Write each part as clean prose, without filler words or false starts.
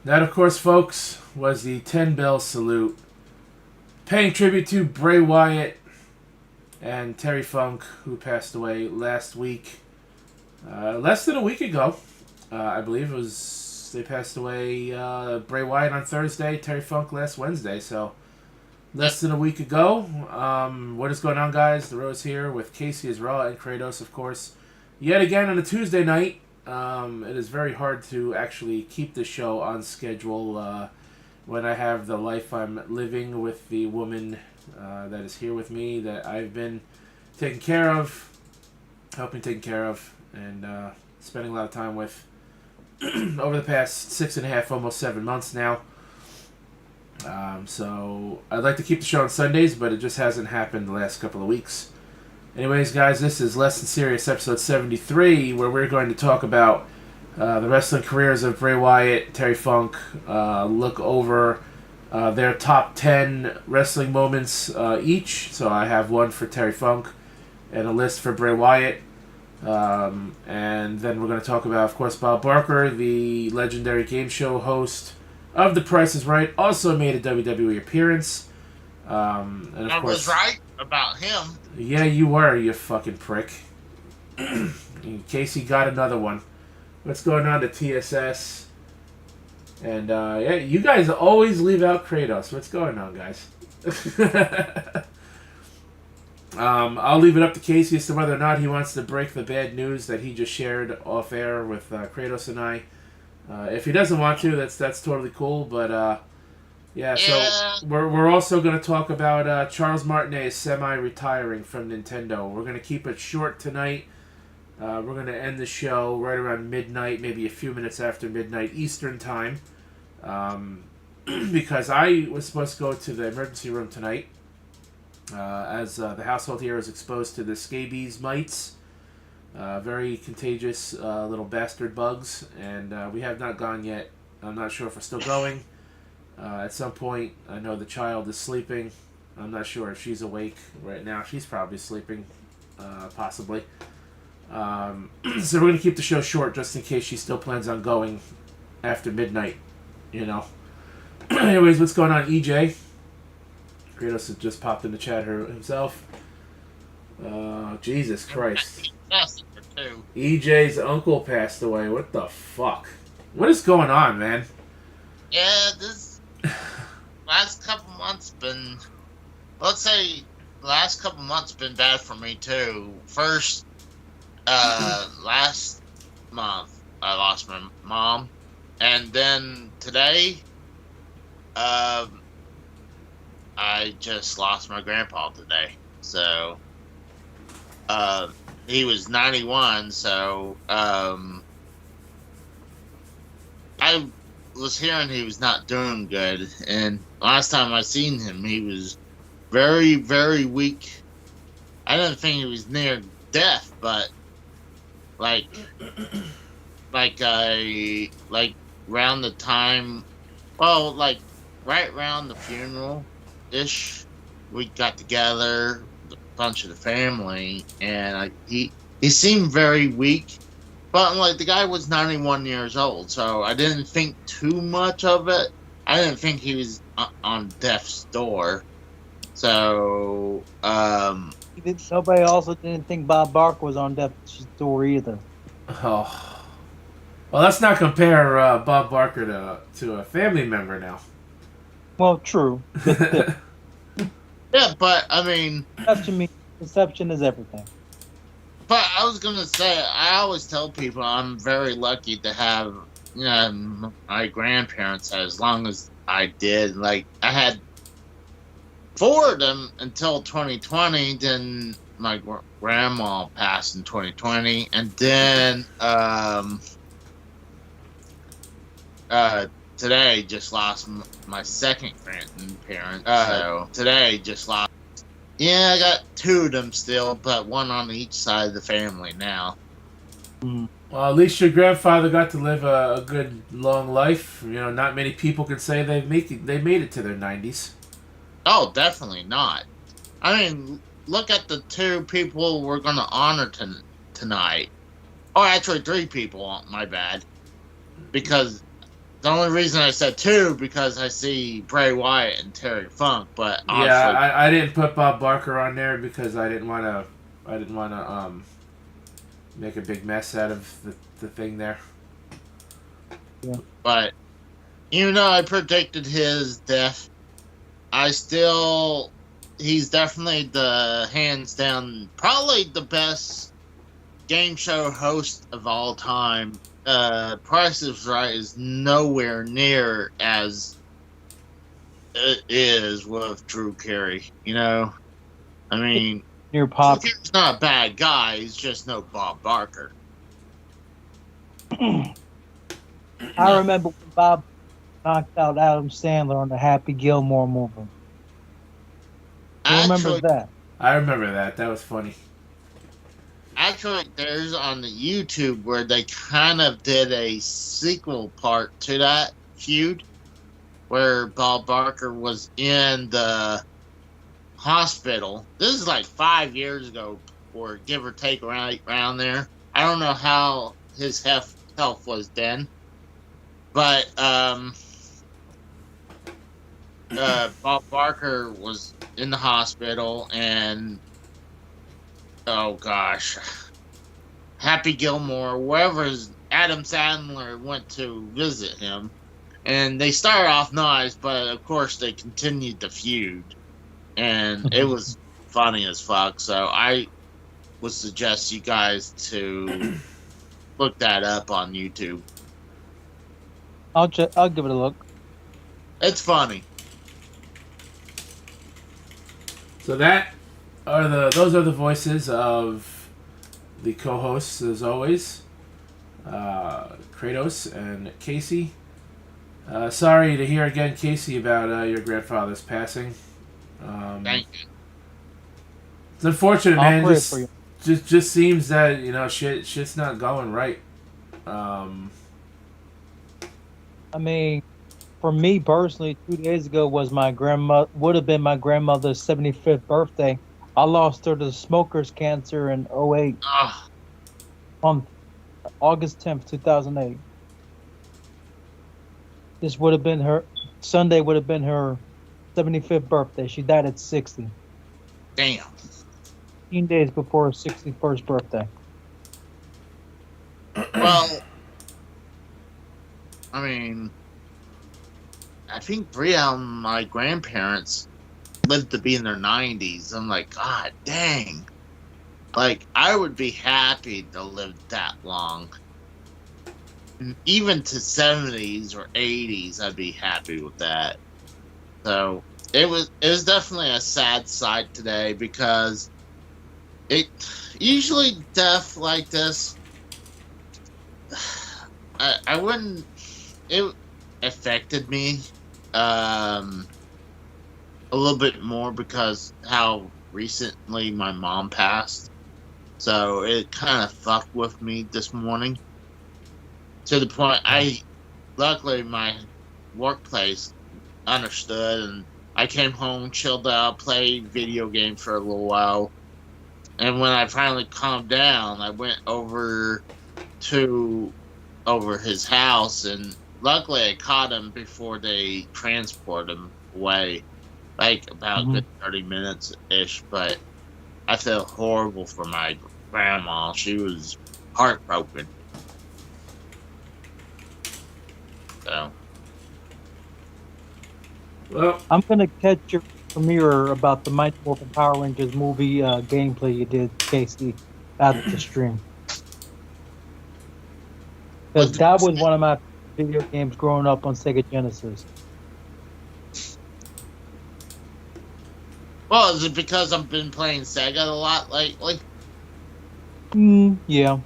That, of course, folks, was the 10 bell salute, paying tribute to Bray Wyatt and Terry Funk, who passed away last week. Less than a week ago, I believe it was. They passed away. Bray Wyatt on Thursday, Terry Funk last Wednesday. So less than a week ago. What is going on, guys? The Rose here with Casey as Raw and Kratos, of course. Yet again on a Tuesday night. It is very hard to actually keep the show on schedule when I have the life I'm living with the woman that is here with me that I've been taking care of, helping taking care of, and spending a lot of time with over the past 6.5, almost 7 months now. So I'd like to keep the show on Sundays, but it just hasn't happened the last couple of weeks. Anyways, guys, this is Less Than Serious, episode 73, where we're going to talk about the wrestling careers of Bray Wyatt, Terry Funk, look over their top 10 wrestling moments each. So I have one for Terry Funk and a list for Bray Wyatt. And then we're going to talk about, of course, Bob Barker, the legendary game show host of The Price is Right, also made a WWE appearance. And of I course, was right about him. Yeah, you were, you fucking prick. In case he got another one. What's going on to TSS? And, yeah, you guys always leave out Kratos. What's going on, guys? I'll leave it up to Casey as to whether or not he wants to break the bad news that he just shared off air with Kratos and I. If he doesn't want to, that's totally cool, but, yeah, so we're also going to talk about Charles Martinet semi-retiring from Nintendo. We're going to keep it short tonight. We're going to end the show right around midnight, maybe a few minutes after midnight Eastern time, because I was supposed to go to the emergency room tonight as the household here is exposed to the scabies mites, very contagious little bastard bugs, and we have not gone yet. I'm not sure if we're still going. At some point, I know the child is sleeping. I'm not sure if she's awake right now. She's probably sleeping, possibly. So we're going to keep the show short just in case she still plans on going after midnight, you know. Anyways, what's going on, EJ? Kratos has just popped in the chat himself. Jesus Christ. EJ's uncle passed away. What the fuck? What is going on, man? Yeah, this last couple months been, let's say, last couple months been bad for me too. First, last month I lost my mom, and then today, I just lost my grandpa today. So, he was 91. So, I was hearing he was not doing good, and last time I seen him, he was very, very weak. I didn't think he was near death, but like around the time, well, like right around the funeral ish, we got together, a bunch of the family, and he seemed very weak. But, like, the guy was 91 years old, so I didn't think too much of it. I didn't think he was on death's door. So, Nobody also didn't think Bob Barker was on death's door either. Oh. Well, let's not compare Bob Barker to a family member now. Well, true. yeah, but, I mean... Perception is everything. But I was going to say, I always tell people I'm very lucky to have, you know, my grandparents as long as I did. Like, I had 4 of them until 2020, then my grandma passed in 2020, and then today just lost my second grandparent. So today just lost. Yeah, I got 2 of them still, but 1 on each side of the family now. Well, at least your grandfather got to live a good long life. You know, not many people can say they made it to their 90s. Oh, definitely not. I mean, look at the 2 people we're going to honor tonight. Oh, actually 3 people, my bad. Because The only reason I said 2 because I see Bray Wyatt and Terry Funk, but Yeah, obviously, I didn't put Bob Barker on there because I didn't want to. Make a big mess out of the thing there. but even though I predicted his death, he's definitely the hands down, probably the best game show host of all time. Price is Right is nowhere near as it is with Drew Carey. I mean, Near pop. Drew Carey's not a bad guy. He's just no Bob Barker. I remember when Bob knocked out Adam Sandler on the Happy Gilmore movie. You remember that? I remember that. That was funny. Actually, there's on the YouTube where they kind of did a sequel part to that feud, where Bob Barker was in the hospital. This is like 5 years ago, or give or take around there. I don't know how his health was then, but Bob Barker was in the hospital, and oh gosh, Happy Gilmore, wherever Adam Sandler went to visit him, and they started off nice, but of course they continued the feud, and it was funny as fuck. So I would suggest you guys to look that up on YouTube. I'll give it a look. It's funny. So those are the voices of the co-hosts as always, Kratos and Casey. Sorry to hear again, Casey, about your grandfather's passing. Thank you. It's unfortunate, I'll man. pray for you. Just seems that shit's not going right. I mean, for me personally, 2 days ago would have been my grandmother's 75th birthday. I lost her to smoker's cancer in 2008, on August 10th, 2008. This would have been Sunday would have been her 75th birthday. She died at 60. Damn. 15 days before her 61st birthday. Well, I mean, I think 3 of my grandparents lived to be in their 90s. I'm like, God dang. Like, I would be happy to live that long. Even to 70s or 80s, I'd be happy with that. So, it was definitely a sad sight today, because it usually death like this, I wouldn't, it affected me a little bit more because how recently my mom passed. So it kind of fucked with me this morning, to the point luckily my workplace understood, and I came home, chilled out, played video games for a little while, and when I finally calmed down, I went over his house, and luckily I caught him before they transport him away, like about good 30 minutes ish. But I felt horrible for my grandma. She was heartbroken. So, Well, I'm gonna catch your premiere about the Mighty Morphin Power Rangers movie gameplay you did, Casey, after the stream. Because that was one of my video games growing up on Sega Genesis. well, is it because I've been playing Sega a lot lately? Yeah.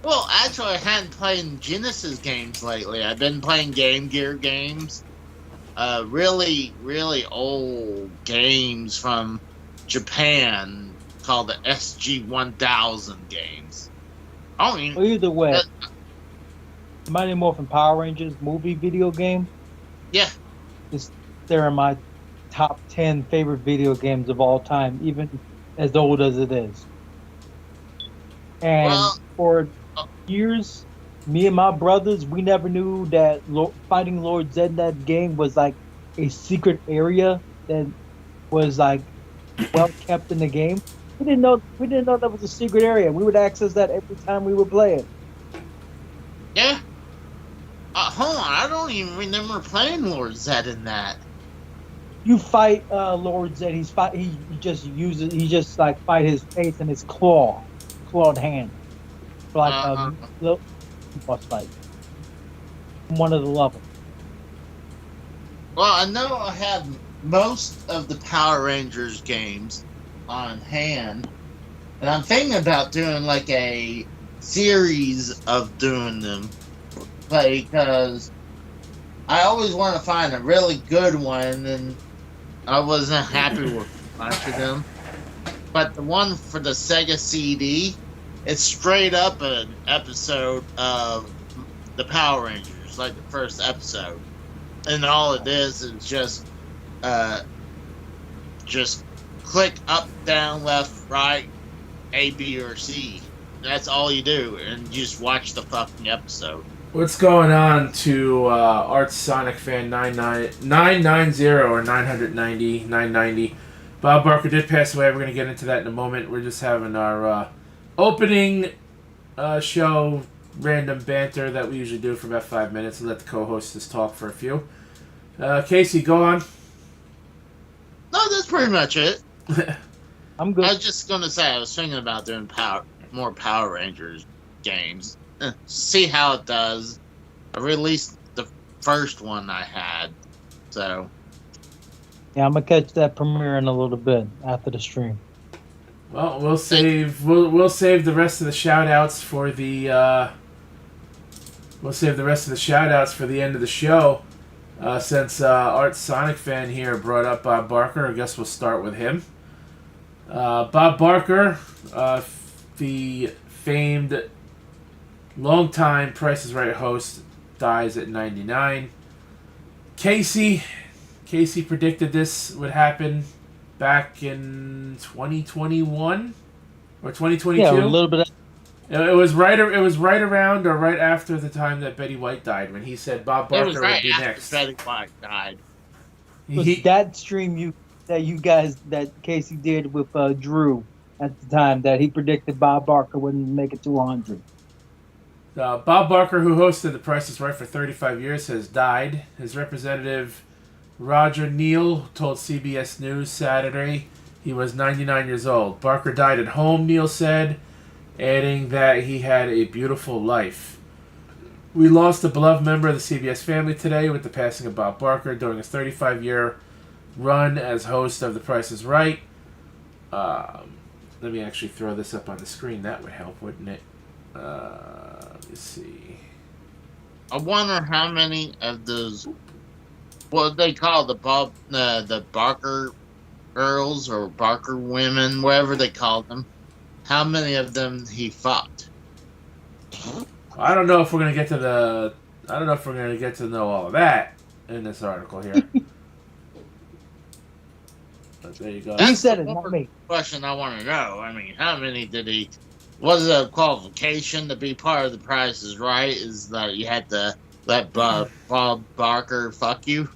Well, actually, I hadn't played Genesis games lately. I've been playing Game Gear games. Really, really old games from Japan called the SG-1000 games. I mean, Well, either way, Mighty Morphin Power Rangers movie video game, yeah. they're in my top 10 favorite video games of all time, even as old as it is. And Well, for years, Me and my brothers, we never knew that fighting Lord Zed in that game was like a secret area that was like well kept in the game. We didn't know that was a secret area. We would access that every time we would play it. Yeah. Hold on, I don't even remember playing Lord Zed in that. You fight Lord Zed. He just like fight his face and his clawed hand for like a Uh, little boss fight. One of the levels. well, I know I have most of the Power Rangers games on hand, and I'm thinking about doing like a series of doing them, because I always want to find a really good one, and I wasn't happy with a bunch of them. But the one for the Sega CD, it's straight up an episode of the Power Rangers, like the first episode, and all it is uh, just click up, down, left, right, A, B, or C. That's all you do, and you just watch the fucking episode. What's going on to Arts Sonic Fan 990 or 990? Bob Barker did pass away. We're going to get into that in a moment. We're just having our opening show random banter that we usually do for about 5 minutes and let the co-hostess talk for a few. Casey, go on. No, that's pretty much it. I'm good. I was just gonna say I was thinking about doing more Power Rangers games. See how it does. I released the first one I had, so Yeah, I'm gonna catch that premiere in a little bit after the stream. Well, we'll save the rest of the shout outs for the end of the show. Since Art Sonic Fan here brought up Bob Barker, I guess we'll start with him. Bob Barker, the famed longtime Price is Right host, dies at 99. Casey predicted this would happen back in 2021 or 2022. Yeah, a little bit. It was right around or right after the time that Betty White died when he said Bob it Barker was right would be after next. Betty White died. Was that stream that Casey did with Drew at the time that he predicted Bob Barker wouldn't make it to 100. Bob Barker, who hosted The Price is Right for 35 years, has died. His representative, Roger Neal, told CBS News Saturday he was 99 years old. Barker died at home, Neal said, adding that he had a beautiful life. We lost a beloved member of the CBS family today with the passing of Bob Barker during his 35-year run as host of The Price is Right. Let me actually throw this up on the screen. That would help, wouldn't it? Let's see. I wonder how many of those, what they call the Barker girls or Barker women, whatever they call them, how many of them he fucked. I don't know if we're gonna get to know all of that in this article here. But there you go. He said it, not me. Question I want to know. I mean, how many did he? Was it a qualification to be part of The Price is Right? Is that you had to let Bob Barker fuck you?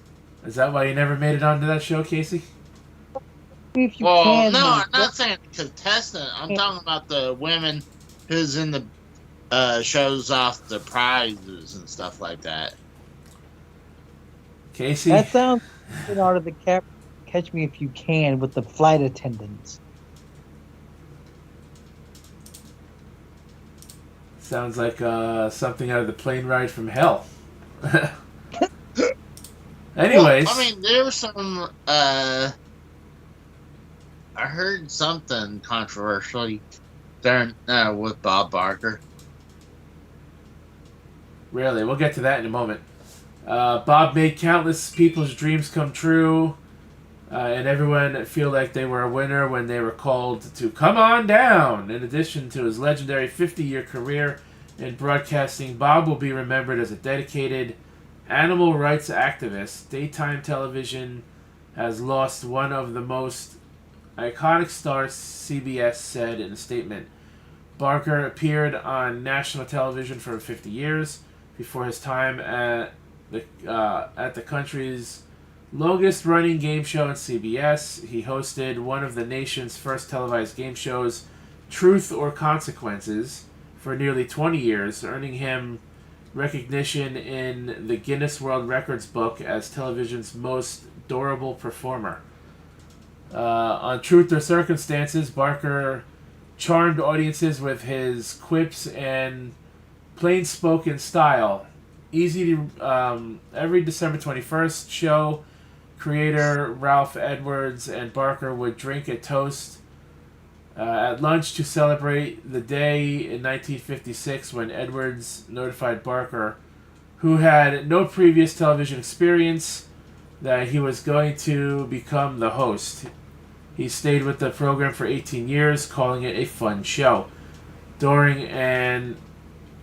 Is that why you never made it onto that show, Casey? If you Well, can, no, I'm not saying contestant. I'm talking about the women who's in the shows off the prizes and stuff like that. Casey? That sounds in order to Catch Me If You Can with the flight attendants. Sounds like something out of the plane ride from hell. Anyways. Well, I mean, there was some, I heard something controversial during, with Bob Barker. Really? We'll get to that in a moment. Bob made countless people's dreams come true, and everyone feel like they were a winner when they were called to come on down. In addition to his legendary 50-year career in broadcasting, Bob will be remembered as a dedicated animal rights activist. Daytime television has lost one of the most iconic stars, CBS said in a statement. Barker appeared on national television for 50 years before his time at the country's longest-running game show on CBS. He hosted one of the nation's first televised game shows, Truth or Consequences, for nearly 20 years, earning him recognition in the Guinness World Records book as television's most durable performer. On Truth or Circumstances, Barker charmed audiences with his quips and plain-spoken style. Easy to every December 21st show, creator Ralph Edwards and Barker would drink a toast at lunch to celebrate the day in 1956 when Edwards notified Barker, who had no previous television experience, that he was going to become the host. He stayed with the program for 18 years, calling it a fun show. During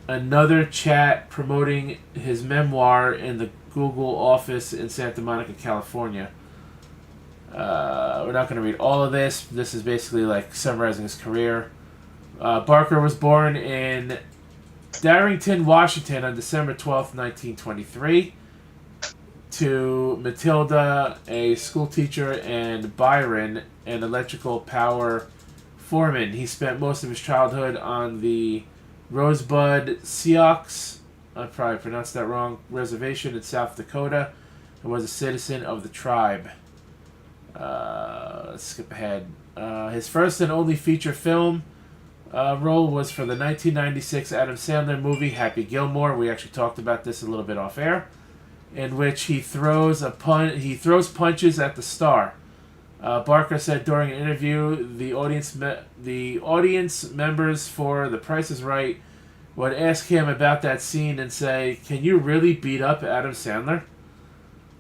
another chat promoting his memoir in the Google office in Santa Monica, California. We're not going to read all of this. This is basically like summarizing his career. Barker was born in Darrington, Washington on December 12th, 1923. To Matilda, a school teacher, and Byron, an electrical power foreman. He spent most of his childhood on the Rosebud Sioux, I probably pronounced that wrong, reservation in South Dakota, and was a citizen of the tribe. Let's skip ahead. His first and only feature film role was for the 1996 Adam Sandler movie Happy Gilmore. We actually talked about this a little bit off air, in which he throws punches at the star. Barker said during an interview, the audience members for The Price is Right would ask him about that scene and say, "Can you really beat up Adam Sandler?"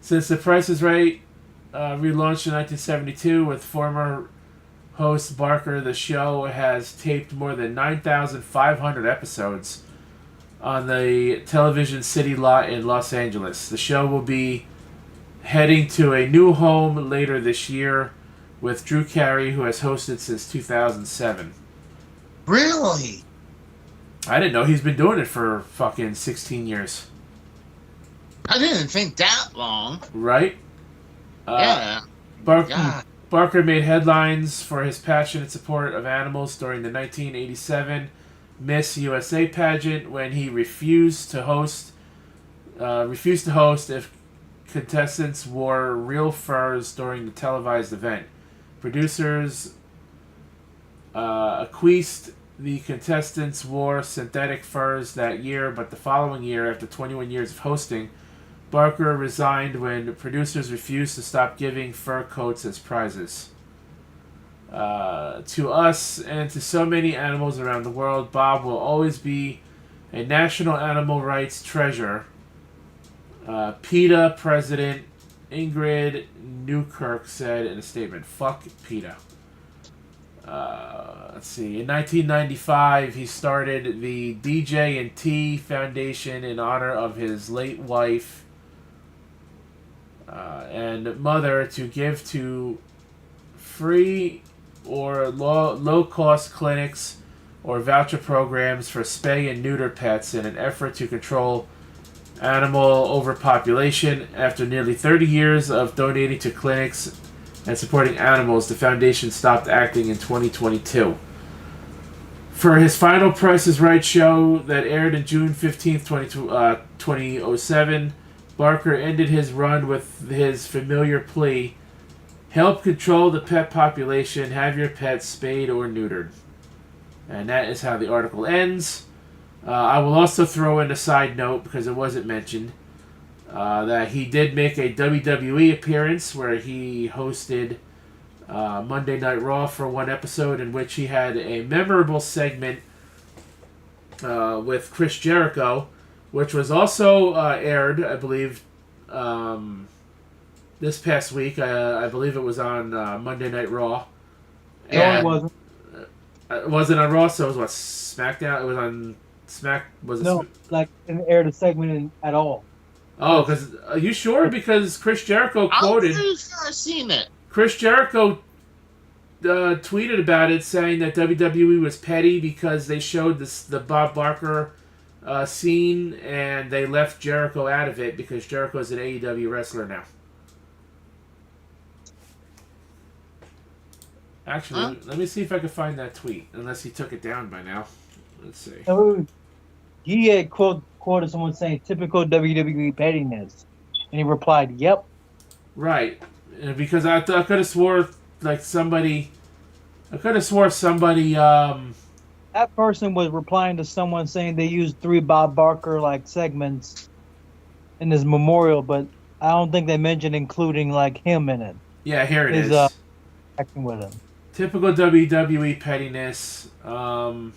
Since The Price is Right relaunched in 1972 with former host Barker, the show has taped more than 9,500 episodes on the television city lot in Los Angeles. The show will be heading to a new home later this year with Drew Carey, who has hosted since 2007. Really? I didn't know he's been doing it for fucking 16 years. I didn't think that long. Right? Yeah. Barker made headlines for his passionate support of animals during the 1987 Miss USA pageant when he refused to host if contestants wore real furs during the televised event. Producers acquiesced the contestants wore synthetic furs that year, but the following year, after 21 years of hosting, Barker resigned when producers refused to stop giving fur coats as prizes. To us and to so many animals around the world, Bob will always be a national animal rights treasure. PETA President Ingrid Newkirk said in a statement, "Fuck PETA." Let's see. In 1995, he started the DJ&T Foundation in honor of his late wife and mother to give to free or low-cost clinics or voucher programs for spay and neuter pets in an effort to control animal overpopulation. After nearly 30 years of donating to clinics and supporting animals, the foundation stopped acting in 2022. For his final Price is Right show that aired in June 15th, 2007, Barker ended his run with his familiar plea, "Help control the pet population, have your pets spayed or neutered." And that is how the article ends. I will also throw in a side note, because it wasn't mentioned, that he did make a WWE appearance where he hosted Monday Night Raw for one episode, in which he had a memorable segment with Chris Jericho, which was also aired, I believe, this past week. I believe it was on Monday Night Raw. No, it wasn't. It wasn't on Raw, so it was what, SmackDown? It was on like didn't air the segment at all. Oh, because are you sure? Because Chris Jericho quoted. I've seen it. Chris Jericho tweeted about it, saying that WWE was petty because they showed the Bob Barker scene and they left Jericho out of it because Jericho's an AEW wrestler now. Actually, let me see if I can find that tweet, unless he took it down by now. Let's see. He had quoted someone saying typical WWE pettiness, and he replied, "Yep." Right, because I could have swore like somebody. I could have swore somebody. That person was replying to someone saying they used 3 Bob Barker like segments in his memorial, but I don't think they mentioned including like him in it. Yeah, here it is. Acting with him. Typical WWE pettiness. How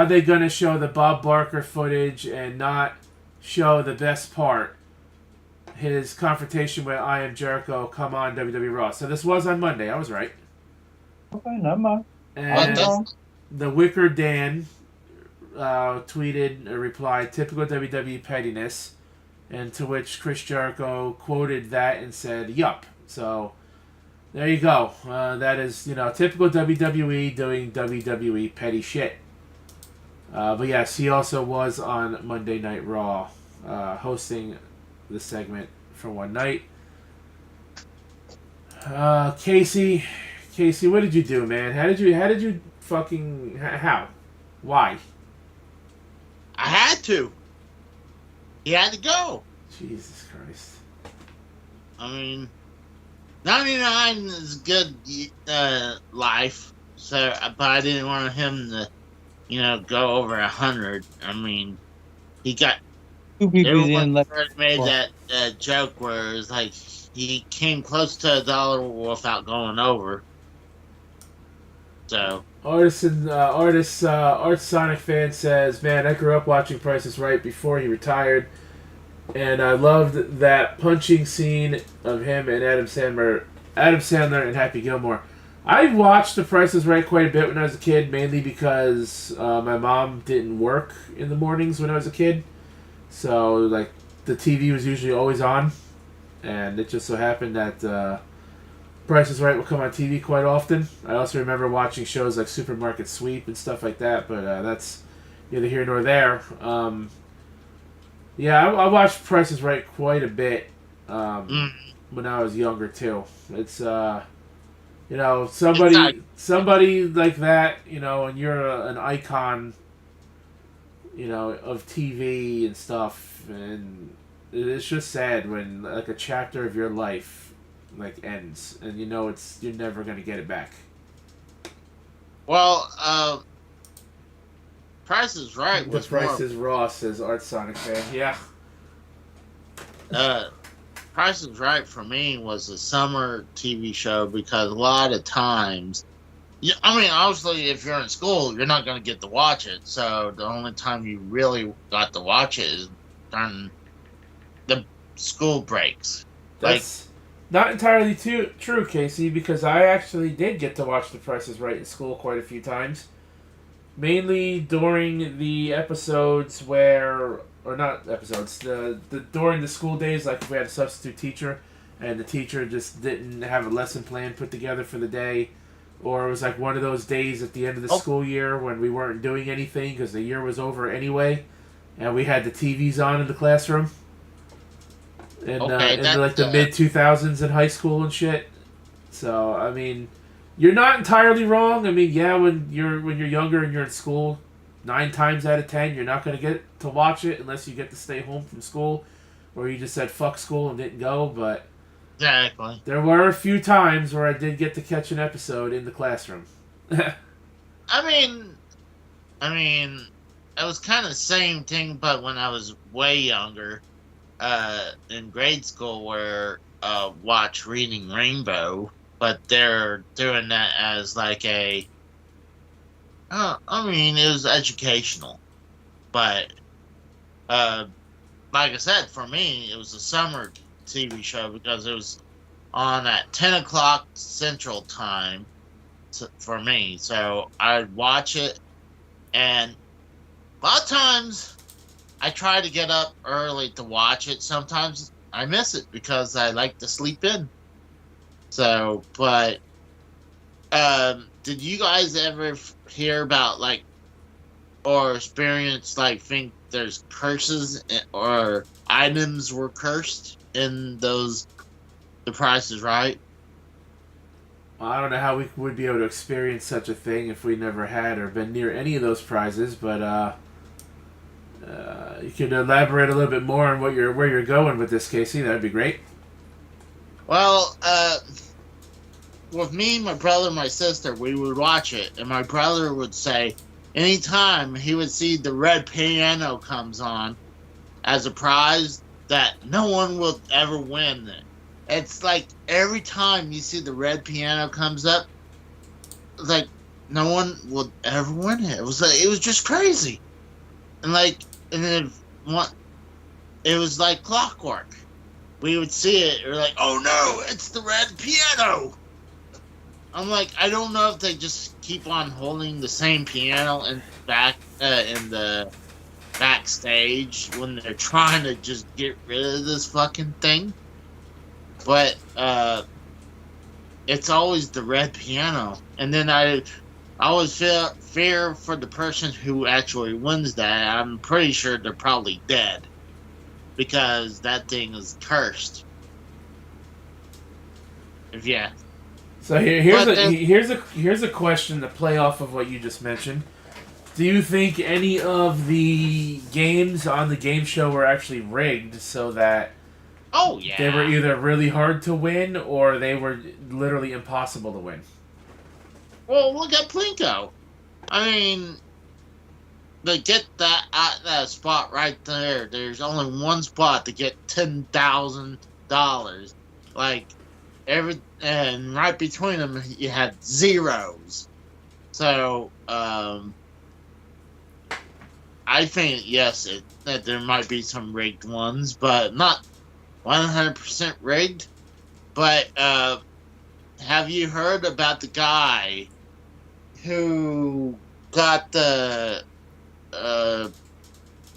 they gonna show the Bob Barker footage and not show the best part? His confrontation with I Am Jericho. Come on, WWE Raw. So this was on Monday. I was right. Okay, never mind. And the Wicker Dan tweeted a reply, typical WWE pettiness, and to which Chris Jericho quoted that and said, yup. So there you go. That is, typical WWE doing WWE petty shit. But yes, he also was on Monday Night Raw, hosting the segment for one night. Casey, what did you do, man? How did you fucking, how? Why? I had to. He had to go. Jesus Christ. I mean, 99 is good life, so, but I didn't want him to, go over 100. I mean, he got. Everyone made that joke where it's like he came close to $1 without going over. So. Art Sonic fan says, "Man, I grew up watching Price is Right before he retired, and I loved that punching scene of him and Adam Sandler and Happy Gilmore." I watched The Price is Right quite a bit when I was a kid, mainly because my mom didn't work in the mornings when I was a kid. So, like, the TV was usually always on, and it just so happened that Price is Right would come on TV quite often. I also remember watching shows like Supermarket Sweep and stuff like that, but that's neither here nor there. Yeah, I watched Price is Right quite a bit when I was younger, too. It's... somebody like that, and you're an icon, of TV and stuff, and it's just sad when, like, a chapter of your life, like, ends, and you're never gonna get it back. Well, Price is Right was The Price is Raw, says Art Sonic fan. Yeah. Price is Right for me was a summer TV show because a lot of times, obviously if you're in school, you're not going to get to watch it. So the only time you really got to watch it is during the school breaks. That's not entirely true, Casey, because I actually did get to watch The Price is Right in school quite a few times. Mainly during the episodes where... Or not episodes. During the school days, like if we had a substitute teacher, and the teacher just didn't have a lesson plan put together for the day, or it was like one of those days at the end of the school year when we weren't doing anything because the year was over anyway, and we had the TVs on in the classroom. In like the mid-2000s in high school and shit. So I mean, you're not entirely wrong. I mean, yeah, when you're younger and you're in school, 9 times out of 10, you're not going to get to watch it unless you get to stay home from school, or you just said fuck school and didn't go. But exactly, there were a few times where I did get to catch an episode in the classroom. I mean, it was kind of the same thing, but when I was way younger, in grade school, where watch Reading Rainbow, but they're doing that as like a. It was educational, but like I said, for me, it was a summer TV show because it was on at 10 o'clock Central Time for me. So I'd watch it, and a lot of times I try to get up early to watch it. Sometimes I miss it because I like to sleep in. So, but Did you guys ever hear about like or experience like think there's curses or items were cursed in those The Price is Right? Well, I don't know how we would be able to experience such a thing if we never had or been near any of those prizes, but you could elaborate a little bit more on where you're going with this, Casey. That'd be great. Well, with me, my brother, and my sister, we would watch it, and my brother would say, anytime he would see the red piano comes on as a prize, that no one will ever win it. It's like every time you see the red piano comes up, it's like no one will ever win it. It was just crazy, and then it was like clockwork. We would see it, we're like, oh no, it's the red piano. I'm like, I don't know if they just keep on holding the same piano in the backstage when they're trying to just get rid of this fucking thing. But it's always the red piano, and then I always fear for the person who actually wins that. I'm pretty sure they're probably dead because that thing is cursed. Yeah. So here's a question to play off of what you just mentioned. Do you think any of the games on the game show were actually rigged so that Oh yeah, they were either really hard to win or they were literally impossible to win? Well, look at Plinko. I mean, to get that spot right there, there's only one spot to get $10,000. Like and right between them, you had zeros. So, I think yes, that there might be some rigged ones, but not 100% rigged. But have you heard about the guy who got the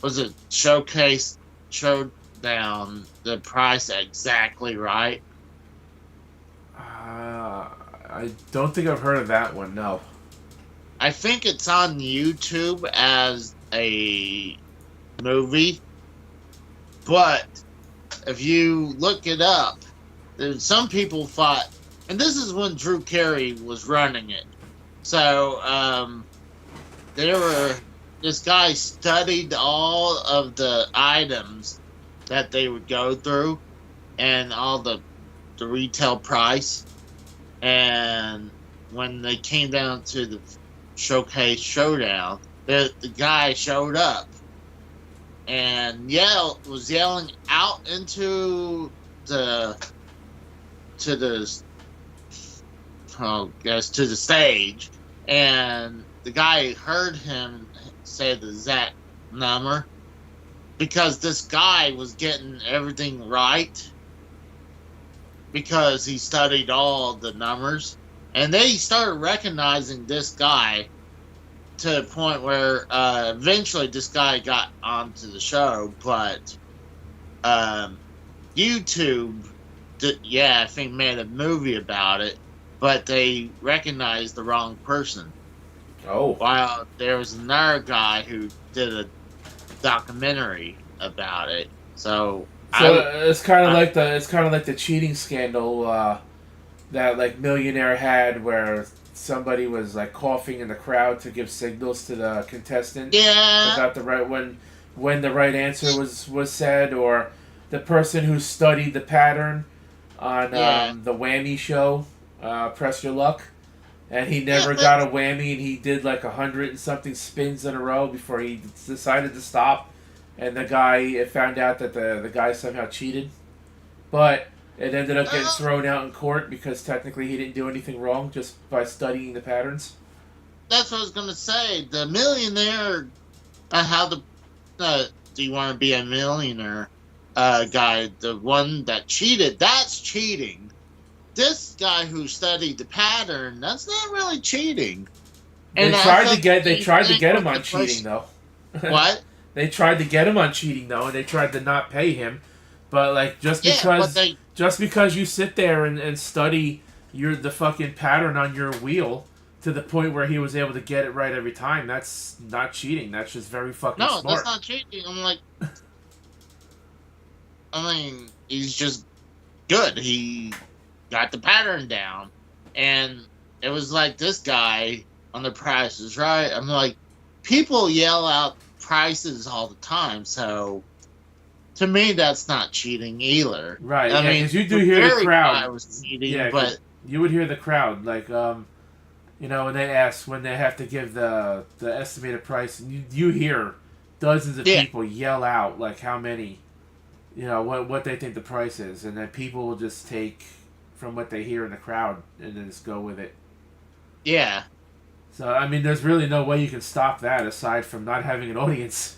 was it showdown the price exactly right? I don't think I've heard of that one. No. I think it's on YouTube as a movie, but if you look it up, there's some people thought, and this is when Drew Carey was running it. So this guy studied all of the items that they would go through and all the retail price, and when they came down to the showdown, the guy showed up and was yelling out to the stage, and the guy heard him say the exact number because this guy was getting everything right because he studied all the numbers, and they started recognizing this guy to the point where eventually this guy got onto the show, but YouTube I think made a movie about it, but they recognized the wrong person. Oh. While there was another guy who did a documentary about it. So it's kind of like the cheating scandal that like Millionaire had, where somebody was like coughing in the crowd to give signals to the contestant about the right when the right answer was said, or the person who studied the pattern on the whammy show, Press Your Luck, and he never got a whammy, and he did like 100 and something spins in a row before he decided to stop. And the guy found out that the guy somehow cheated, but it ended up getting thrown out in court because technically he didn't do anything wrong just by studying the patterns. That's what I was gonna say. The millionaire, do you want to be a millionaire guy? The one that cheated, that's cheating. This guy who studied the pattern, that's not really cheating. They tried to get him on cheating though. What? They tried to get him on cheating though, and they tried to not pay him. But like just because you sit there and study the fucking pattern on your wheel to the point where he was able to get it right every time. That's not cheating. That's just very fucking No, that's smart. not cheating. I'm like, I mean, he's just good. He got the pattern down, and it was like this guy on the prices, right? I'm like, people yell out prices all the time, so to me, that's not cheating either. Right, I yeah, mean, because you do hear the crowd. I was cheating, Yeah, but you would hear the crowd, like, you know, when they have to give the estimated price, you hear dozens of people yell out, like, how many, you know, what they think the price is, and then people will just take from what they hear in the crowd and then just go with it. Yeah. So, I mean, there's really no way you can stop that aside from not having an audience.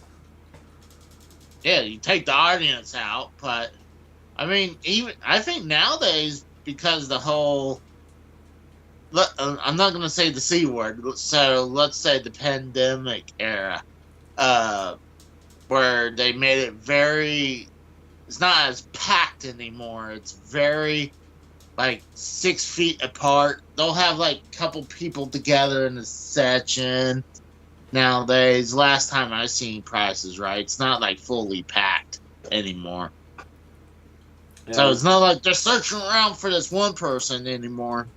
Yeah, you take the audience out, but I mean, I think nowadays, because the whole, I'm not going to say the C word, so let's say the pandemic era, where they made it it's not as packed anymore. It's very, like, 6 feet apart. They'll have, like, a couple people together in a section. Nowadays, last time I seen prices, right, it's not, like, fully packed anymore. Yeah. So it's not like they're searching around for this one person anymore.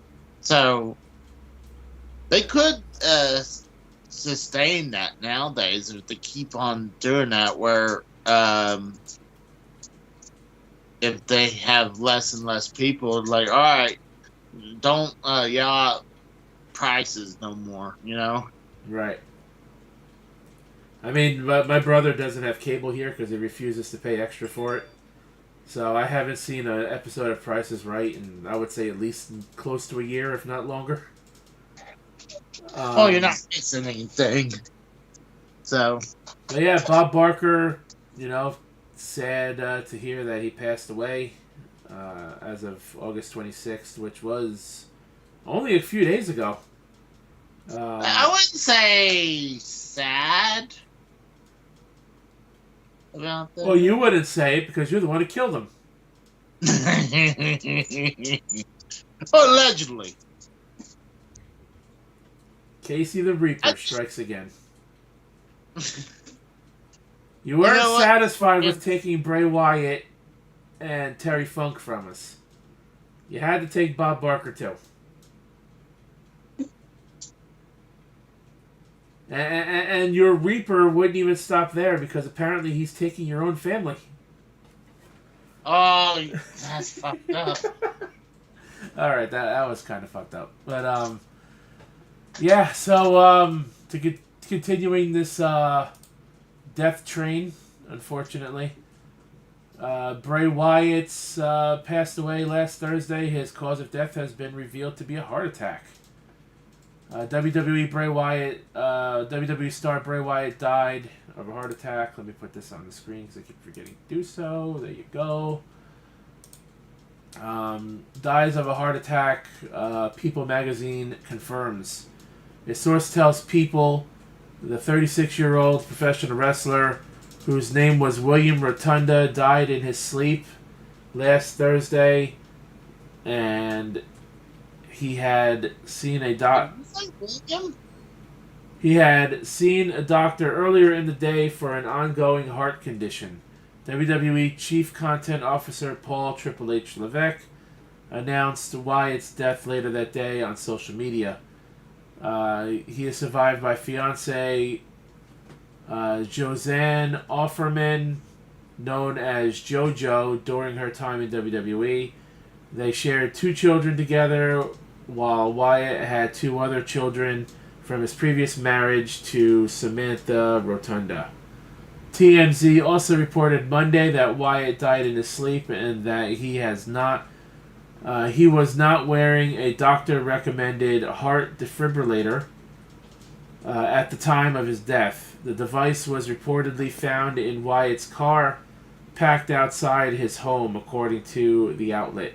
So they could sustain that nowadays if they keep on doing that, where if they have less and less people, like, all right, don't yell out prices no more, you know? Right. I mean, my brother doesn't have cable here because he refuses to pay extra for it. So I haven't seen an episode of Price is Right in, I would say, at least close to a year, if not longer. You're not missing anything. So. But yeah, Bob Barker, you know, sad to hear that he passed away as of August 26th, which was only a few days ago. I wouldn't say sad about that. Well, you wouldn't say it because you're the one who killed him. Allegedly. Casey the Reaper strikes again. You weren't satisfied with taking Bray Wyatt and Terry Funk from us. You had to take Bob Barker too. And your Reaper wouldn't even stop there because apparently he's taking your own family. Oh, that's fucked up. Alright, that was kind of fucked up. But, yeah, so, continuing this, death train, unfortunately. Bray Wyatt's, passed away last Thursday. His cause of death has been revealed to be a heart attack. WWE star Bray Wyatt died of a heart attack. Let me put this on the screen because I keep forgetting to do so. There you go. Dies of a heart attack. People magazine confirms. A source tells People the 36-year-old professional wrestler, whose name was William Rotunda, died in his sleep last Thursday, and he had seen a doctor earlier in the day for an ongoing heart condition. WWE Chief Content Officer Paul Triple H Levesque announced Wyatt's death later that day on social media. He is survived by fiancée Josanne Offerman, known as JoJo, during her time in WWE. They shared 2 children together, while Wyatt had 2 other children from his previous marriage to Samantha Rotunda. TMZ also reported Monday that Wyatt died in his sleep and that he was not wearing a doctor-recommended heart defibrillator at the time of his death. The device was reportedly found in Wyatt's car, packed outside his home, according to the outlet.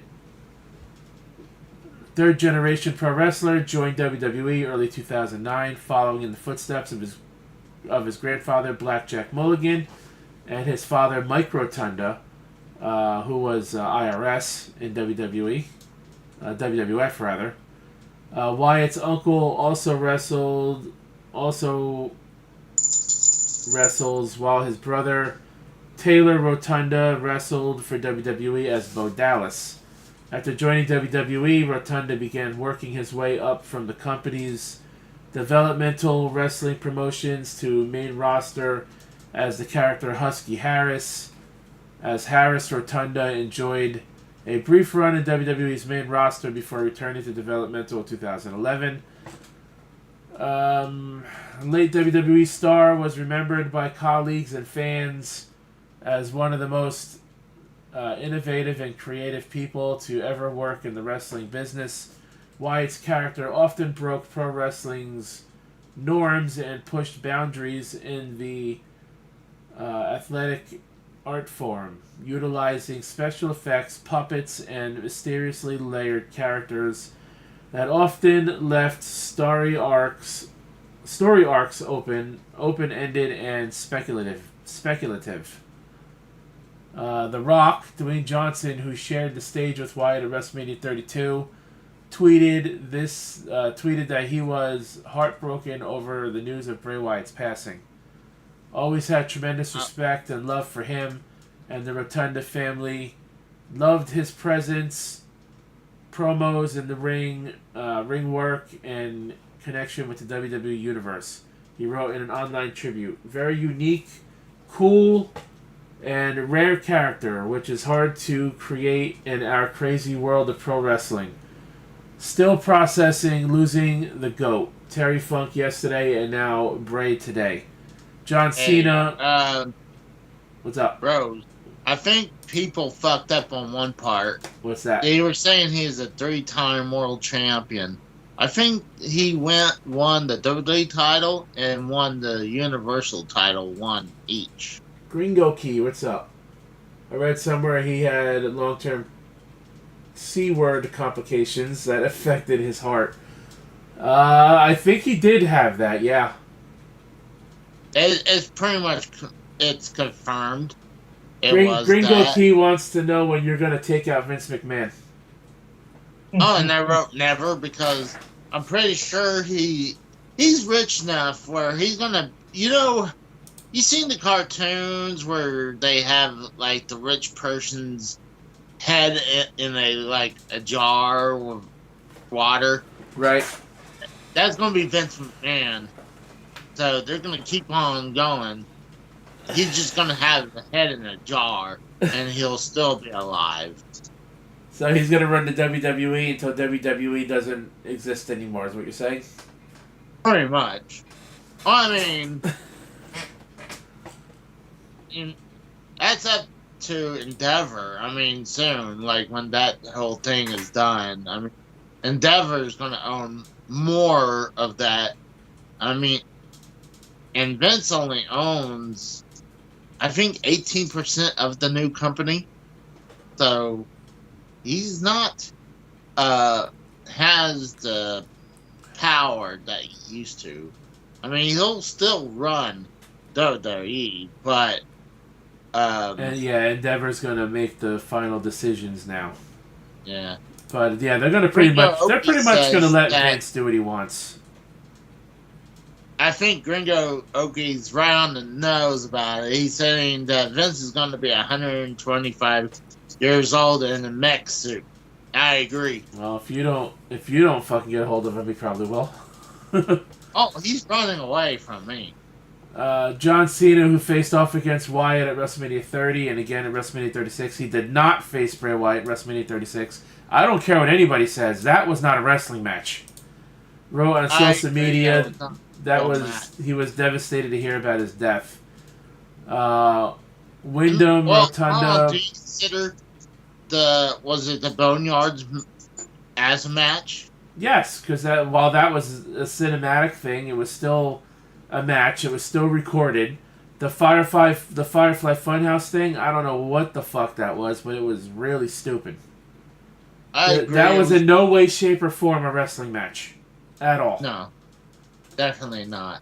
Third-generation pro wrestler, joined WWE early 2009, following in the footsteps of his grandfather, Blackjack Mulligan, and his father, Mike Rotunda, who was IRS in WWE. WWF rather. Wyatt's uncle also wrestles, while his brother Taylor Rotunda wrestled for WWE as Bo Dallas. After joining WWE, Rotunda began working his way up from the company's developmental wrestling promotions to main roster as the character Husky Harris. As Harris, Rotunda enjoyed a brief run in WWE's main roster before returning to developmental in 2011. Late WWE star was remembered by colleagues and fans as one of the most innovative and creative people to ever work in the wrestling business. Wyatt's character often broke pro wrestling's norms and pushed boundaries in the athletic art form, utilizing special effects, puppets, and mysteriously layered characters that often left story arcs open-ended and speculative. The Rock, Dwayne Johnson, who shared the stage with Wyatt at WrestleMania 32, tweeted that he was heartbroken over the news of Bray Wyatt's passing. Always had tremendous respect and love for him, and the Rotunda family loved his presence, promos in the ring, ring work, and connection with the WWE Universe. He wrote in an online tribute. Very unique, cool, and rare character, which is hard to create in our crazy world of pro wrestling. Still processing losing the GOAT. Terry Funk yesterday, and now Bray today. John Cena. What's up? Bro, I think people fucked up on one part. What's that? They were saying he's a 3-time world champion. I think he won the WWE title and won the Universal title, one each. Gringo Key, what's up? I read somewhere he had long-term C-word complications that affected his heart. I think he did have that, yeah. It's pretty much, it's confirmed. Gringo Key wants to know when you're going to take out Vince McMahon. Oh, and I wrote never, because I'm pretty sure he's rich enough where he's going to, you seen the cartoons where they have, like, the rich person's head in a jar with water? Right. That's going to be Vince McMahon. So they're going to keep on going. He's just going to have the head in a jar, and he'll still be alive. So he's going to run the WWE until WWE doesn't exist anymore, is what you're saying? Pretty much. I mean, that's up to Endeavor. I mean, soon, like when that whole thing is done. I mean, Endeavor is going to own more of that. I mean, and Vince only owns, I think, 18% of the new company. So he's not has the power that he used to. I mean, he'll still run WWE, but and yeah, Endeavor's gonna make the final decisions now. Yeah, but yeah, they're pretty much gonna let Vince do what he wants. I think Gringo Oki's right on the nose about it. He's saying that Vince is going to be 125 years old in a mech suit. I agree. Well, if you don't fucking get a hold of him, he probably will. Oh, he's running away from me. John Cena, who faced off against Wyatt at WrestleMania 30 and again at WrestleMania 36, he did not face Bray Wyatt at WrestleMania 36. I don't care what anybody says. That was not a wrestling match. Wrote on social media. He was devastated to hear about his death. Wyndham, Rotunda. Do you consider was it the Boneyards as a match? Yes, because while that was a cinematic thing, it was still a match. It was still recorded. The Firefly Funhouse thing, I don't know what the fuck that was, but it was really stupid. I agree. That was in no way, shape, or form a wrestling match. At all. No. Definitely not.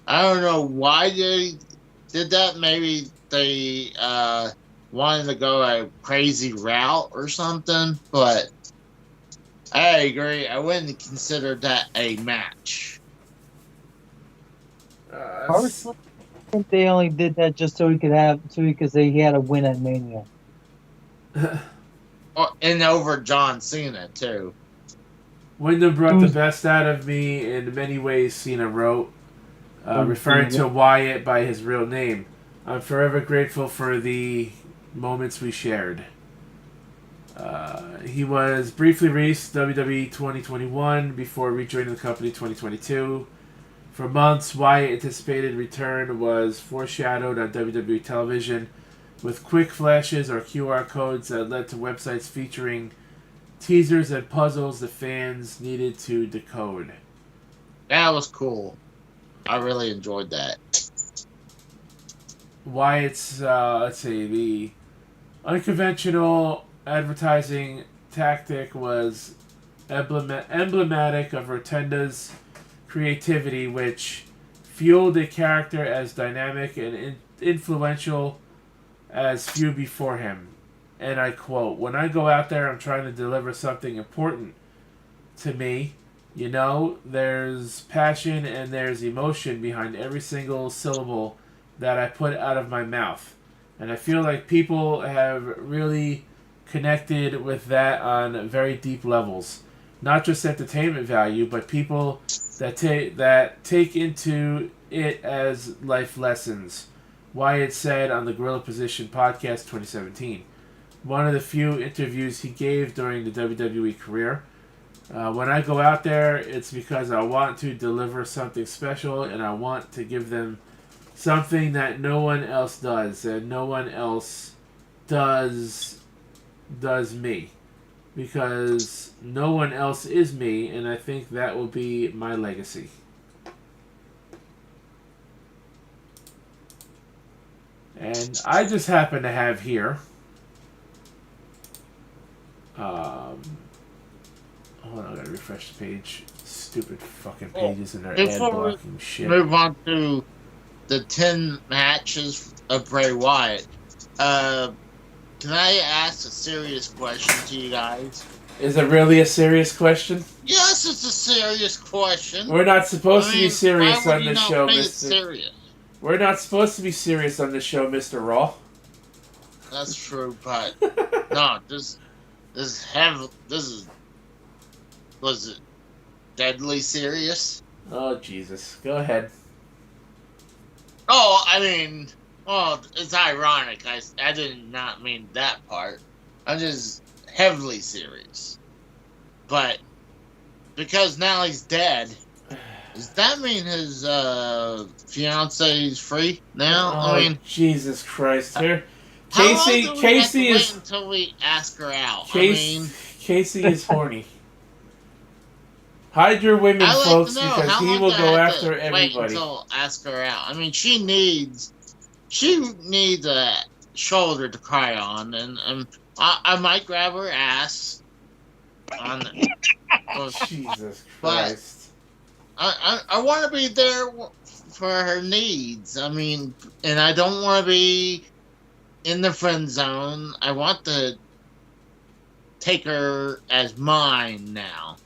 I don't know why they did that. Maybe they wanted to go a crazy route or something, but I agree. I wouldn't consider that a match. Personally, I think they only did that just so he could say he had a win at Mania. And over John Cena, too. Wyndham brought the best out of me in many ways, Cena wrote, referring to Wyatt by his real name. I'm forever grateful for the moments we shared. He was briefly released WWE 2021 before rejoining the company 2022. For months, Wyatt's anticipated return was foreshadowed on WWE television with quick flashes or QR codes that led to websites featuring teasers and puzzles the fans needed to decode. That was cool. I really enjoyed that. Wyatt's, the unconventional advertising tactic was emblematic of Rotunda's creativity, which fueled a character as dynamic and influential as few before him. And I quote, "When I go out there, I'm trying to deliver something important to me. You know, there's passion and there's emotion behind every single syllable that I put out of my mouth. And I feel like people have really connected with that on very deep levels. Not just entertainment value, but people that take into it as life lessons," Wyatt said on the Gorilla Position podcast 2017. One of the few interviews he gave during the WWE career. When I go out there, it's because I want to deliver something special and I want to give them something that no one else does, and no one else does me. Because no one else is me, and I think that will be my legacy. And I just happen to have here hold on, I gotta refresh the page. Stupid fucking pages and their ad blocking shit. Move on to the 10 matches of Bray Wyatt. Can I ask a serious question to you guys? Is it really a serious question? Yes, it's a serious question. We're not supposed to be serious on this show, Mr. Serious? We're not supposed to be serious on this show, Mr. Raw. That's true, but no, this was it deadly serious? Oh Jesus! Go ahead. Oh, I mean, well, it's ironic. I did not mean that part. I'm just heavily serious. But because now he's dead, does that mean his fiance is free now? Oh, I mean, Jesus Christ! Here, Casey is until we ask her out. Casey is horny. Hide your women, folks, because he will go after everybody. Wait until ask her out. I mean, she needs a shoulder to cry on, and I might grab her ass. Jesus Christ! I want to be there for her needs. I mean, and I don't want to be in the friend zone. I want to take her as mine now.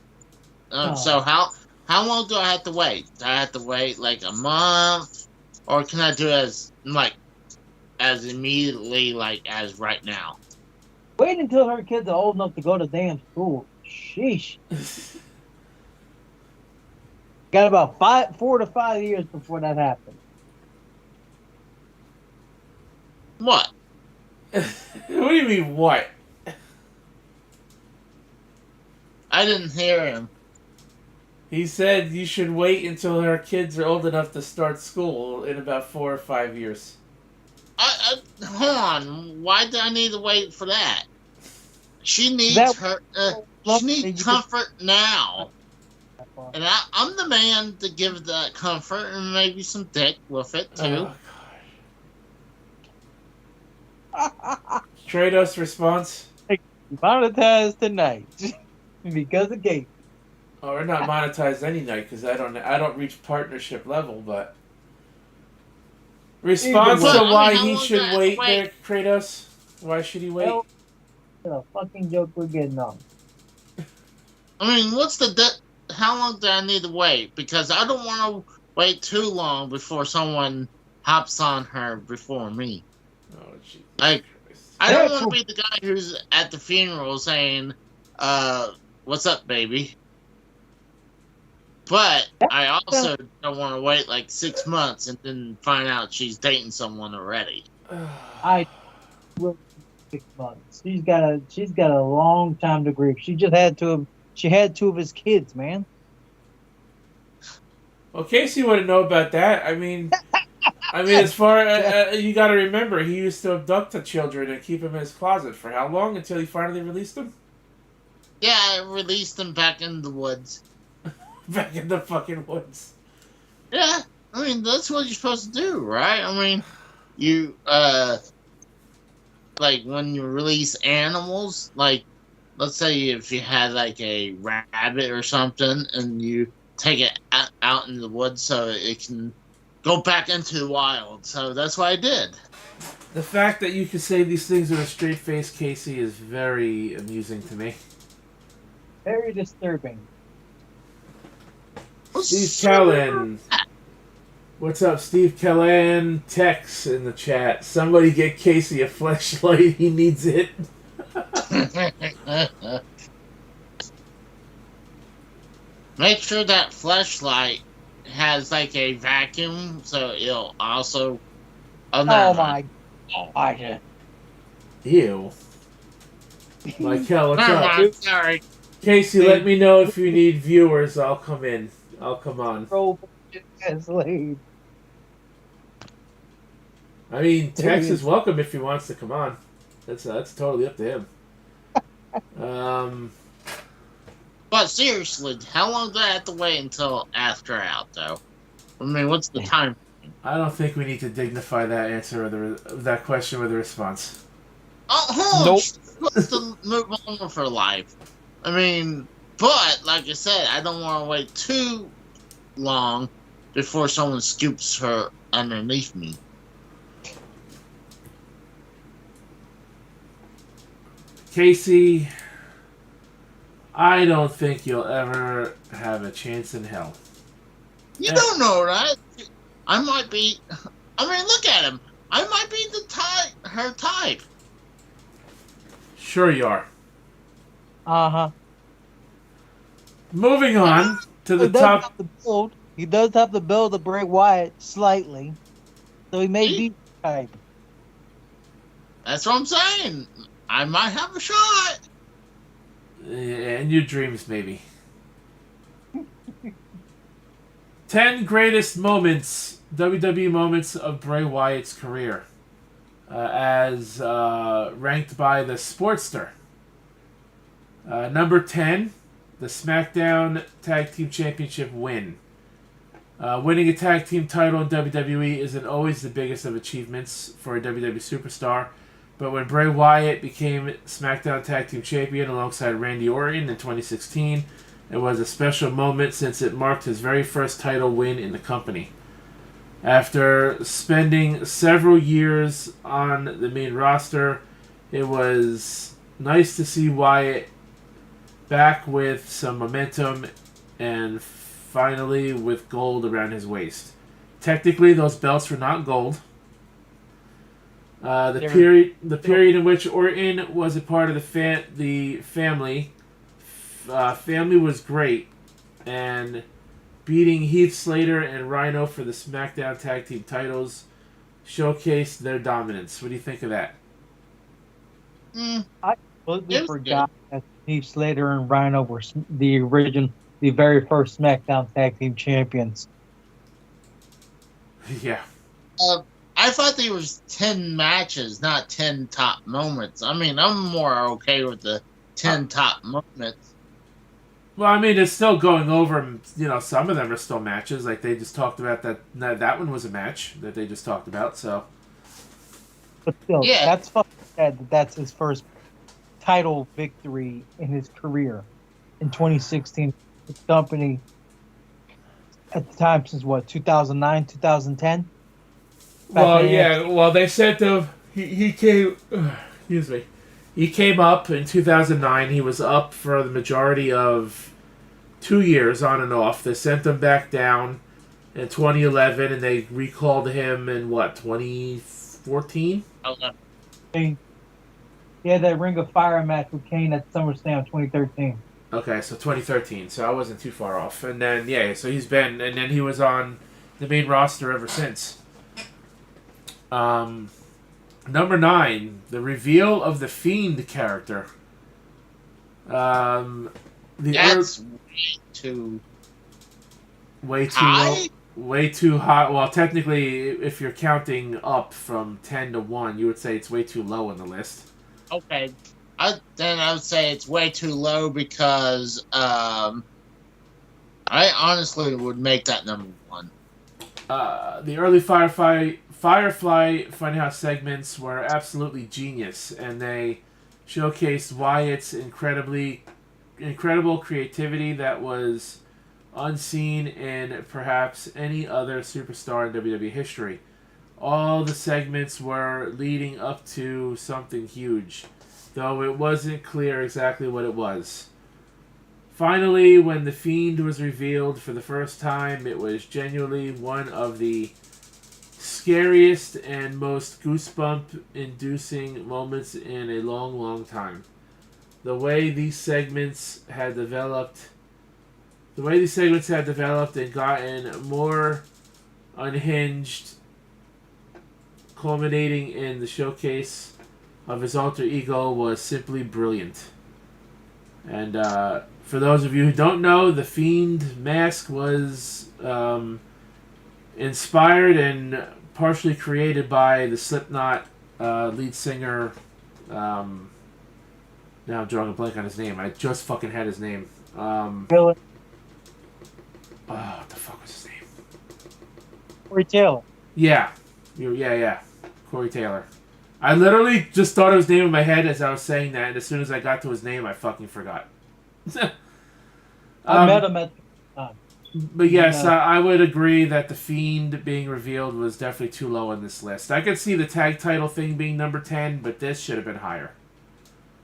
So how long do I have to wait? Do I have to wait like a month, or can I do it as immediately as right now? Wait until her kids are old enough to go to damn school. Sheesh. Got about 4 to 5 years before that happens. What? What do you mean, what? I didn't hear him. He said you should wait until her kids are old enough to start school in about 4 or 5 years. Hold on. Why do I need to wait for that? She needs she needs comfort now. And I'm the man to give that comfort and maybe some dick with it, too. Oh, Kratos' response? Monetized tonight. Because of Gabe. Oh, we're not monetized any night because I don't reach partnership level, but response to why he should wait there, Kratos? Why should he wait? It's a fucking joke we're getting on. I mean, how long do I need to wait? Because I don't want to wait too long before someone hops on her before me. Oh, Jesus Like, Christ. I don't want to be the guy who's at the funeral saying, what's up, baby? But I also don't want to wait like 6 months and then find out she's dating someone already. I will 6 months. She's got a long time to grieve. She had two of his kids, man. Well, Casey wouldn't know about that. I mean, as far you got to remember, he used to abduct the children and keep them in his closet for how long until he finally released them? Yeah, I released them back in the woods. Back in the fucking woods. Yeah, I mean, that's what you're supposed to do, right? I mean, you, like, when you release animals, like, let's say if you had, like, a rabbit or something, and you take it out in the woods so it can go back into the wild. So that's what I did. The fact that you can say these things with a straight face, Casey, is very amusing to me. Very disturbing. Steve Callan. What's up, Steve Callan? Text in the chat. Somebody get Casey a flashlight. He needs it. Make sure that flashlight has like a vacuum, so it'll also. Oh my god! Ew. Michael, what's up? Sorry. Casey, let me know if you need viewers. I'll come in. I'll come on. I mean, Tex is welcome if he wants to come on. That's totally up to him. But seriously, how long do I have to wait until after out, though? I mean, what's the time? I don't think we need to dignify that answer or that question with a response. Oh, nope. Supposed to move on with her life. I mean, but like I said, I don't want to wait too long before someone scoops her underneath me. Casey, I don't think you'll ever have a chance in hell. You don't know, right? I might be. I mean, look at him. I might be her type. Sure you are. Uh-huh. Moving on to the top. He does have the build of Bray Wyatt slightly, so he may be type. That's what I'm saying. I might have a shot. In your dreams, maybe. 10 greatest moments, WWE moments of Bray Wyatt's career, as ranked by the Sportster. Number 10, the SmackDown Tag Team Championship win. Winning a tag team title in WWE isn't always the biggest of achievements for a WWE superstar, but when Bray Wyatt became SmackDown Tag Team Champion alongside Randy Orton in 2016, it was a special moment since it marked his very first title win in the company. After spending several years on the main roster, it was nice to see Wyatt back with some momentum and finally with gold around his waist. Technically, those belts were not gold. The period in which Orton was a part of the family was great, and beating Heath Slater and Rhino for the SmackDown Tag Team titles showcased their dominance. What do you think of that? I completely forgot that Heath Slater and Rhino were the very first SmackDown Tag Team champions. Yeah. I thought there was 10 matches, not 10 top moments. I mean, I'm more okay with the 10 top moments. Well, I mean, it's still going over, some of them are still matches. Like, they just talked about that one was a match that they just talked about, so. But still, that's fucking sad that's his first title victory in his career in 2016. His company, at the time, since what, 2009, 2010? Well, yeah. Well, they said he came. Excuse me. He came up in 2009. He was up for the majority of 2 years on and off. They sent him back down in 2011, and they recalled him in, 2014? He had that Ring of Fire match with Kane at SummerSlam 2013. Okay, so 2013. So I wasn't too far off. And then, so he's been... And then he was on the main roster ever since. Number 9, the reveal of the Fiend character. That's way too high? low. Way too high. Well, technically, if you're counting up from 10 to 1, you would say it's way too low on the list. Okay. Then I would say it's way too low because I honestly would make that number 1. The early Firefly Funhouse segments were absolutely genius, and they showcased Wyatt's incredible creativity that was unseen in perhaps any other superstar in WWE history. All the segments were leading up to something huge, though it wasn't clear exactly what it was. Finally, when the Fiend was revealed for the first time, it was genuinely one of the scariest and most goosebump-inducing moments in a long, long time. The way these segments had developed and gotten more unhinged, culminating in the showcase of his alter ego, was simply brilliant. And for those of you who don't know, the Fiend mask was inspired and partially created by the Slipknot lead singer. Now I'm drawing a blank on his name. I just fucking had his name. Taylor. What the fuck was his name? Corey Taylor. Yeah. Corey Taylor. I literally just thought of his name in my head as I was saying that, and as soon as I got to his name, I fucking forgot. I met him at the time. But yes, I would agree that the Fiend being revealed was definitely too low on this list. I could see the tag title thing being number 10, but this should have been higher.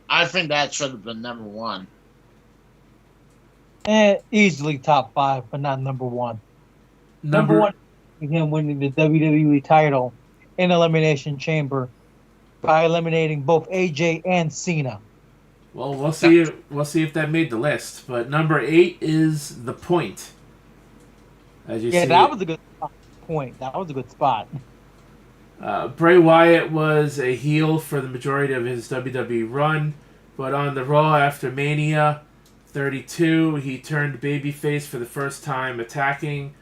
I think that should have been number 1. Easily top 5, but not number 1. Number 1, him winning the WWE title in Elimination Chamber by eliminating both AJ and Cena. Well, we'll see if that made the list. But number 8 is The Point. As you see, that was a good point. That was a good spot. Bray Wyatt was a heel for the majority of his WWE run, but on the Raw after Mania 32, he turned babyface for the first time, attacking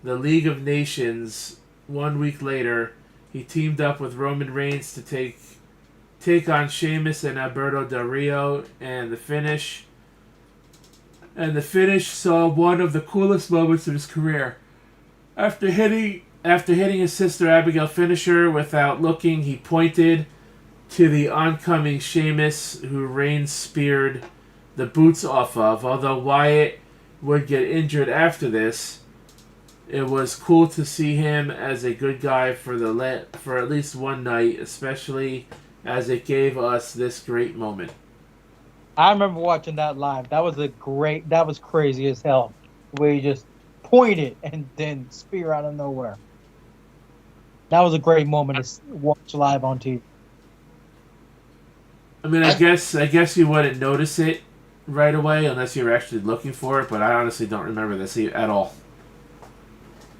the League of Nations. 1 week later, he teamed up with Roman Reigns to take on Sheamus and Alberto Del Rio, and the finish saw one of the coolest moments of his career. After hitting his sister Abigail finisher without looking, he pointed to the oncoming Sheamus, who Reigns speared the boots off of. Although Wyatt would get injured after this, it was cool to see him as a good guy for at least one night, especially as it gave us this great moment. I remember watching that live. That was crazy as hell. The way he just pointed and then spear out of nowhere. That was a great moment to watch live on TV. I mean, I guess you wouldn't notice it right away unless you were actually looking for it, but I honestly don't remember this at all.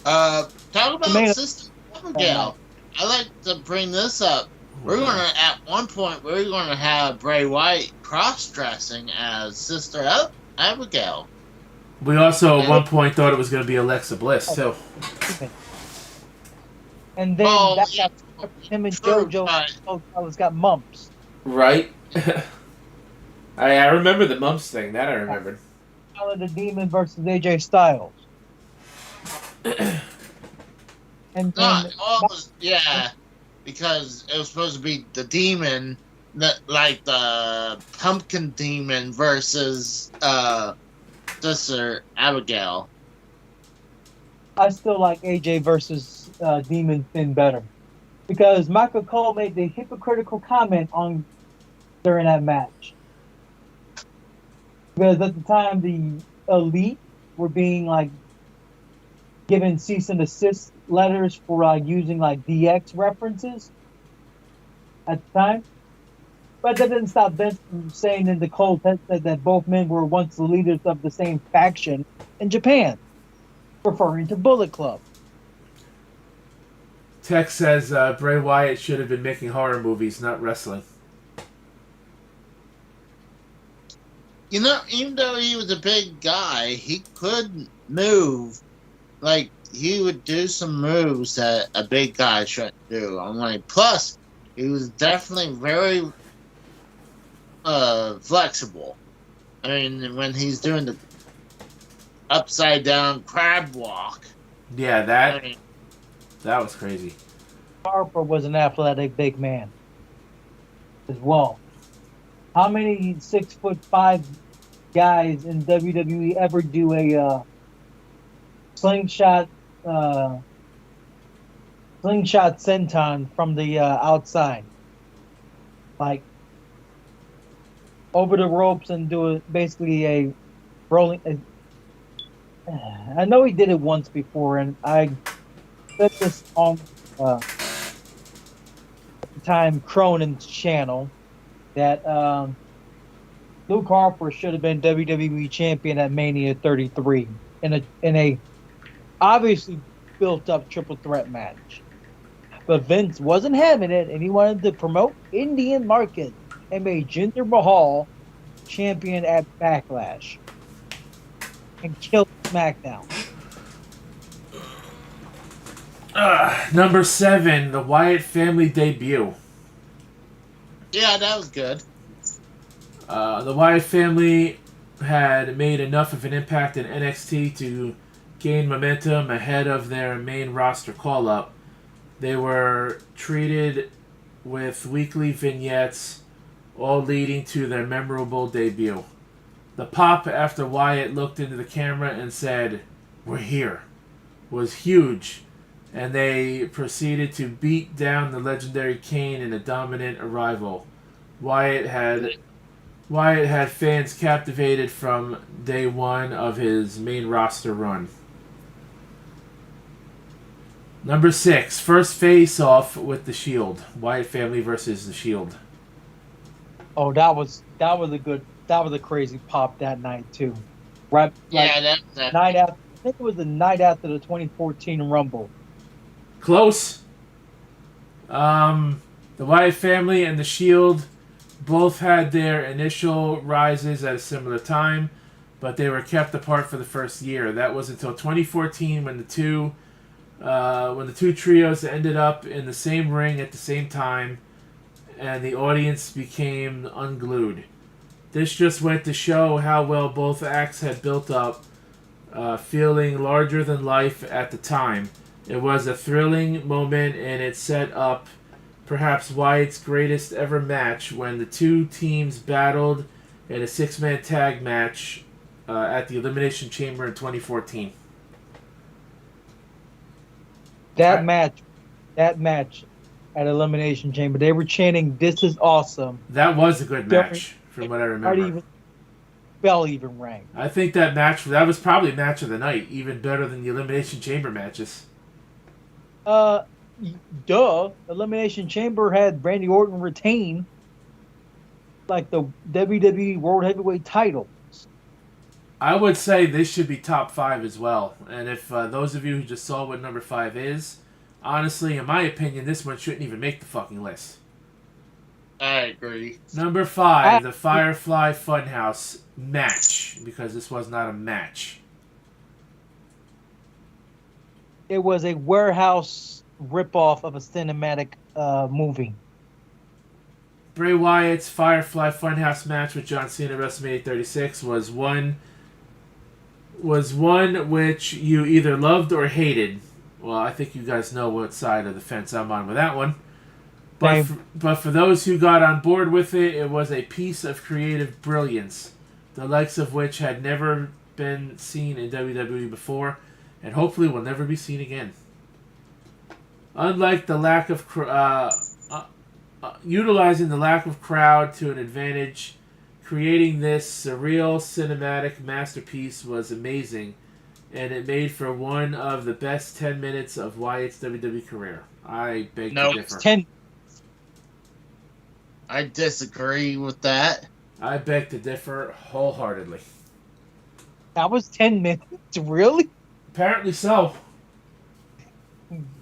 Talk about Sister Abigail. I like to bring this up. At one point, we're going to have Bray Wyatt cross-dressing as Sister Abigail. We also, at one point, thought it was going to be Alexa Bliss, too. And then him and JoJo got mumps. Right? I remember the mumps thing. That I remembered. The Demon versus AJ Styles. And then, because it was supposed to be the Demon, like the Pumpkin Demon versus Sister Abigail. I still like AJ versus Demon Finn better, because Michael Cole made the hypocritical comment on during that match. Because at the time, the Elite were being like given cease and desist letters for using like DX references at the time. But that didn't stop Vince from saying in the cold that both men were once the leaders of the same faction in Japan, referring to Bullet Club. Tex says Bray Wyatt should have been making horror movies, not wrestling. You know, even though he was a big guy, he could move. Like, he would do some moves that a big guy shouldn't do. I'm like, plus, he was definitely very flexible. I mean, when he's doing the upside down crab walk. Yeah, that was crazy. Harper was an athletic big man as well. How many 6'5" guys in WWE ever do a slingshot senton from the outside, like over the ropes, and do basically a rolling? I know he did it once before, and I said this on at the time Cronin's channel that Luke Harper should have been WWE champion at Mania 33 in a obviously built up triple threat match. But Vince wasn't having it, and he wanted to promote Indian market and made Jinder Mahal champion at Backlash and killed SmackDown. Number 7, the Wyatt family debut. Yeah, that was good. The Wyatt family had made enough of an impact in NXT to gain momentum ahead of their main roster call-up. They were treated with weekly vignettes, all leading to their memorable debut. The pop after Wyatt looked into the camera and said, "We're here," was huge, and they proceeded to beat down the legendary Kane in a dominant arrival. Wyatt had fans captivated from day one of his main roster run. Number 6, first face-off with the Shield. Wyatt family versus the Shield. Oh, that was a crazy pop that night too. Right? Yeah, that night after. I think it was the night after the 2014 Rumble. Close. The Wyatt family and the Shield both had their initial rises at a similar time, but they were kept apart for the first year. That was until 2014 when the two trios ended up in the same ring at the same time, and the audience became unglued. This just went to show how well both acts had built up, feeling larger than life at the time. It was a thrilling moment, and it set up perhaps Wyatt's greatest ever match when the two teams battled in a 6-man tag match at the Elimination Chamber in 2014. That match at Elimination Chamber, they were chanting, "This is awesome." That was a good match, from what I remember. Bell even rang. I think that was probably match of the night, even better than the Elimination Chamber matches. Elimination Chamber had Randy Orton retain like the WWE World Heavyweight title. I would say this should be top 5 as well. And if those of you who just saw what number 5 is, honestly, in my opinion, this one shouldn't even make the fucking list. I agree. Number 5, the Firefly Funhouse match, because this was not a match. It was a warehouse ripoff of a cinematic movie. Bray Wyatt's Firefly Funhouse match with John Cena at WrestleMania 36 was one which you either loved or hated. Well, I think you guys know what side of the fence I'm on with that one. But for those who got on board with it, it was a piece of creative brilliance, the likes of which had never been seen in WWE before, and hopefully will never be seen again. Unlike the lack of utilizing the lack of crowd to an advantage, creating this surreal cinematic masterpiece was amazing, and it made for one of the best 10 minutes of Wyatt's WWE career. I beg to differ. 10. I disagree with that. I beg to differ wholeheartedly. That was 10 minutes? Really? Apparently so.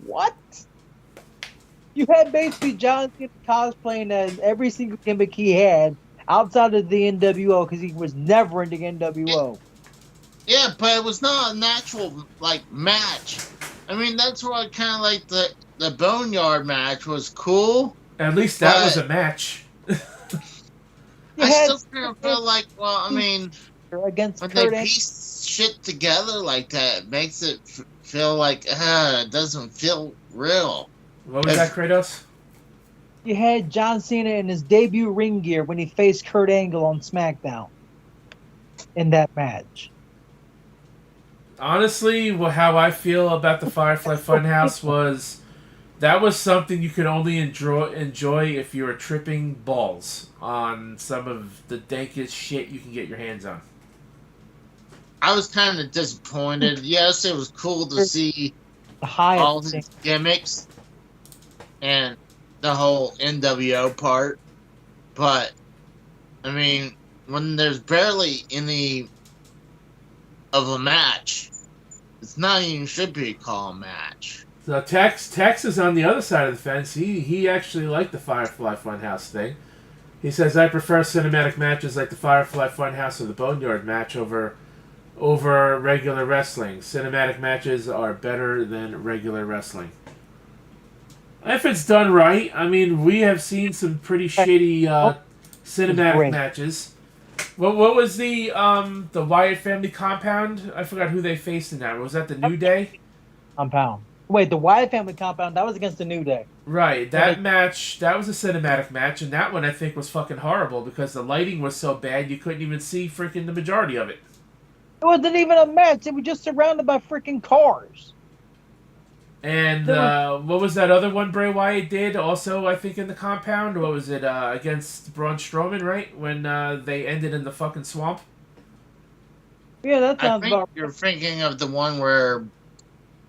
What? You had basically John Cena cosplaying as every single gimmick he had outside of the NWO because he was never in the NWO. Yeah, but it was not a natural match. I mean, that's why I kind of like the Boneyard match was cool. At least that was a match. I still kind of feel like, well, I mean, against when Kurt they piece shit together like that, it makes it feel like it doesn't feel real. What was that, Kratos? You had John Cena in his debut ring gear when he faced Kurt Angle on SmackDown in that match. Honestly, how I feel about the Firefly Funhouse was that was something you could only enjoy if you were tripping balls on some of the dankest shit you can get your hands on. I was kind of disappointed. Yes, it was cool to see all his gimmicks and the whole NWO part, but I mean, when there's barely any of a match, it's not even should be called a match. So Tex is on the other side of the fence. He actually liked the Firefly Funhouse thing. He says, I prefer cinematic matches like the Firefly Funhouse or the Boneyard match over regular wrestling. Cinematic matches are better than regular wrestling. If it's done right, I mean, we have seen some pretty shitty cinematic matches. What was the Wyatt family compound? I forgot who they faced in that. Was that the New Day? Compound. Wait, the Wyatt family compound, that was against the New Day. Right, that match, that was a cinematic match, and that one I think was fucking horrible because the lighting was so bad you couldn't even see freaking the majority of it. It wasn't even a match. It was just surrounded by freaking cars. And what was that other one Bray Wyatt did? Also, I think in the compound. What was it against Braun Strowman? Right when they ended in the fucking swamp. Yeah, that sounds I think you're thinking of the one where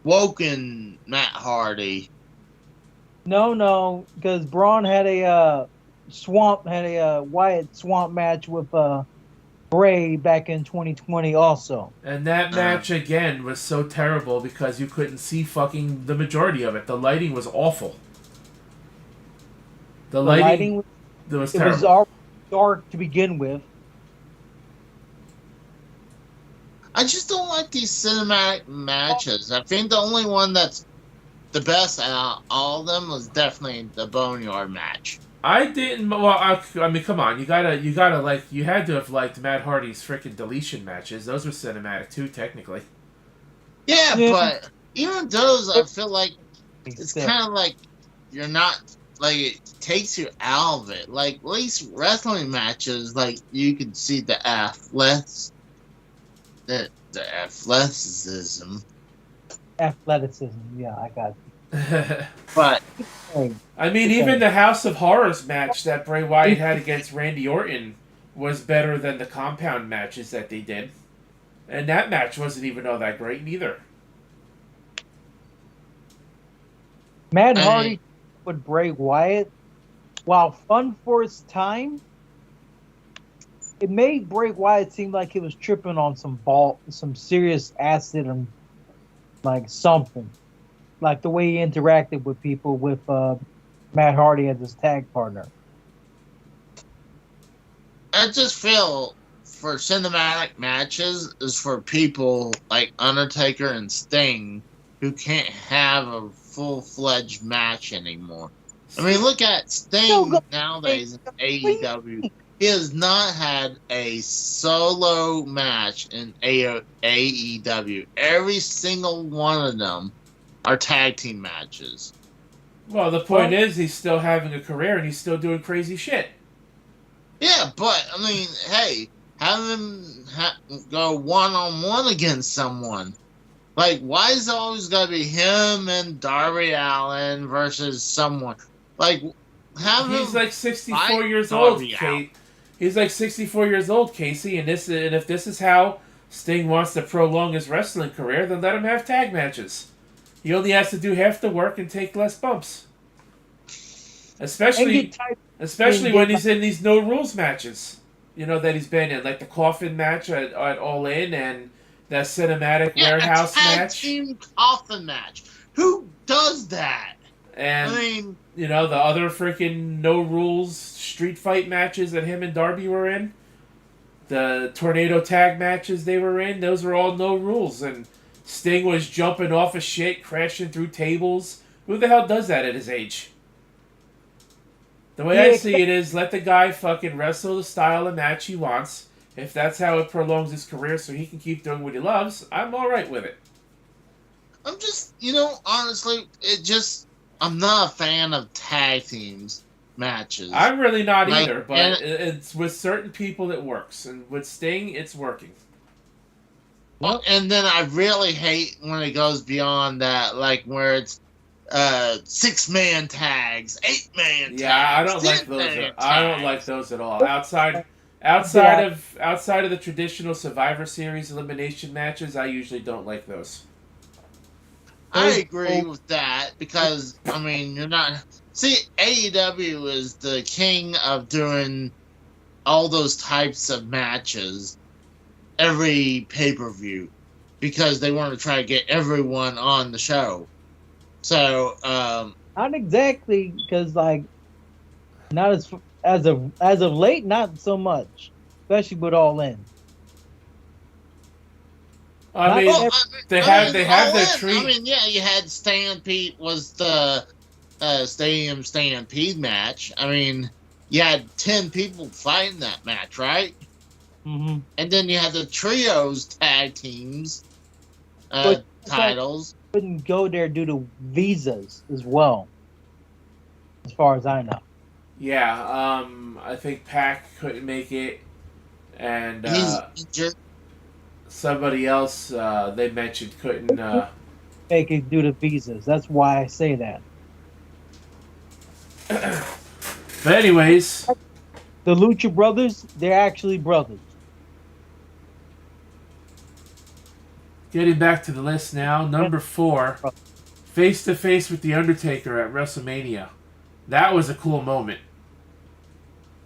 Woken Matt Hardy. No, because Braun had a Wyatt swamp match with Bray back in 2020 also. And that match again was so terrible because you couldn't see fucking the majority of it. The lighting was awful. The lighting was terrible. It was all dark to begin with. I just don't like these cinematic matches. I think the only one that's the best out of all of them was definitely the Boneyard match. I didn't. Well, I mean, come on. You gotta like. You had to have liked Matt Hardy's freaking deletion matches. Those were cinematic too, technically. Yeah, but even those, I feel like it's kind of like you're not like it takes you out of it. Like at least wrestling matches, like you can see the athleticism. Athleticism, yeah, I got it. But I mean, even the House of Horrors match that Bray Wyatt had against Randy Orton was better than the compound matches that they did. And that match wasn't even all that great neither. Matt Hardy with Bray Wyatt, while fun for its time, it made Bray Wyatt seem like he was tripping on some serious acid and like something. Like the way he interacted with people with Matt Hardy as his tag partner. I just feel for cinematic matches is for people like Undertaker and Sting who can't have a full-fledged match anymore. I mean, look at Sting nowadays in AEW. He has not had a solo match in AEW. Every single one of them are tag team matches. Well, the point is he's still having a career and he's still doing crazy shit. Yeah, but, I mean, hey, have him go one-on-one against someone. Like, why is it always got to be him and Darby Allin versus someone? Like, He's like 64 fight years old, Darby out. Kate. He's like 64 years old, Casey, and if this is how Sting wants to prolong his wrestling career, then let him have tag matches. He only has to do half the work and take less bumps. Especially when he's in these no rules matches. That he's been in, like the coffin match at All In and that cinematic warehouse a tag match. Team coffin match. Who does that? And I mean, the other freaking no rules street fight matches that him and Darby were in, the tornado tag matches they were in, those were all no rules. And Sting was jumping off of shit, crashing through tables. Who the hell does that at his age? The way I see it is, let the guy fucking wrestle the style of match he wants. If that's how it prolongs his career so he can keep doing what he loves, I'm alright with it. I'm just, honestly, I'm not a fan of tag teams matches. I'm really not either, but it's with certain people it works. And with Sting, it's working. Well, and then I really hate when it goes beyond that, like where it's 6-man tags, 8-man tags. Yeah, I don't like those. I don't like those at all. Outside of the traditional Survivor Series elimination matches, I usually don't like those. I agree with that because you're not. See, AEW is the king of doing all those types of matches every pay-per-view because they want to try to get everyone on the show. So, not exactly, because not as of late, not so much, especially with All In. They have their treat. You had Stampede was the Stadium Stampede match. You had 10 people fighting that match, right? Mm-hmm. And then you had the trios tag teams titles. Couldn't go there due to visas as well, as far as I know. Yeah, I think Pac couldn't make it, and somebody else they mentioned couldn't make it due to visas. That's why I say that. But anyways, the Lucha Brothers, they're actually brothers. Getting back to the list now, number 4, face to face with The Undertaker at WrestleMania. That was a cool moment,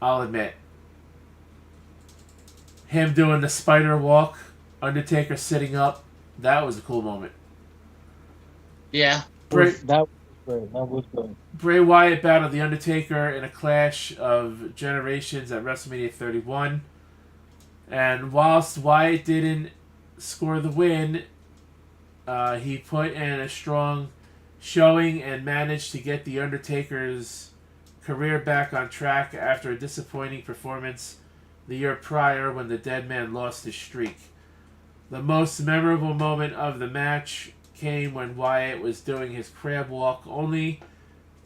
I'll admit. Him doing the spider walk, Undertaker sitting up, that was a cool moment. Yeah. That was good. Bray Wyatt battled The Undertaker in a clash of generations at WrestleMania 31. And whilst Wyatt didn't score the win, he put in a strong showing and managed to get The Undertaker's career back on track after a disappointing performance the year prior when the Dead Man lost his streak. The most memorable moment of the match came when Wyatt was doing his crab walk, only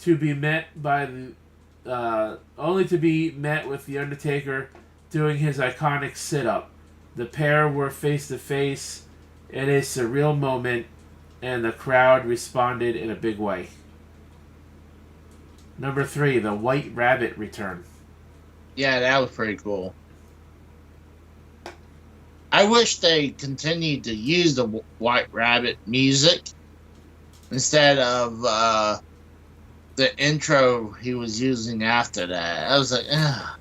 to be met with The Undertaker doing his iconic sit-up. The pair were face to face in a surreal moment, and the crowd responded in a big way. Number 3, the White Rabbit return. Yeah, that was pretty cool. I wish they continued to use the White Rabbit music instead of the intro he was using after that. I was like, ugh.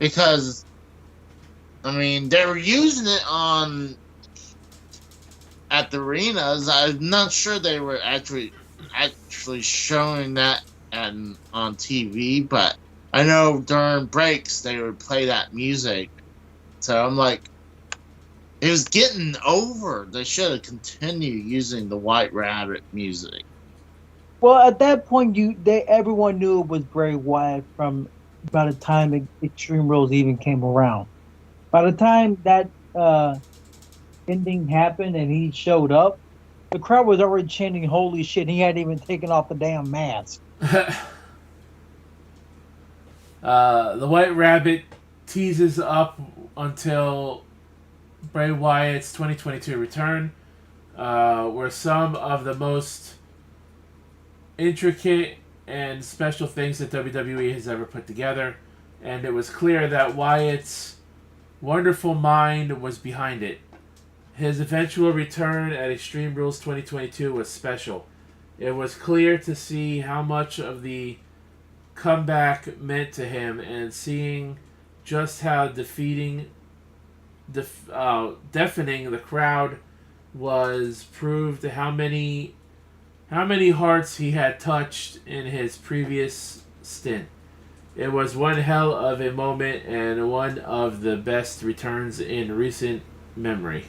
Because, they were using it at the arenas. I'm not sure they were actually showing that on TV, but I know during breaks they would play that music. So I'm like, it was getting over. They should have continued using the White Rabbit music. Well, at that point, everyone knew it was Bray Wyatt from by the time Extreme Rules even came around. By the time that ending happened and he showed up, the crowd was already chanting "Holy shit!" He hadn't even taken off the damn mask. The White Rabbit teases up until Bray Wyatt's 2022 return, where some of the most intricate and special things that WWE has ever put together, and it was clear that Wyatt's wonderful mind was behind it. His eventual return at Extreme Rules 2022 was special. It was clear to see how much of the comeback meant to him, and seeing just how deafening the crowd was proved how many hearts he had touched in his previous stint. It was one hell of a moment and one of the best returns in recent memory.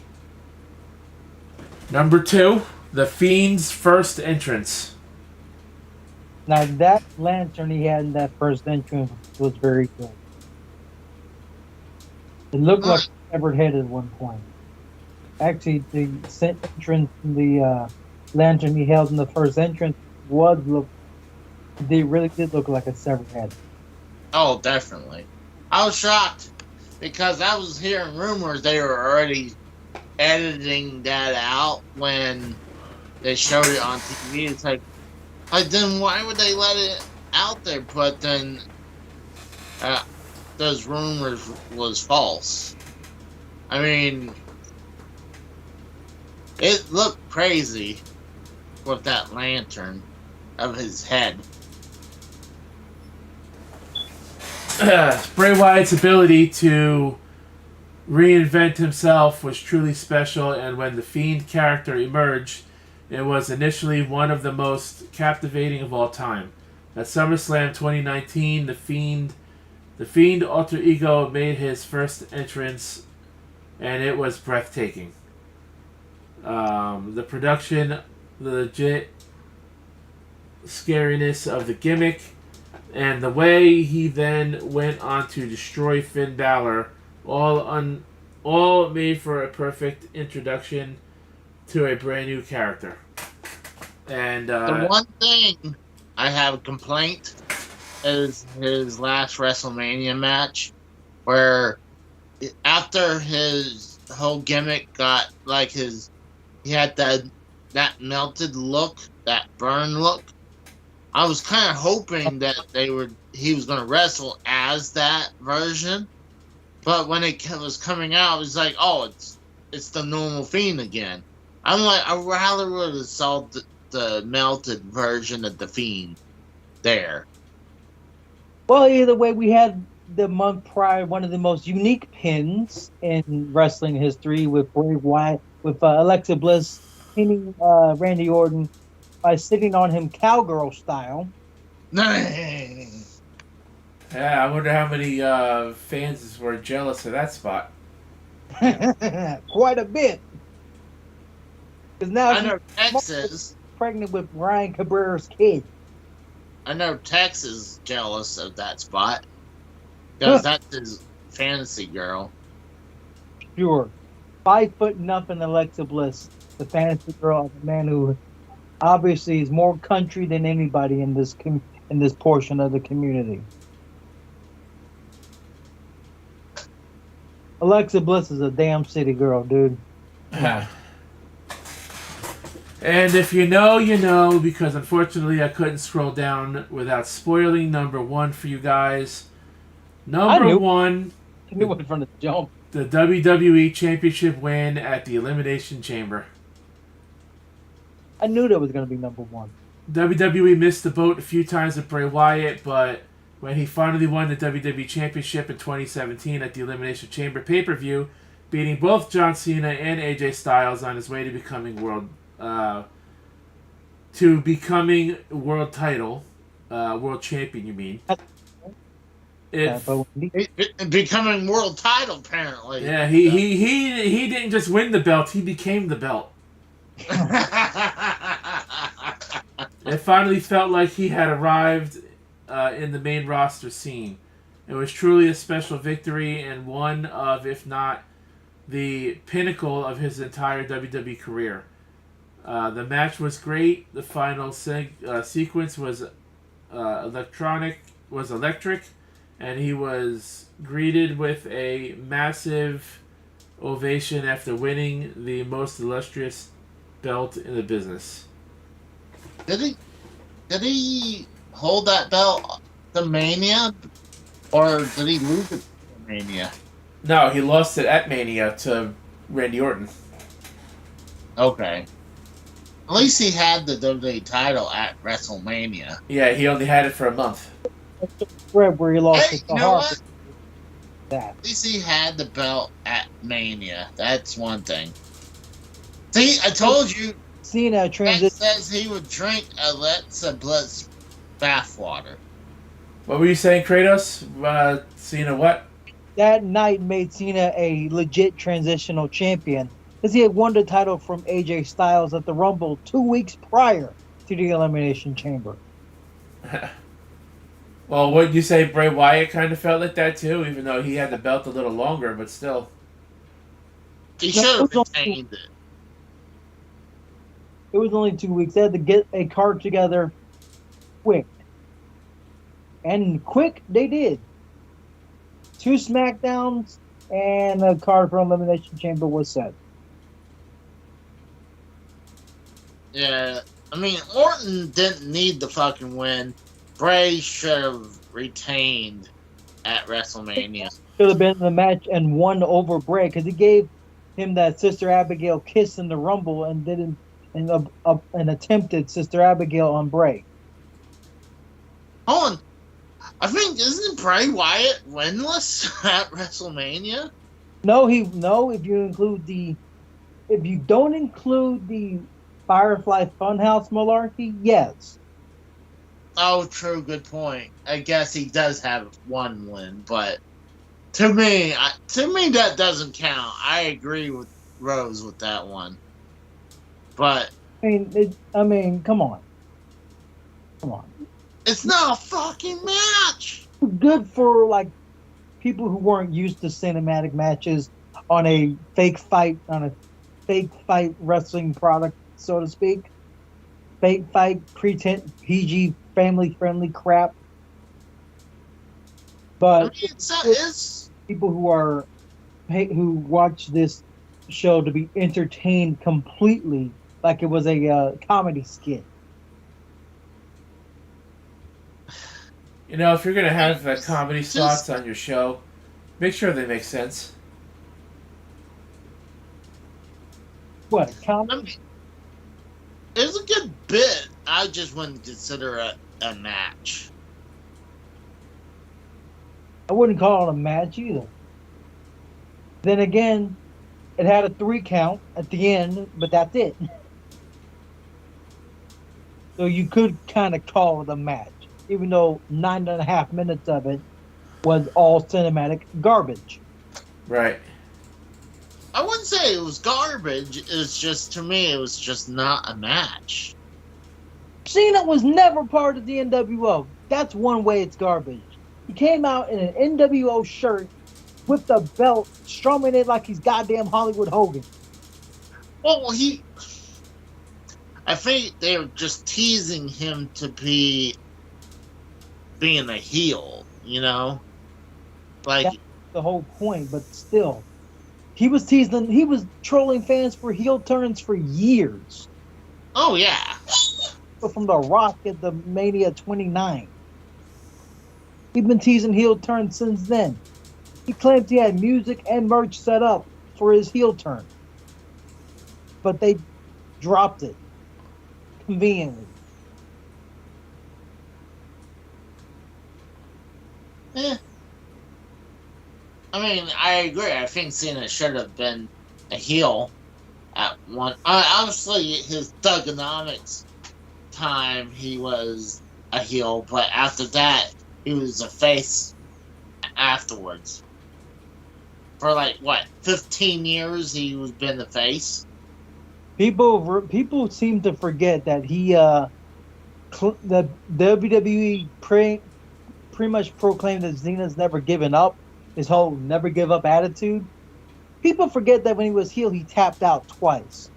Number 2, The Fiend's first entrance. Now that lantern he had in that first entrance was very good. It looked like a severed head at one point. Actually, the entrance, the lantern he held in the first entrance they really did look like a severed head. Oh, definitely. I was shocked because I was hearing rumors they were already editing that out when they showed it on TV. It's like then why would they let it out there? But then those rumors was false. I mean, it looked crazy with that lantern of his head. Bray Wyatt's ability to reinvent himself was truly special, and when the Fiend character emerged, it was initially one of the most captivating of all time. At SummerSlam 2019, the Fiend alter ego made his first entrance, and it was breathtaking. The production, the legit scariness of the gimmick, and the way he then went on to destroy Finn Balor, all made for a perfect introduction to a brand new character. And the one thing I have a complaint is his last WrestleMania match, where after his whole gimmick got like he had that melted look, that burn look. I was kind of hoping that he was going to wrestle as that version, but when it was coming out, it was like, oh, it's the normal Fiend again. I'm like, I rather would have saw the melted version of the Fiend there. Well, either way, we had the month prior one of the most unique pins in wrestling history with Bray Wyatt, with Alexa Bliss pinning Randy Orton by sitting on him cowgirl style. Yeah, I wonder how many fans were jealous of that spot. Quite a bit. Because now I know Texas pregnant with Ryan Cabrera's kid. I know Tex is jealous of that spot because that's his fantasy girl. Sure. 5'0" Alexa Bliss, the fantasy girl of a man who obviously is more country than anybody in this portion of the community. Alexa Bliss is a damn city girl, dude. And if you know, you know, because unfortunately I couldn't scroll down without spoiling number 1 for you guys. Number 1, I knew it from the jump. The WWE Championship win at the Elimination Chamber. I knew that was going to be number 1. WWE missed the boat a few times with Bray Wyatt, but when he finally won the WWE Championship in 2017 at the Elimination Chamber pay-per-view, beating both John Cena and AJ Styles on his way to becoming world title, world champion, you mean? Becoming world title, apparently. Yeah, he didn't just win the belt, he became the belt. It finally felt like he had arrived in the main roster scene. It was truly a special victory and one of, if not the pinnacle of his entire WWE career. The match was great. The final sequence was electric, and he was greeted with a massive ovation after winning the most illustrious belt in the business. Did he hold that belt to Mania, or did he lose it to Mania? No, he lost it at Mania to Randy Orton. Okay. At least he had the WWE title at WrestleMania. Yeah, he only had it for a month. Where he lost Hey, it to you know Harper. what? That. At least he had the belt at Mania. That's one thing. See, I told you. Cena Matt transition. says he would drink Alexa Bliss bathwater. What were you saying, Kratos? Cena what? That night made Cena a legit transitional champion because he had won the title from AJ Styles at the Rumble 2 weeks prior to the Elimination Chamber. Well, wouldn't you say Bray Wyatt kind of felt like that too, even though he had the belt a little longer, but still. He should have retained it. It was only 2 weeks. They had to get a card together quick. And quick, they did. 2 SmackDowns and a card for Elimination Chamber was set. Yeah, I mean, Orton didn't need the fucking win. Bray should have retained at WrestleMania. Should have been in the match and won over Bray because he gave him that Sister Abigail kiss in the Rumble and didn't and attempted Sister Abigail on Bray. Hold on. I think, isn't Bray Wyatt winless at WrestleMania? No, if you don't include the Firefly Funhouse malarkey, yes. Oh, true, good point. I guess he does have one win, but to me that doesn't count. I agree with Rose with that one. But I mean, come on. It's not a fucking match. Good for like people who weren't used to cinematic matches on a fake fight wrestling product, so to speak. Fake fight, pretend PG family friendly crap. But it's people who watch this show to be entertained completely, like it was a comedy skit. You know, if you're going to have comedy spots on your show, make sure they make sense. What, comedy? It was a good bit. I just wouldn't consider it a match. I wouldn't call it a match either. Then again, it had a 3 count at the end, but that's it. So you could kind of call it a match, even though 9.5 minutes of it was all cinematic garbage. Right. I wouldn't say it was garbage. It's just, to me, it was just not a match. Cena was never part of the NWO. That's one way it's garbage. He came out in an NWO shirt with the belt, strumming it like he's goddamn Hollywood Hogan. Well, I think they were just teasing him to be being a heel, you know? Like, that's the whole point, but still. He was trolling fans for heel turns for years. Oh, yeah. From The Rock at the Mania 29. He's been teasing heel turns since then. He claims he had music and merch set up for his heel turn. But they dropped it. Conveniently. Yeah. I mean, I agree. I think Cena should have been a heel at one. Obviously, his Thugonomics time, he was a heel, but after that, he was a face afterwards. For 15 years, he was been the face. People seem to forget that the WWE pretty much proclaimed that Cena's never given up. His whole never give up attitude. People forget that when he was heel, he tapped out twice.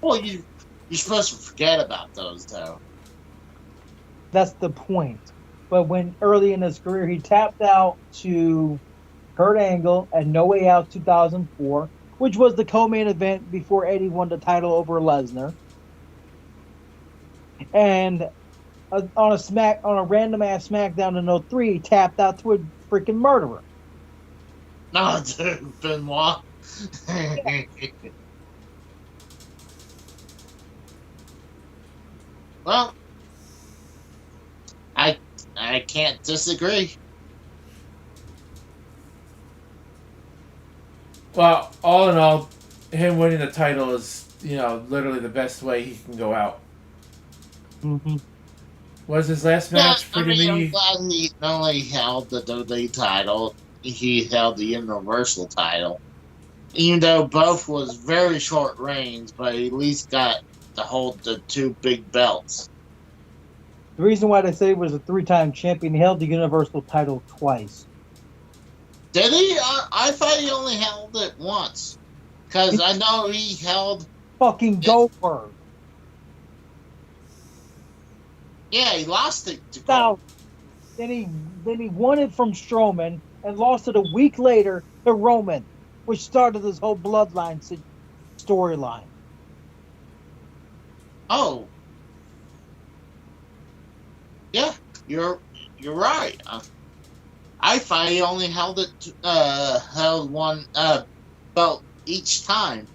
Well, you're supposed to forget about those, though. That's the point. But when early in his career, he tapped out to Kurt Angle at No Way Out 2004, which was the co-main event before Eddie won the title over Lesnar. And on a random ass SmackDown in 03, tapped out to a freaking murderer. No, dude, Benoit. Well, I can't disagree. Well, all in all, him winning the title is, literally the best way he can go out. Mm-hmm. Was his last match I'm pretty glad he not only held the WWE title, he held the Universal title. Even though both was very short reigns, but he at least got to hold the two big belts. The reason why they say he was a 3-time champion, he held the Universal title twice. Did he? I thought he only held it once. Because I know he held... Fucking Goldberg. Yeah, he lost it to Goldberg. Then he won it from Strowman and lost it a week later to Roman, which started this whole bloodline storyline. Oh. Yeah, you're right. I thought he only held one belt each time.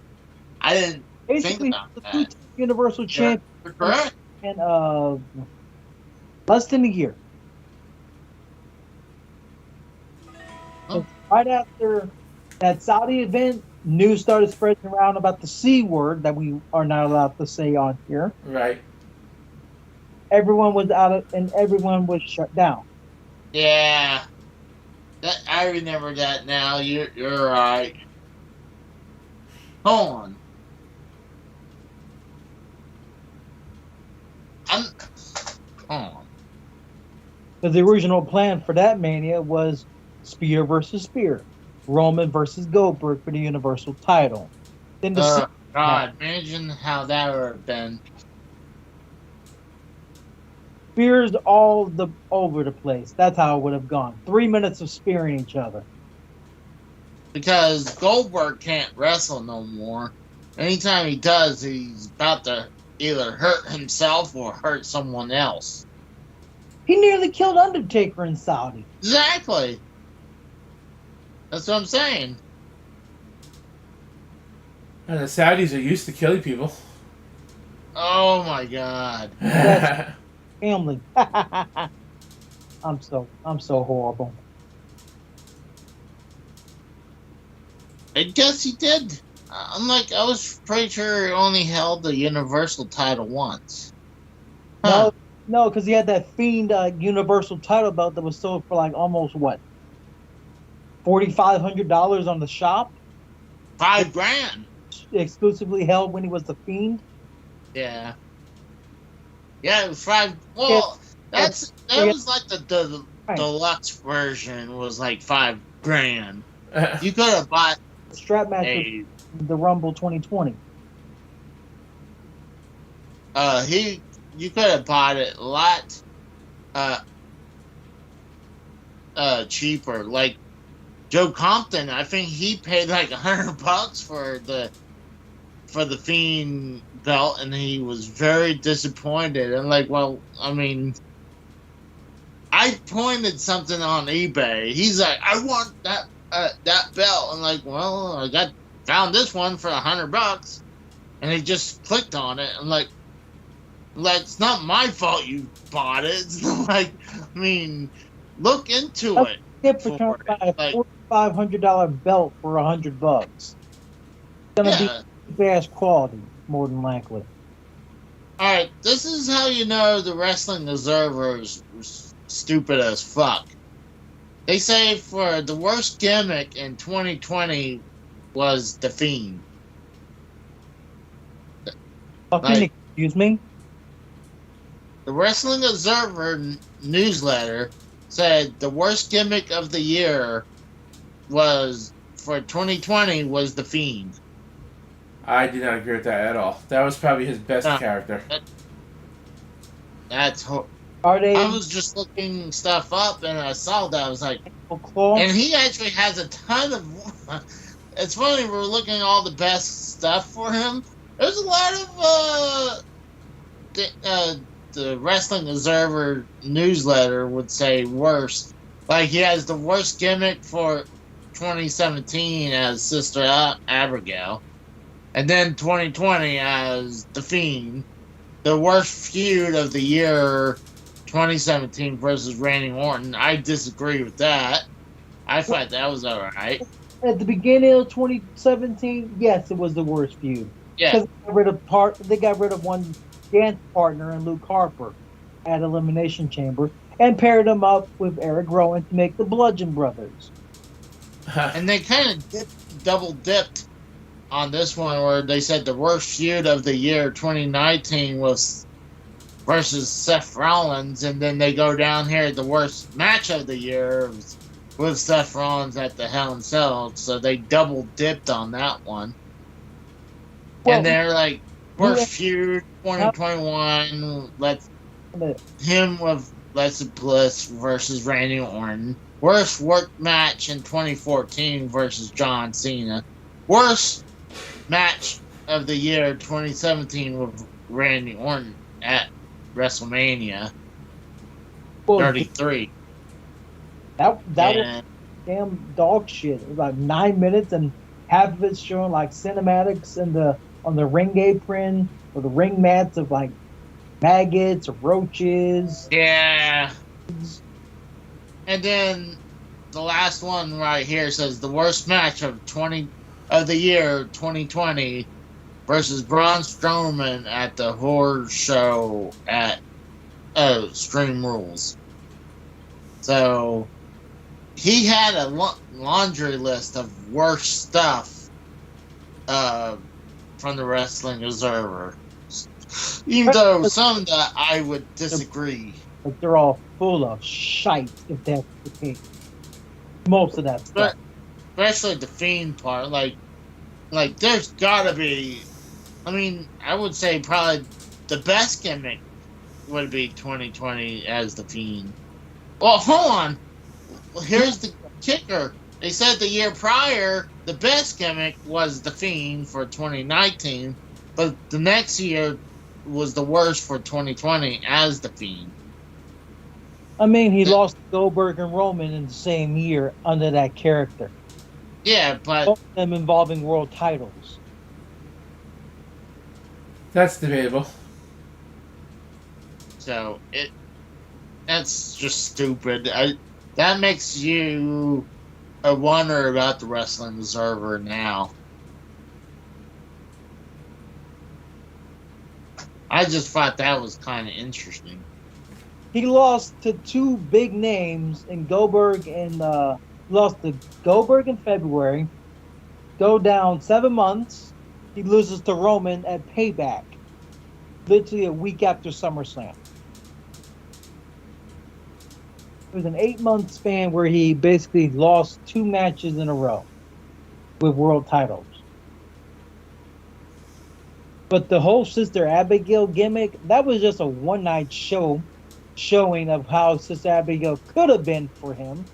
I didn't Basically, think about that. Universal champion. You're correct. In less than a year. Oh. Right after that Saudi event, news started spreading around about the C word that we are not allowed to say on here. right? Everyone was shut down. Yeah. I remember that now. You're right. Hold on. Hold on. Because the original plan for that Mania was Spear versus Spear, Roman versus Goldberg for the Universal title. Then the God, imagine how that would have been. Spears all over the place. That's how it would have gone. 3 minutes of spearing each other. Because Goldberg can't wrestle no more. Anytime he does, he's about to either hurt himself or hurt someone else. He nearly killed Undertaker in Saudi. Exactly. That's what I'm saying. And the Saudis are used to killing people. Oh my God. Family. I'm so horrible. I guess he did. I was pretty sure he only held the Universal title once. Huh. No, because he had that Fiend Universal title belt that was sold for like almost what? $4,500 on the shop? $5,000. Exclusively held when he was the Fiend? Yeah. Yeah, it was $5,000. Well, that was like the deluxe version was like $5,000. You could have bought strap match with the Rumble 2020. You could have bought it a lot cheaper. Like Joe Compton, I think he paid like $100 for the Fiend belt, and he was very disappointed. And like, well, I mean, I pointed something on eBay. He's like, I want that belt. I'm like, well, I found this one for $100, and he just clicked on it. I'm like, it's not my fault you bought it. It's not like, I mean, look into it. For trying to buy a $4,500 belt for $100. It's gonna be fast quality, more than likely. All right, this is how you know the Wrestling Observer is stupid as fuck. They say for the worst gimmick in 2020 was The Fiend. Excuse me? The Wrestling Observer newsletter said the worst gimmick of the year was for 2020 was The Fiend. I do not agree with that at all. That was probably his best character. I was just looking stuff up and I saw that. I was like, and he actually has a ton of. It's funny, we're looking at all the best stuff for him. There's a lot of the Wrestling Observer newsletter would say worst. Like, he has the worst gimmick for 2017 as Sister Abigail, and then 2020 as The Fiend. The worst feud of the year, 2017 versus Randy Orton. I disagree with that. I thought that was alright. At the beginning of 2017, yes, it was the worst feud. Yeah. Because they got rid of one dance partner in Luke Harper at Elimination Chamber and paired him up with Eric Rowan to make the Bludgeon Brothers. And they kind of double dipped on this one, where they said the worst feud of the year 2019 was versus Seth Rollins, and then they go down here, the worst match of the year with Seth Rollins at the Hell in Cell. So they double dipped on that one. Well, and they're like, worst feud 2021, let's him with Leslie Bliss versus Randy Orton. Worst work match in 2014 versus John Cena. Worst match of the year 2017 with Randy Orton at WrestleMania 33. That was damn dog shit. It was like 9 minutes, and half of it's showing like cinematics on the ring apron or the ring mats of like maggots or roaches. Yeah. And then the last one right here says the worst match of the year 2020 versus Braun Strowman at the horror show at Extreme Rules. So he had a laundry list of worst stuff from the Wrestling Observer. Even though some that I would disagree. But they're all full of shite, if that's the case. Most of that stuff. But especially the Fiend part. Like there's gotta be, I mean, I would say probably the best gimmick would be 2020 as the Fiend. Well, hold on. Well, here's the kicker. They said the year prior, the best gimmick was the Fiend for 2019, but the next year was the worst for 2020 as the Fiend. I mean, he lost Goldberg and Roman in the same year under that character. Yeah, but both of them involving world titles. That's debatable. So that's just stupid. That makes you wonder about the Wrestling Observer now. I just thought that was kind of interesting. He lost to two big names in Goldberg and lost to Goldberg in February. Go down 7 months. He loses to Roman at Payback, literally a week after SummerSlam. It was an 8-month span where he basically lost 2 matches in a row with world titles. But the whole Sister Abigail gimmick, that was just a one-night showing of how Sister Abigail could have been for him.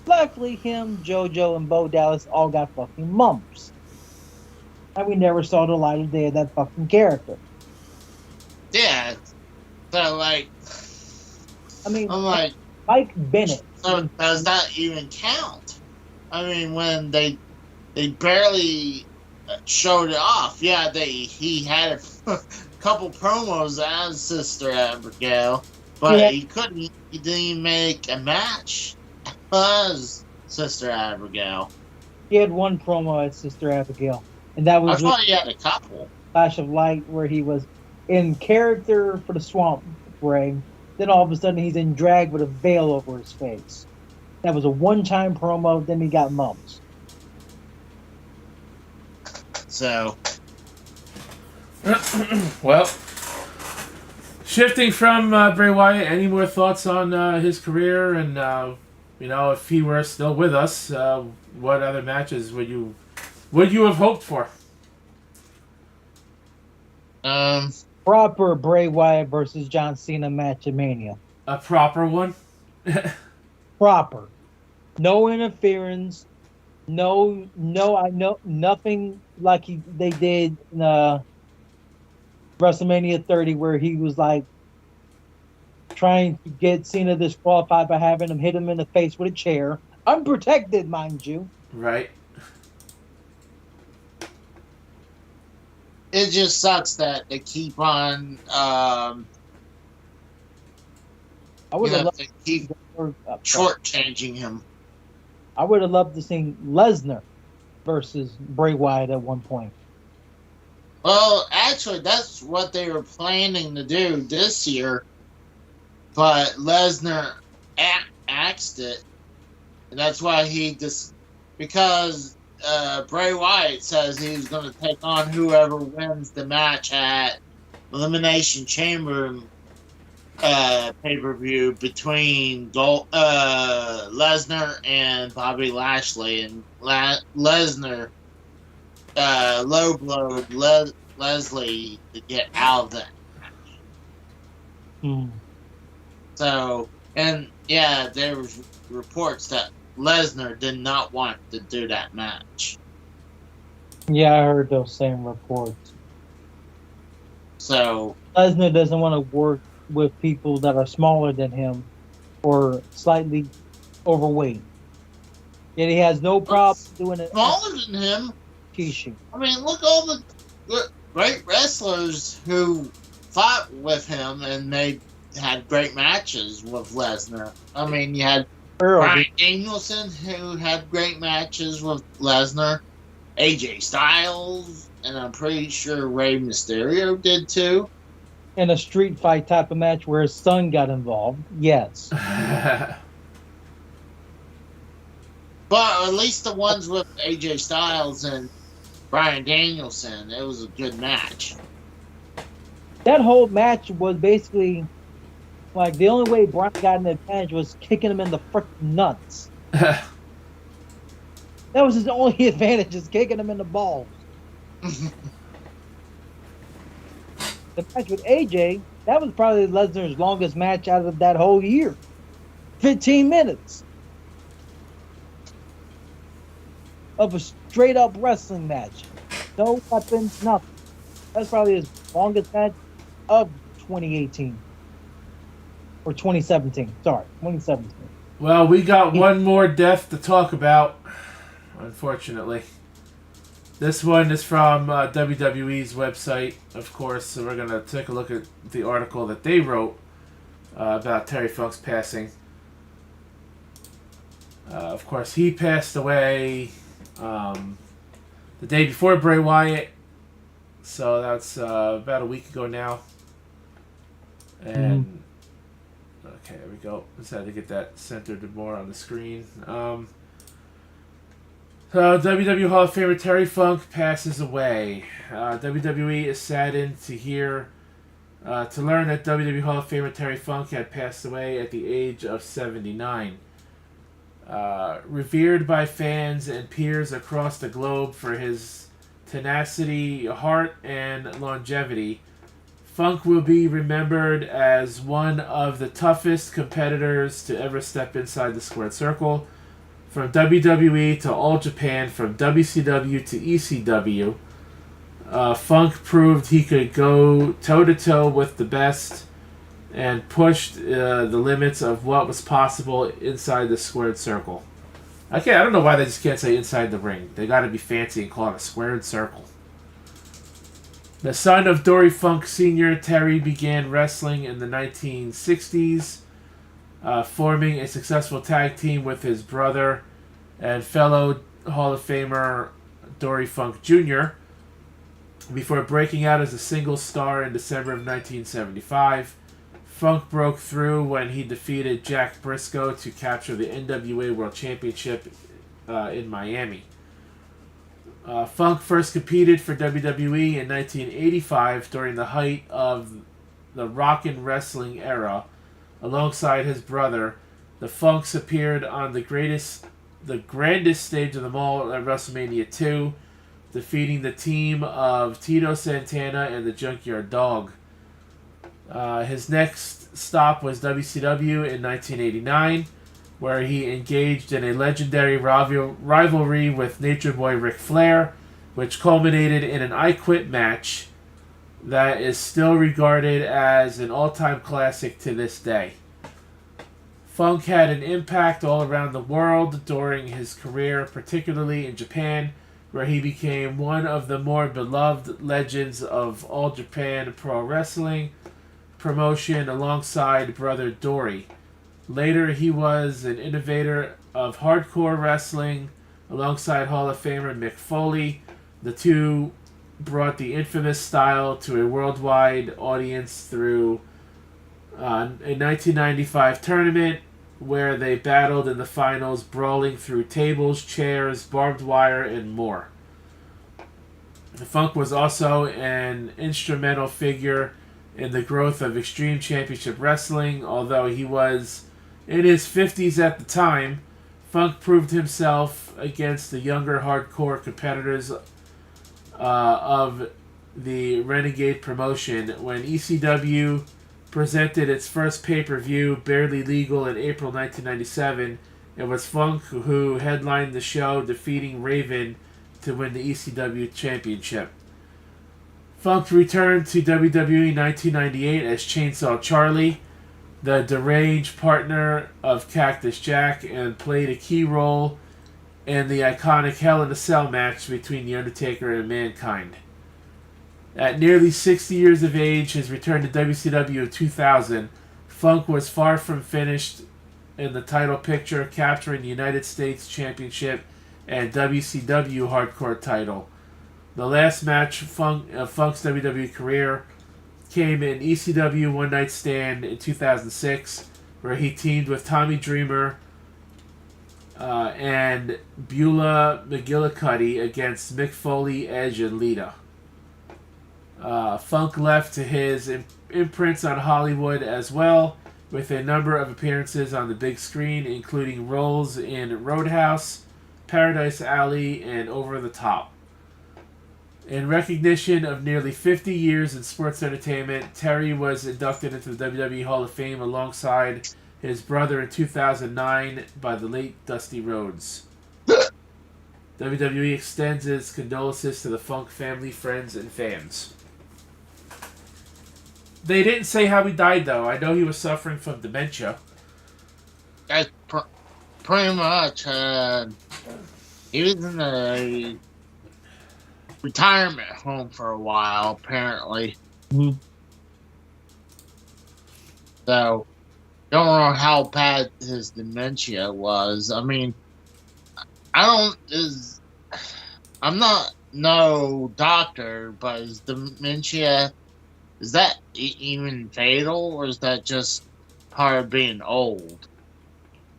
Luckily, him, JoJo, and Bo Dallas all got fucking mumps. And we never saw the light of day of that fucking character. Yeah. So, like, I mean, I'm like, Mike Bennett. So does that even count? I mean, when they barely showed it off. Yeah, he had a couple promos as Sister Abigail, but he didn't even make a match as Sister Abigail. He had one promo as Sister Abigail, and that was I thought he had a couple. Flash of Light, where he was in character for the Swamp Bray. Then all of a sudden he's in drag with a veil over his face. That was a one-time promo. Then he got mumps. So, well, shifting from Bray Wyatt, any more thoughts on his career and if he were still with us, what other matches would you have hoped for? Proper Bray Wyatt versus John Cena match at Mania. A proper one? Proper. No interference. No, I know nothing like they did in WrestleMania 30, where he was like trying to get Cena disqualified by having him hit him in the face with a chair. Unprotected, mind you. Right. It just sucks that they keep on, I would have loved they keep to shortchanging him. I would have loved to see Lesnar versus Bray Wyatt at one point. Well, actually, that's what they were planning to do this year, but Lesnar axed it, and that's why because Bray Wyatt says he's going to take on whoever wins the match at Elimination Chamber pay-per-view between Lesnar and Bobby Lashley, and Lesnar low-blowed Leslie to get out of that match. So, and yeah, there was reports that Lesnar did not want to do that match. Yeah, I heard those same reports. So Lesnar doesn't want to work with people that are smaller than him or slightly overweight. Yet he has no problem doing it. Smaller than him. Kishi. I mean, look all the great wrestlers who fought with him, and they had great matches with Lesnar. I mean, you had Bryan Danielson, who had great matches with Lesnar, AJ Styles, and I'm pretty sure Rey Mysterio did too. In a street fight type of match where his son got involved, yes. But at least the ones with AJ Styles and Bryan Danielson, it was a good match. That whole match was basically like the only way Bryan got an advantage was kicking him in the frickin' nuts. That was his only advantage, is kicking him in the balls. The match with AJ, that was probably Lesnar's longest match out of that whole year. 15 minutes of a straight up wrestling match. No weapons, nothing. That's probably his longest match of 2018. Or 2017. Sorry, 2017. Well, we got one more death to talk about, unfortunately. This one is from WWE's website, of course, so we're going to take a look at the article that they wrote about Terry Funk's passing. Of course, he passed away the day before Bray Wyatt, so that's about a week ago now. And, okay, there we go. Just had to get that centered more on the screen. So, WWE Hall of Famer Terry Funk passes away. WWE is saddened to learn that WWE Hall of Famer Terry Funk had passed away at the age of 79. Revered by fans and peers across the globe for his tenacity, heart, and longevity, Funk will be remembered as one of the toughest competitors to ever step inside the squared circle. From WWE to All Japan, from WCW to ECW, Funk proved he could go toe-to-toe with the best and pushed the limits of what was possible inside the squared circle. I don't know why they just can't say inside the ring. They got to be fancy and call it a squared circle. The son of Dory Funk Sr., Terry began wrestling in the 1960s, forming a successful tag team with his brother and fellow Hall of Famer Dory Funk Jr. before breaking out as a single star in December of 1975. Funk broke through when he defeated Jack Briscoe to capture the NWA World Championship in Miami. Funk first competed for WWE in 1985 during the height of the Rockin' Wrestling era. Alongside his brother, the Funks appeared on the grandest stage of them all at WrestleMania 2, defeating the team of Tito Santana and the Junkyard Dog. His next stop was WCW in 1989, where he engaged in a legendary rivalry with Nature Boy Ric Flair, which culminated in an I Quit match that is still regarded as an all-time classic to this day. Funk had an impact all around the world during his career, particularly in Japan, where he became one of the more beloved legends of All Japan Pro Wrestling promotion alongside brother Dory. Later, he was an innovator of hardcore wrestling alongside Hall of Famer Mick Foley. The two brought the infamous style to a worldwide audience through a 1995 tournament where they battled in the finals, brawling through tables, chairs, barbed wire, and more. Funk was also an instrumental figure in the growth of Extreme Championship Wrestling. Although he was in his 50s at the time, Funk proved himself against the younger hardcore competitors of the Renegade promotion when ECW presented its first pay-per-view, Barely Legal, in April 1997. It was Funk who headlined the show, defeating Raven to win the ECW championship. Funk returned to WWE in 1998 as Chainsaw Charlie, the deranged partner of Cactus Jack, and played a key role in the iconic Hell in a Cell match between The Undertaker and Mankind. At nearly 60 years of age, his return to WCW in 2000, Funk was far from finished in the title picture, capturing the United States Championship and WCW Hardcore title. The last match of Funk's WWE career came in ECW One Night Stand in 2006, where he teamed with Tommy Dreamer and Beulah McGillicuddy against Mick Foley, Edge, and Lita. Funk left to his imprints on Hollywood as well, with a number of appearances on the big screen, including roles in Roadhouse, Paradise Alley, and Over the Top. In recognition of nearly 50 years in sports entertainment, Terry was inducted into the WWE Hall of Fame alongside his brother in 2009 by the late Dusty Rhodes. WWE extends its condolences to the Funk family, friends, and fans. They didn't say how he died, though. I know he was suffering from dementia. That's pretty much. He was in a retirement home for a while, apparently. Mhm. So, don't know how bad his dementia was. I mean, I'm not no doctor, but is dementia, is that even fatal, or is that just part of being old?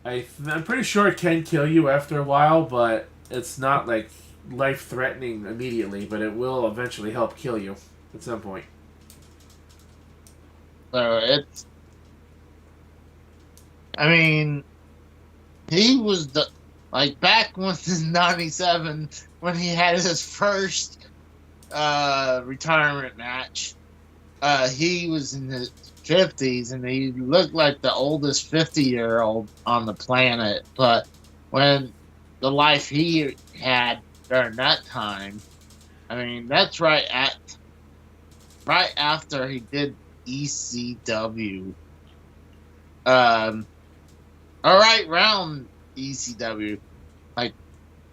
I'm pretty sure it can kill you after a while, but it's not like life-threatening immediately, but it will eventually help kill you at some point. So it's, I mean, he was back when in 97, when he had his first retirement match, he was in his 50s, and he looked like the oldest 50-year-old on the planet. But when the life he had during that time, I mean, that's right after he did ECW. Or right around ECW, like,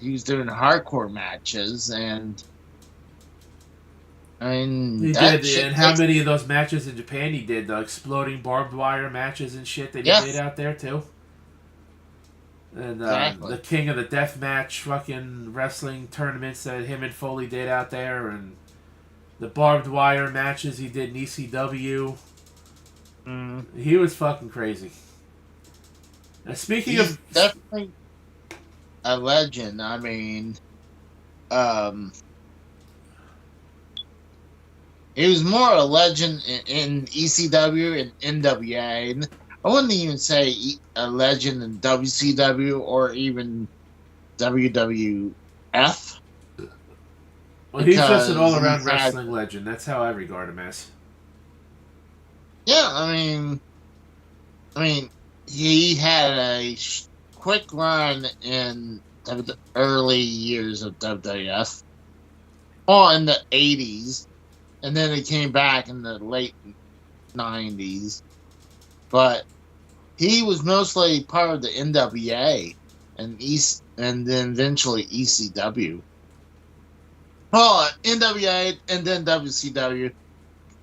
he was doing hardcore matches, and I mean, He did, and how many of those matches in Japan he did? The exploding barbed wire matches and shit that he did out there, too? And exactly. The King of the Death Match fucking wrestling tournaments that him and Foley did out there, and the barbed wire matches he did in ECW. He was fucking crazy. Now, speaking He's of... definitely a legend. I mean, he was more a legend in ECW and NWA. And I wouldn't even say a legend in WCW or even WWF. Well, he's just an all-around wrestling legend. That's how I regard him as. Yeah, I mean, he had a quick run in the early years of WWF. Well, in the 80s. and then he came back in the late 90s. But he was mostly part of the NWA and then eventually ECW. Well, NWA and then WCW,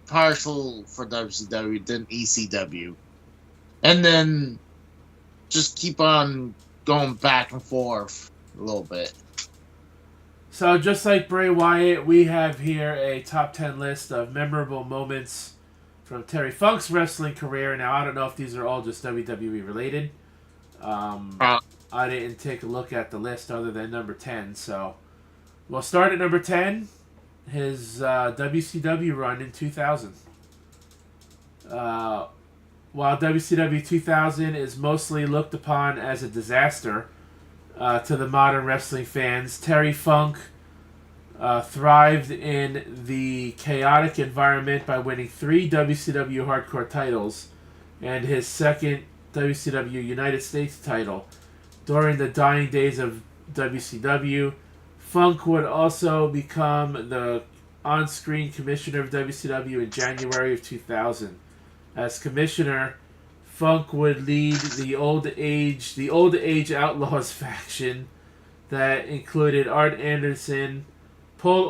partial for WCW, then ECW, and then just keep on going back and forth a little bit. So just like Bray Wyatt, we have here a top 10 list of memorable moments from Terry Funk's wrestling career. Now, I don't know if these are all just WWE related. I didn't take a look at the list other than number 10. So we'll start at number 10, his WCW run in 2000. While WCW 2000 is mostly looked upon as a disaster to the modern wrestling fans, Terry Funk thrived in the chaotic environment by winning 3 WCW Hardcore titles and his second WCW United States title. During the dying days of WCW, Funk would also become the on-screen commissioner of WCW in January of 2000. As commissioner, Funk would lead the Old Age Outlaws faction that included Art Anderson, Paul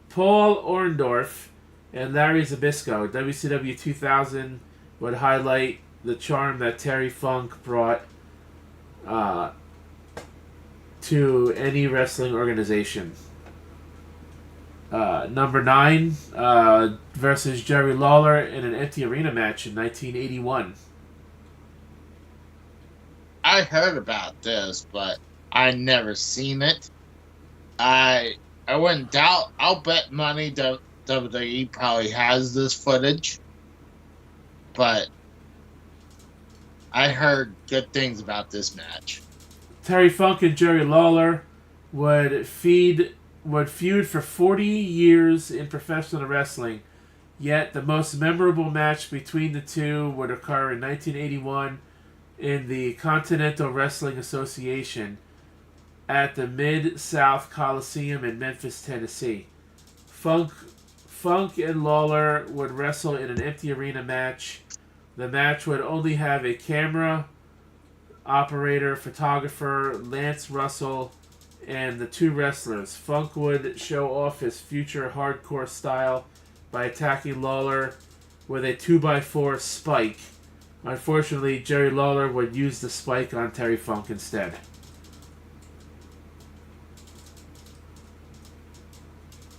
Orndorff, and Larry Zbyszko. WCW 2000 would highlight the charm that Terry Funk brought to any wrestling organization. Number 9 versus Jerry Lawler in an empty arena match in 1981. I heard about this, but I never seen it. I wouldn't doubt. I'll bet money WWE probably has this footage, but I heard good things about this match. Terry Funk and Jerry Lawler would feud for 40 years in professional wrestling, yet the most memorable match between the two would occur in 1981 in the Continental Wrestling Association at the Mid-South Coliseum in Memphis, Tennessee. Funk and Lawler would wrestle in an empty arena match. The match would only have a camera, operator, photographer, Lance Russell, and the 2 wrestlers. Funk would show off his future hardcore style by attacking Lawler with a 2x4 spike. Unfortunately, Jerry Lawler would use the spike on Terry Funk instead.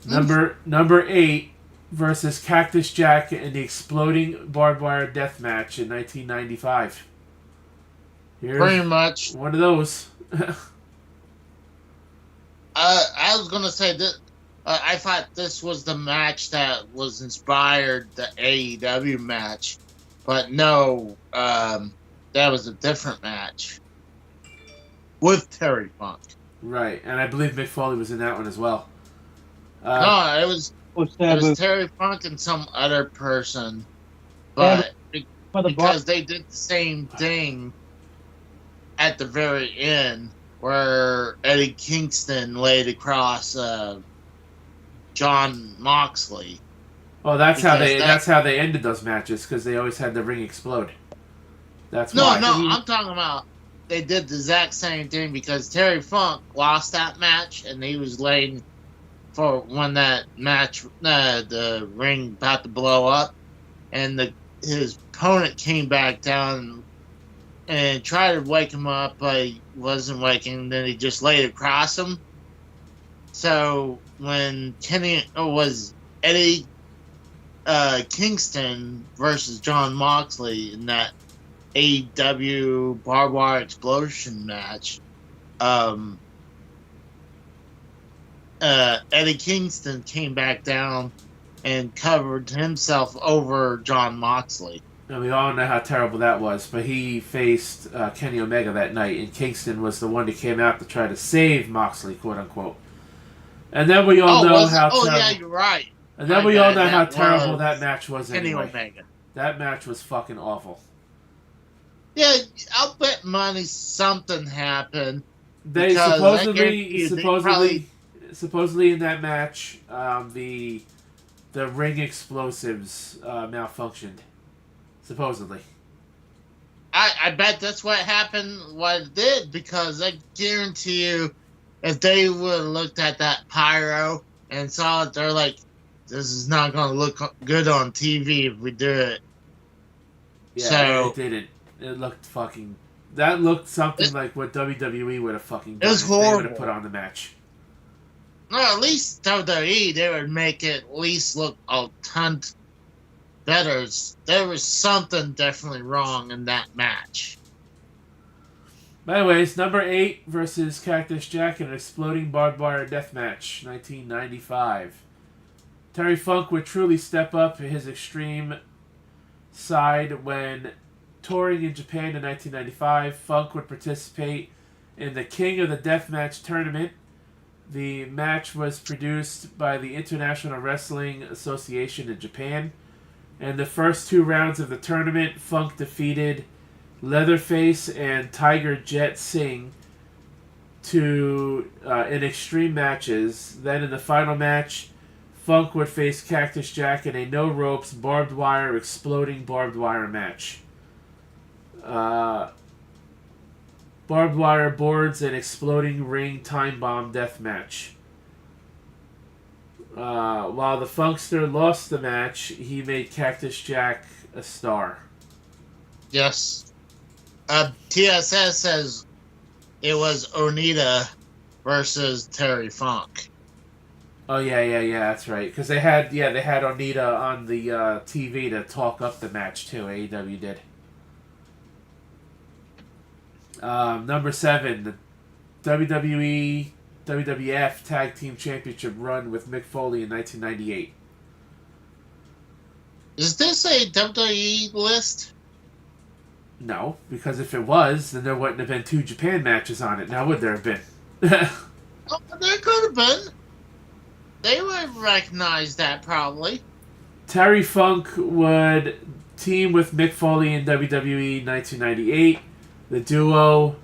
Number 8 versus Cactus Jack in the exploding barbed wire death match in 1995. Here's pretty much one of those. I was gonna say that I thought this was the match that was inspired the AEW match, but no, that was a different match with Terry Funk. Right, and I believe Mick Foley was in that one as well. No, it was Terry Funk and some other person, but because they did the same thing at the very end, where Eddie Kingston laid across John Moxley. Oh, that's how they ended those matches, because they always had the ring explode. That's no, why. I'm talking about they did the exact same thing because Terry Funk lost that match and he was laying for when that match, the ring about to blow up, and his opponent came back down and tried to wake him up, but he wasn't waking. Then he just laid across him. So when was Eddie Kingston versus John Moxley in that AEW barbed wire explosion match, Eddie Kingston came back down and covered himself over John Moxley. And we all know how terrible that was, but he faced Kenny Omega that night, and Kingston was the one that came out to try to save Moxley, quote unquote. And then we all know how terrible. Oh yeah, you're right. And then we all know how terrible that match was anyway. Kenny Omega. That match was fucking awful. Yeah, I'll bet money something happened. They supposedly in that match, the the ring explosives malfunctioned, supposedly. I bet that's what happened, what it did, because I guarantee you, if they would have looked at that pyro and saw it, they're like, this is not going to look good on TV if we do it. Yeah, So it didn't. It looked fucking. That looked something like what WWE would have fucking done was if they would have horrible. put on the match. no, at least WWE, they would make it at least look a ton better. There was something definitely wrong in that match. Anyways, number 8 versus Cactus Jack in an exploding barbed wire death match, 1995. Terry Funk would truly step up his extreme side when touring in Japan in 1995. Funk would participate in the King of the Deathmatch tournament. The match was produced by the International Wrestling Association in Japan. In the first 2 rounds of the tournament, Funk defeated Leatherface and Tiger Jet Singh in extreme matches. Then in the final match, Funk would face Cactus Jack in a no-ropes, barbed wire, exploding barbed wire match. Barbed wire boards and exploding ring time bomb death match. While the Funkster lost the match, he made Cactus Jack a star. Yes. TSS says it was Onita versus Terry Funk. Oh yeah, that's right. Because they had Onita on the TV to talk up the match too. AEW did. Number 7, the WWE WWF Tag Team Championship run with Mick Foley in 1998. Is this a WWE list? No, because if it was, then there wouldn't have been 2 Japan matches on it. Now would there have been? Oh, there could have been. They would recognize that probably. Terry Funk would team with Mick Foley in WWE 1998. The duo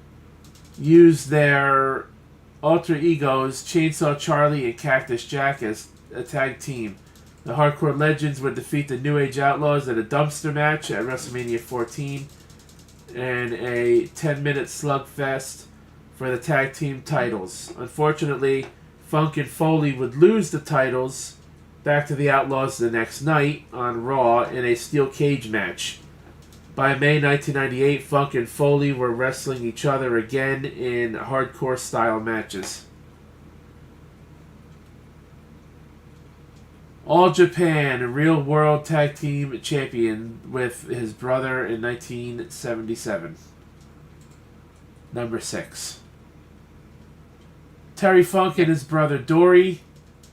used their alter egos, Chainsaw Charlie and Cactus Jack, as a tag team. The Hardcore Legends would defeat the New Age Outlaws at a dumpster match at WrestleMania 14 and a 10-minute slugfest for the tag team titles. Unfortunately, Funk and Foley would lose the titles back to the Outlaws the next night on Raw in a steel cage match. By May 1998, Funk and Foley were wrestling each other again in hardcore-style matches. All Japan Real World Tag Team Champion with his brother in 1977. Number 6. Terry Funk and his brother Dory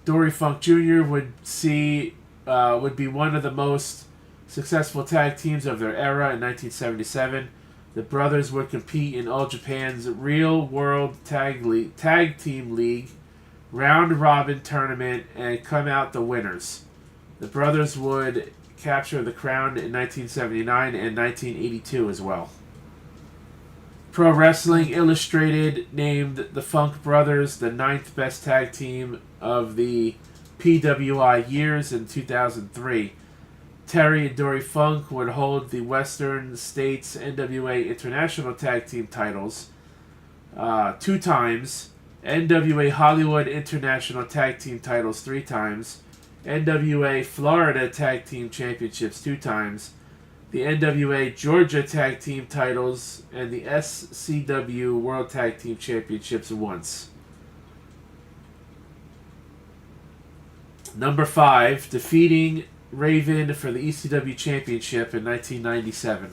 Funk Jr. would be one of the most successful tag teams of their era in 1977. The brothers would compete in All Japan's Real World Tag Team League round-robin tournament and come out the winners. The brothers would capture the crown in 1979 and 1982 as well. Pro Wrestling Illustrated named the Funk Brothers the 9th best tag team of the PWI years in 2003. Terry and Dory Funk would hold the Western States NWA International Tag Team titles 2 times, NWA Hollywood International Tag Team titles 3 times, NWA Florida Tag Team Championships 2 times, the NWA Georgia Tag Team titles, and the SCW World Tag Team Championships once. Number 5, defeating Raven for the ECW Championship in 1997.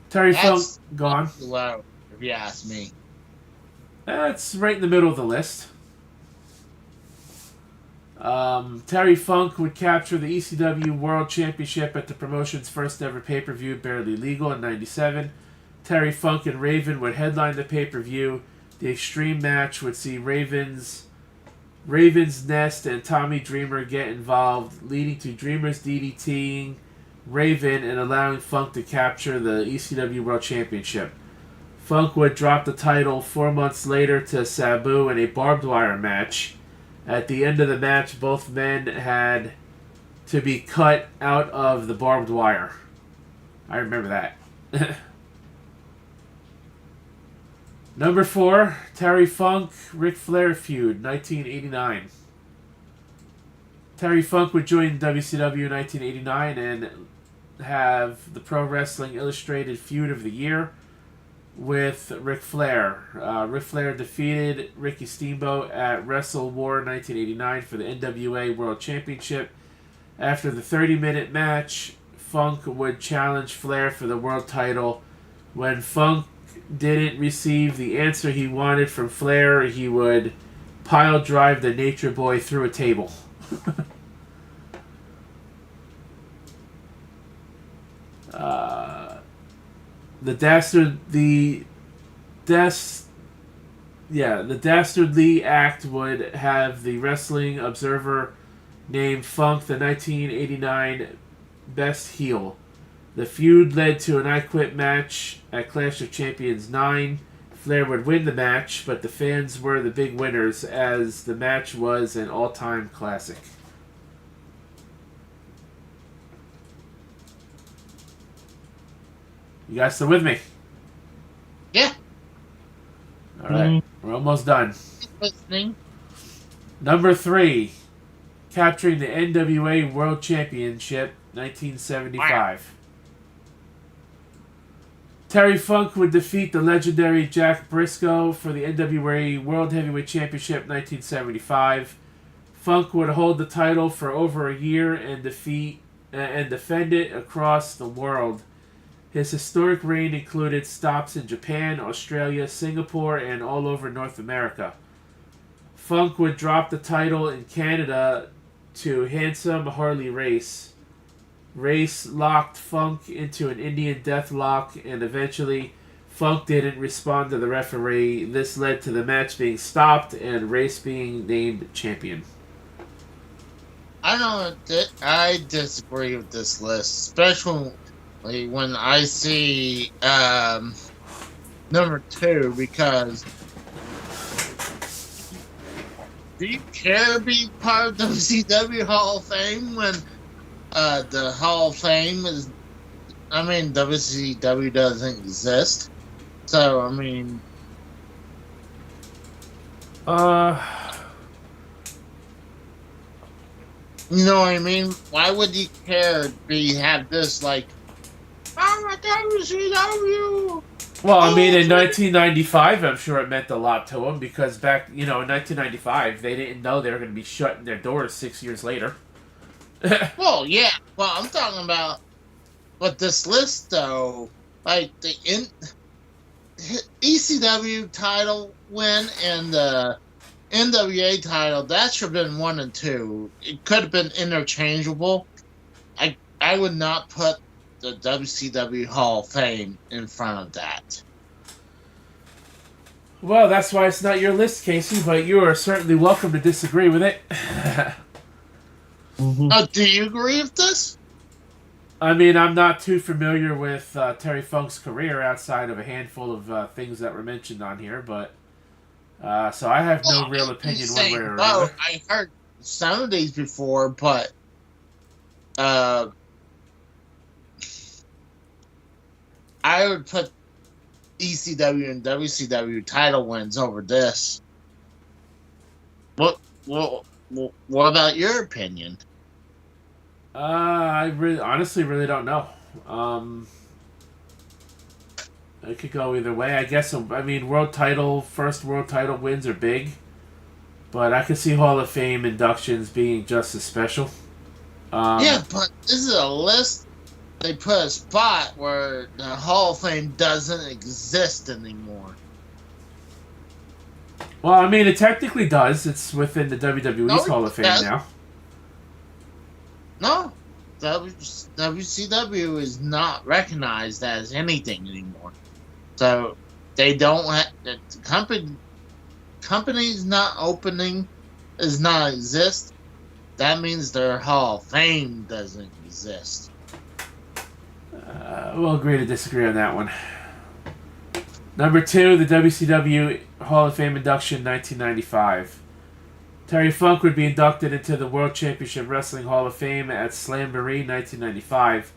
Terry Funk, gone. Low, if you ask me. That's right in the middle of the list. Terry Funk would capture the ECW World Championship at the promotion's first ever pay-per-view, Barely Legal, in 97. Terry Funk and Raven would headline the pay-per-view. The Extreme match would see Raven's Nest and Tommy Dreamer get involved, leading to Dreamer's DDTing Raven and allowing Funk to capture the ECW World Championship. Funk would drop the title 4 months later to Sabu in a barbed wire match. At the end of the match, both men had to be cut out of the barbed wire. I remember that. Number 4, Terry Funk, Ric Flair feud, 1989. Terry Funk would join WCW in 1989 and have the Pro Wrestling Illustrated feud of the year with Ric Flair. Ric Flair defeated Ricky Steamboat at Wrestle War 1989 for the NWA World Championship. After the 30-minute match, Funk would challenge Flair for the world title. When Funk didn't receive the answer he wanted from Flair, he would pile drive the Nature Boy through a table. The Dastardly Act would have the Wrestling Observer name Funk the 1989 Best Heel. The feud led to an I Quit match at Clash of Champions 9. Flair would win the match, but the fans were the big winners as the match was an all-time classic. You guys still with me? Yeah. All right. We're almost done. Listening. Number 3, capturing the NWA World Championship, 1975. Wow. Terry Funk would defeat the legendary Jack Briscoe for the NWA World Heavyweight Championship, 1975. Funk would hold the title for over a year and defend it across the world. His historic reign included stops in Japan, Australia, Singapore, and all over North America. Funk would drop the title in Canada to handsome Harley Race. Race locked Funk into an Indian death lock, and eventually Funk didn't respond to the referee. This led to the match being stopped and Race being named champion. I disagree with this list, especially when I see number 2, because do you care to be part of the WCW Hall of Fame when the Hall of Fame is, WCW doesn't exist? So, you know what I mean? Why would you care to have this, like, I'm a WCW? Well, in 1995, I'm sure it meant a lot to them because back, in 1995, they didn't know they were going to be shutting their doors 6 years later. Well, yeah. Well, I'm talking about, but this list, though, like the ECW title win and the NWA title, that should have been 1 and 2. It could have been interchangeable. I would not put the WCW Hall of Fame in front of that. Well, that's why it's not your list, Casey, but you are certainly welcome to disagree with it. Do you agree with this? I'm not too familiar with Terry Funk's career outside of a handful of things that were mentioned on here, but so I have no real opinion one way or another. I heard some of these before, but I would put ECW and WCW title wins over this. What about your opinion? I honestly really don't know. It could go either way. I guess, first world title wins are big. But I could see Hall of Fame inductions being just as special. Yeah, but this is a list. They put a spot where the Hall of Fame doesn't exist anymore. Well, it technically does. It's within the WWE's Hall of Fame now. No. WCW is not recognized as anything anymore. So, they don't have... The company's not opening, does not exist. That means their Hall of Fame doesn't exist. We'll agree to disagree on that one. Number 2, the WCW Hall of Fame induction, 1995. Terry Funk would be inducted into the World Championship Wrestling Hall of Fame at Slamboree 1995.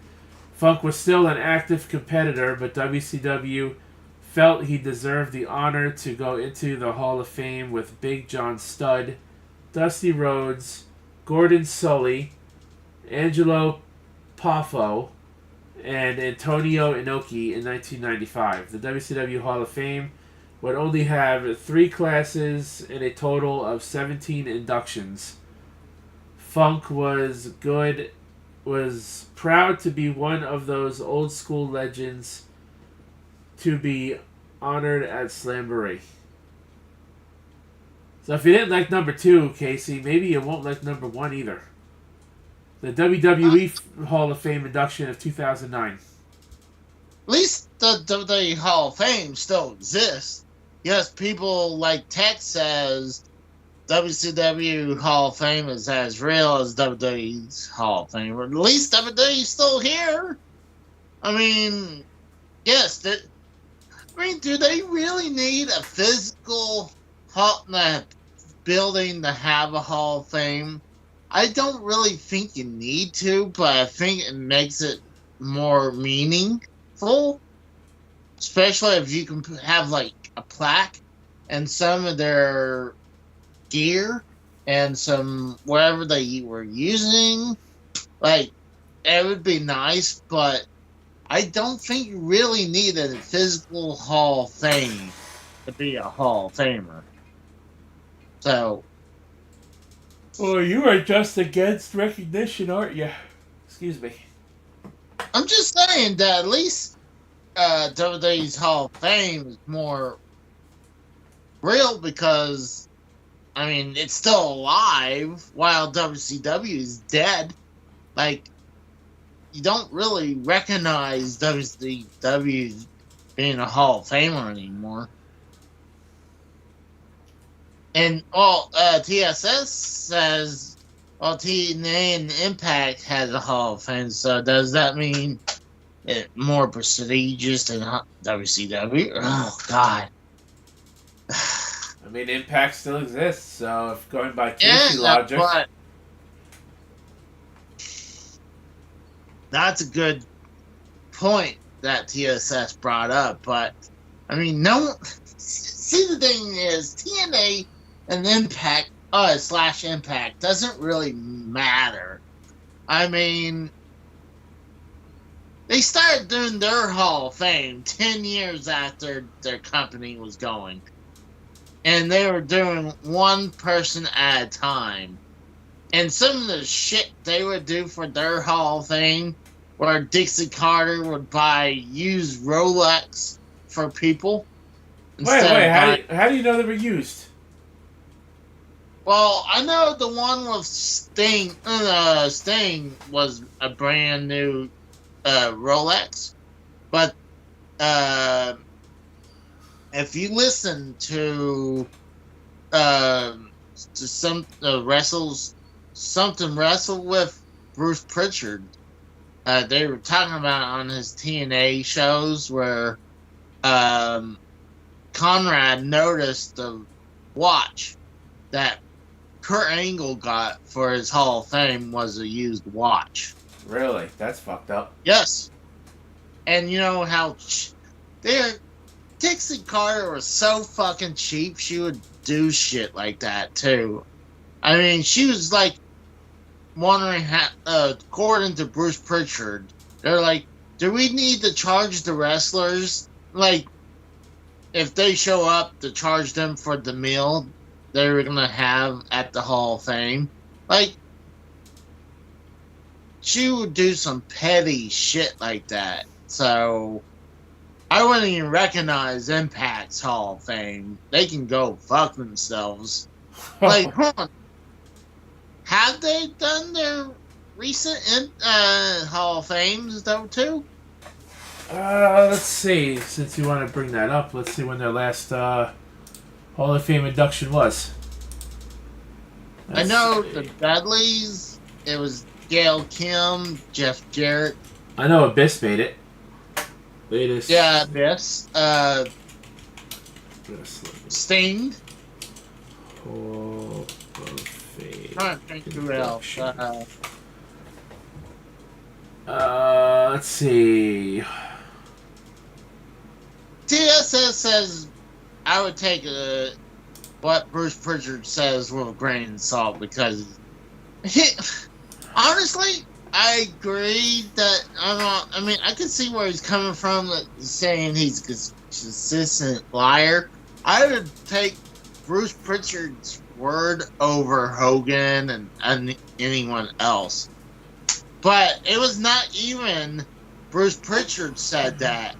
Funk was still an active competitor, but WCW felt he deserved the honor to go into the Hall of Fame with Big John Studd, Dusty Rhodes, Gordon Sully, Angelo Poffo, and Antonio Inoki in 1995. The WCW Hall of Fame would only have 3 classes and a total of 17 inductions. Funk was proud to be one of those old school legends to be honored at Slamboree. So if you didn't like number 2, Casey, maybe you won't like number 1 either. The WWE Hall of Fame induction of 2009. At least the WWE Hall of Fame still exists. Yes, people like Tech says WCW Hall of Fame is as real as WWE's Hall of Fame. Or at least WWE's still here. I mean, yes. Do they really need a physical building to have a Hall of Fame? I don't really think you need to, but I think it makes it more meaningful. Especially if you can have, like, a plaque and some of their gear and some whatever they were using. Like, it would be nice, but I don't think you really need a physical Hall of Fame to be a Hall of Famer. So... Well, you are just against recognition, aren't you? Excuse me. I'm just saying that at least WWE's Hall of Fame is more real because, I mean, it's still alive while WCW is dead. Like, you don't really recognize WCW being a Hall of Famer anymore. And TSS says, TNA and Impact has a Hall of Fame, so does that mean it more prestigious than WCW? Oh, God. I mean, Impact still exists, so if going by Casey logic... But that's a good point that TSS brought up, but, I mean, see, the thing is, TNA and Impact, / Impact, doesn't really matter. I mean, they started doing their Hall of Fame 10 years after their company was going. And they were doing one person at a time. And some of the shit they would do for their Hall of Fame, where Dixie Carter would buy used Rolex for people. Wait, how do you know they were used? Well, I know the one with Sting. Sting was a brand new Rolex, but if you listen to some wrestle with Bruce Pritchard, they were talking about on his TNA shows where Conrad noticed the watch that Kurt Angle got for his Hall of Fame was a used watch. Really? That's fucked up. Yes. And you know how Dixie Carter was so fucking cheap, she would do shit like that too. I mean, she was like wondering how, according to Bruce Pritchard, they're like, do we need to charge the wrestlers? Like, if they show up, to charge them for the meal they were going to have at the Hall of Fame? Like, she would do some petty shit like that. So, I wouldn't even recognize Impact's Hall of Fame. They can go fuck themselves. Like, hold on. Have they done their recent Hall of Fames, though, too? Let's see. Since you want to bring that up, let's see when their last Hall of Fame induction was. I know the Dudleys. It was Gail Kim, Jeff Jarrett. I know Abyss made it. Latest. Yeah, Abyss. Sting. Hall of trying to think who else. Let's see. TSS says I would take what Bruce Pritchard says with a grain of salt because honestly, I agree that I mean, I can see where he's coming from, saying he's a consistent liar. I would take Bruce Pritchard's word over Hogan and anyone else. But it was not even Bruce Pritchard said that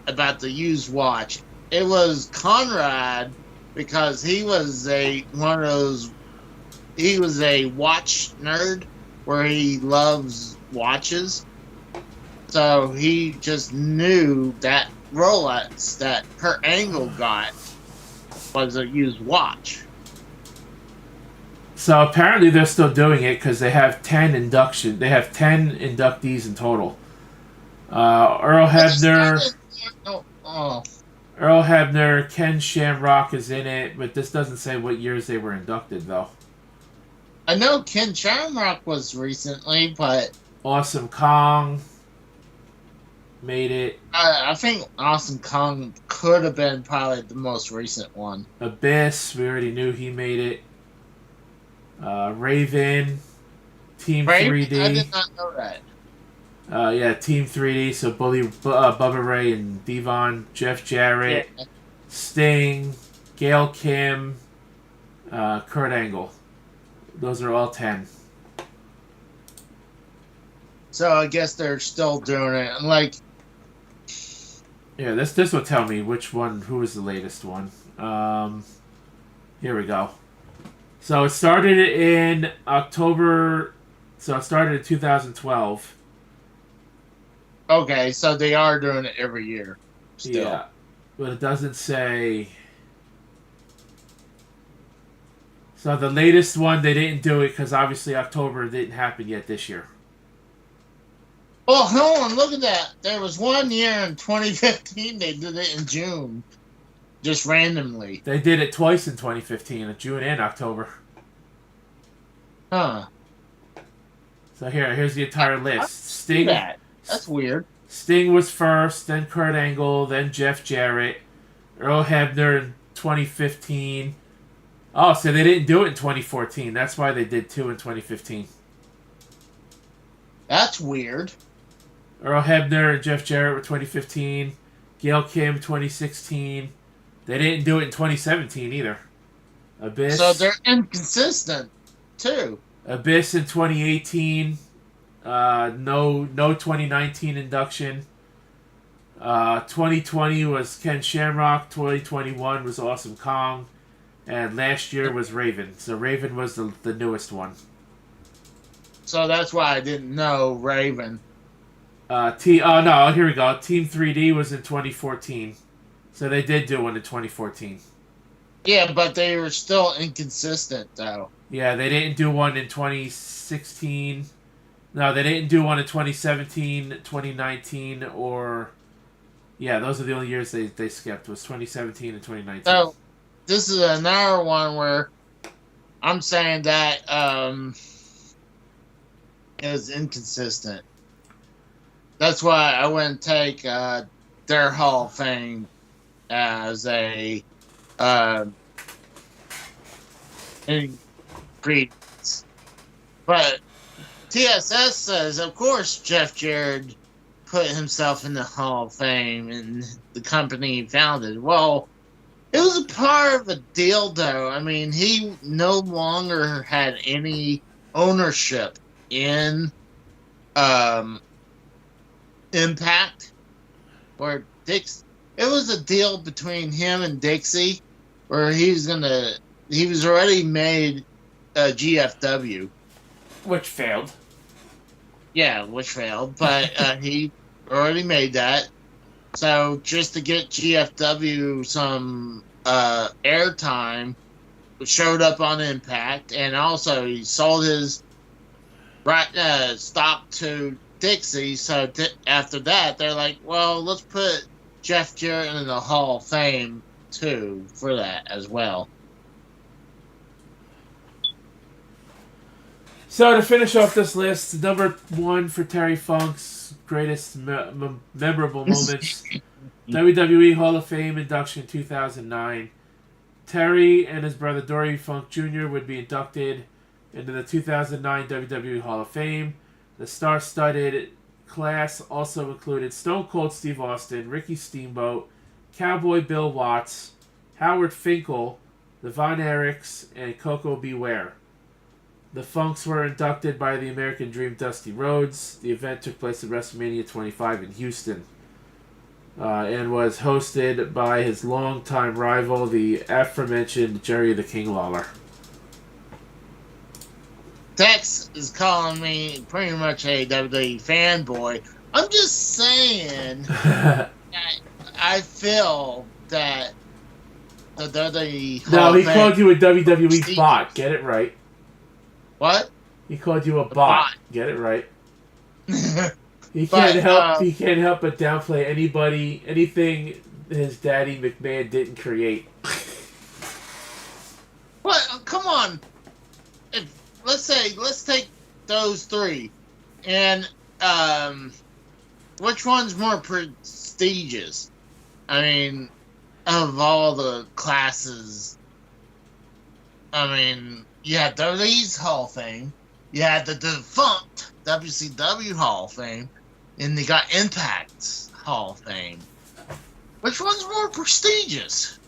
about the used watch. It was Conrad, because he was a watch nerd where he loves watches. So he just knew that Rolex that Kurt Angle got was a used watch. So apparently they're still doing it because they have 10 inductions. They have 10 inductees in total. Earl Hebner, Earl Hebner, Ken Shamrock is in it, but this doesn't say what years they were inducted though. I know Ken Shamrock was recently, but Awesome Kong made it. I think Awesome Kong could have been probably the most recent one. Abyss, we already knew he made it. Raven, Team Raven? 3D. I did not know that. Yeah, Team 3D. So Bubba Ray and Devon, Jeff Jarrett, Yeah. Sting, Gail Kim, Kurt Angle. Those are all 10. So I guess they're still doing it. And like, yeah, this will tell me which one. Who was the latest one? Here we go. So it started in October. So it started in 2012. okay, so they are doing it every year. Still. Yeah, but it doesn't say. So the latest one, they didn't do it because obviously October didn't happen yet this year. Oh, hold on, look at that. There was one year in 2015 they did it in June. Just randomly. They did it twice in 2015, in June and October. Huh. So here's the entire list. Sting. That's weird. Sting was first, then Kurt Angle, then Jeff Jarrett, Earl Hebner in 2015. Oh, so they didn't do it in 2014. That's why they did 2 in 2015. That's weird. Earl Hebner and Jeff Jarrett were 2015. Gail Kim 2016. They didn't do it in 2017 either. Abyss. So they're inconsistent too. Abyss in 2018. No 2019 induction. 2020 was Ken Shamrock. 2021 was Awesome Kong. And last year was Raven. So Raven was the newest one. So that's why I didn't know Raven. No, here we go. Team 3D was in 2014. So they did do one in 2014. Yeah, but they were still inconsistent though. Yeah, they didn't do one in 2016. No, they didn't do one in 2017, 2019, or... Yeah, those are the only years they skipped, was 2017 and 2019. So, this is another one where I'm saying that is inconsistent. That's why I wouldn't take their Hall of Fame as a ingredients. But TSS says, of course, Jeff Jarrett put himself in the Hall of Fame and the company he founded. Well, it was a part of a deal, though. I mean, he no longer had any ownership in Impact or Dix. It was a deal between him and Dixie where he was already made a GFW. Which failed. Yeah, which failed, but he already made that. So just to get GFW some airtime, showed up on Impact, and also he sold his stock to Dixie. So after that, they're like, well, let's put Jeff Jarrett in the Hall of Fame too for that as well. So to finish off this list, number 1 for Terry Funk's greatest memorable moments, WWE Hall of Fame induction 2009. Terry and his brother Dory Funk Jr. would be inducted into the 2009 WWE Hall of Fame. The star-studded class also included Stone Cold Steve Austin, Ricky Steamboat, Cowboy Bill Watts, Howard Finkel, the Von Erichs, and Coco Beware. The Funks were inducted by the American Dream Dusty Rhodes. The event took place at WrestleMania 25 in Houston and was hosted by his longtime rival, the aforementioned Jerry the King Lawler. Tex is calling me pretty much a WWE fanboy. I'm just saying that I feel that the WWE No, he called you a WWE bot. Get it right. What? He called you a bot. Get it right. He can't help but downplay anything his daddy McMahon didn't create. What? Come on. Let's take those 3, and which one's more prestigious? I mean, of all the classes, I mean, you had WWE's Hall of Fame, you had the defunct WCW Hall of Fame, and you got Impact's Hall of Fame. Which one's more prestigious?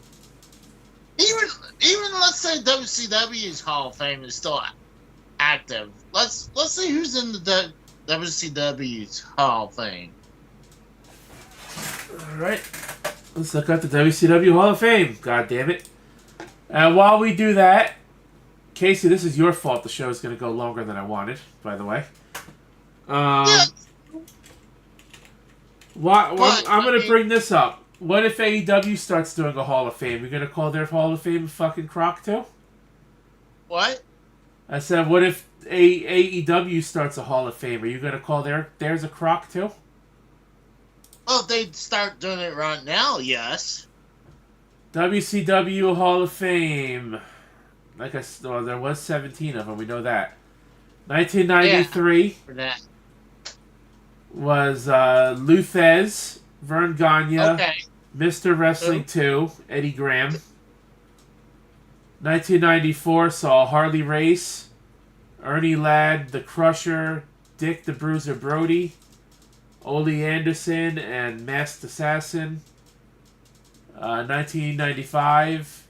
Even let's say WCW's Hall of Fame is still active. Let's see who's in the WCW's Hall of Fame. All right, let's look up the WCW Hall of Fame. God damn it! And while we do that, Casey, this is your fault. The show is going to go longer than I wanted. By the way, Yeah. I'm going to bring this up. What if AEW starts doing a Hall of Fame? You're going to call their Hall of Fame fucking crock too? What? I said, what if AEW starts a Hall of Fame? Are you going to call theirs a crock too? Well, if they start doing it right now, yes. WCW Hall of Fame. Like I said, there was 17 of them. We know that. 1993 For that. was Lou Thez, Vern Gagne, Okay. Mr. Wrestling 2, Eddie Graham. 1994 saw Harley Race, Ernie Ladd, The Crusher, Dick the Bruiser Brody, Ole Anderson, and Masked Assassin. 1995,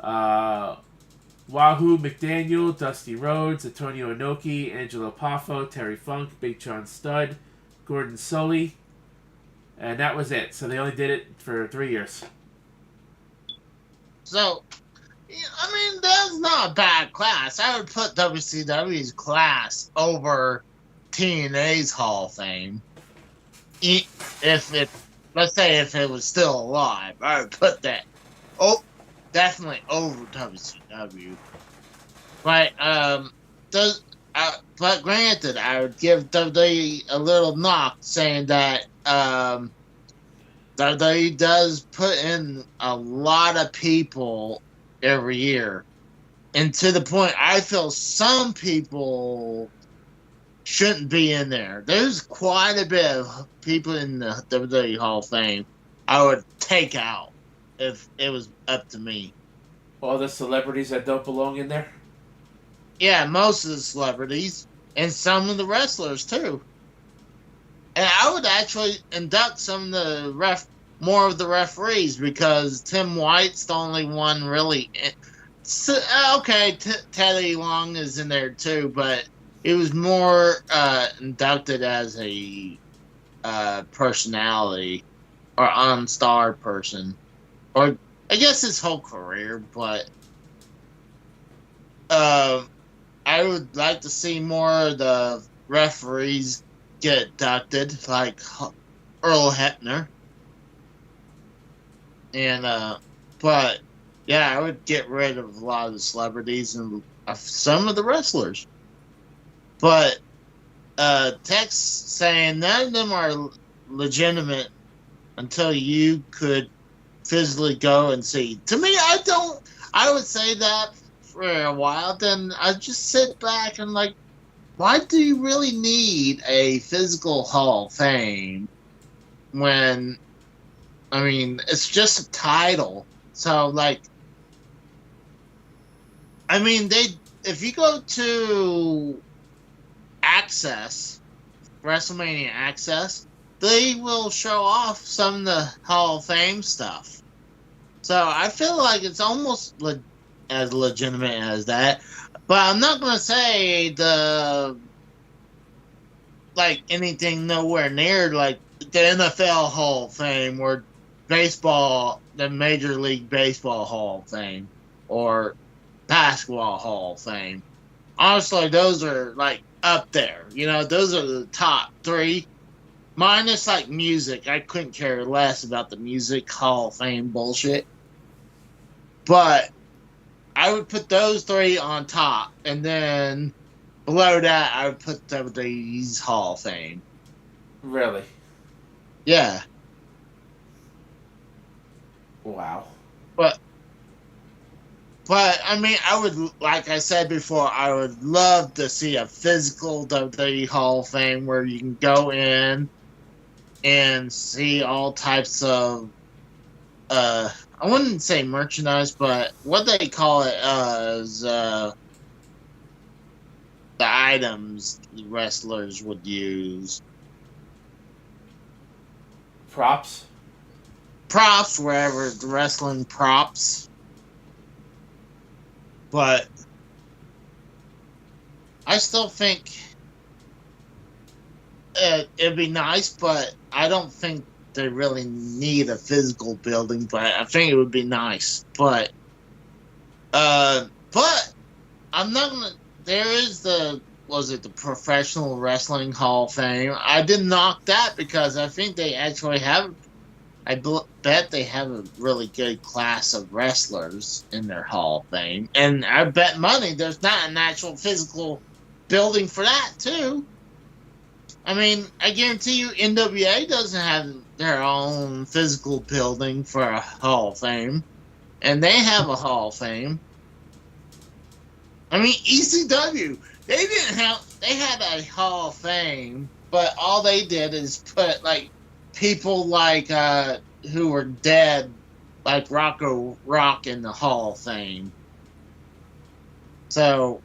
Wahoo McDaniel, Dusty Rhodes, Antonio Inoki, Angelo Poffo, Terry Funk, Big John Studd, Gordon Sully, and that was it. So they only did it for 3 years. So, I mean, that's not a bad class. I would put WCW's class over TNA's Hall of Fame. Let's say if it was still alive, I would put that. Oh, definitely over WCW. But but granted, I would give WWE a little knock, saying that WWE does put in a lot of people every year, and to the point I feel some people shouldn't be in there. There's quite a bit of people in the WWE Hall of Fame I would take out if it was up to me. All the celebrities that don't belong in there? Yeah, most of the celebrities and some of the wrestlers too. And I would actually induct some of the more of the referees, because Tim White's the only one really. Okay, Teddy Long is in there too, but it was more inducted as a personality or on-star person, or I guess his whole career. But I would like to see more of the referees get inducted, like Earl Hebner. And but yeah, I would get rid of a lot of the celebrities and some of the wrestlers. But Tex saying none of them are legitimate until you could physically go and see. To me, I would say that for a while. Then I just sit back and like, why do you really need a physical Hall of Fame when, I mean, it's just a title. So, like, I mean, if you go to Access, WrestleMania Access, they will show off some of the Hall of Fame stuff. So I feel like it's almost as legitimate as that. But I'm not going to say anything nowhere near like the NFL Hall of Fame or baseball, the Major League Baseball Hall of Fame or Basketball Hall of Fame. Honestly, those are like up there. Those are the top three. Minus like music. I couldn't care less about the music Hall of Fame bullshit. But I would put those three on top, and then below that, I would put WWE's Hall of Fame. Really? Yeah. Wow. But I mean, I would, like I said before, I would love to see a physical WWE Hall of Fame where you can go in and see all types of, I wouldn't say merchandise, but what they call it is the items wrestlers would use. Props? Props, wherever, wrestling props. But I still think it'd be nice, but I don't think they really need a physical building, but I think it would be nice. But I'm not gonna. There is the Professional Wrestling Hall of Fame. I didn't knock that because I think they actually have. I bet they have a really good class of wrestlers in their Hall of Fame, and I bet money there's not an actual physical building for that too. I mean, I guarantee you NWA doesn't have their own physical building for a Hall of Fame. And they have a Hall of Fame. I mean, ECW, they had a Hall of Fame, but all they did is put, like, people like, who were dead, like Rocco Rock in the Hall of Fame. So,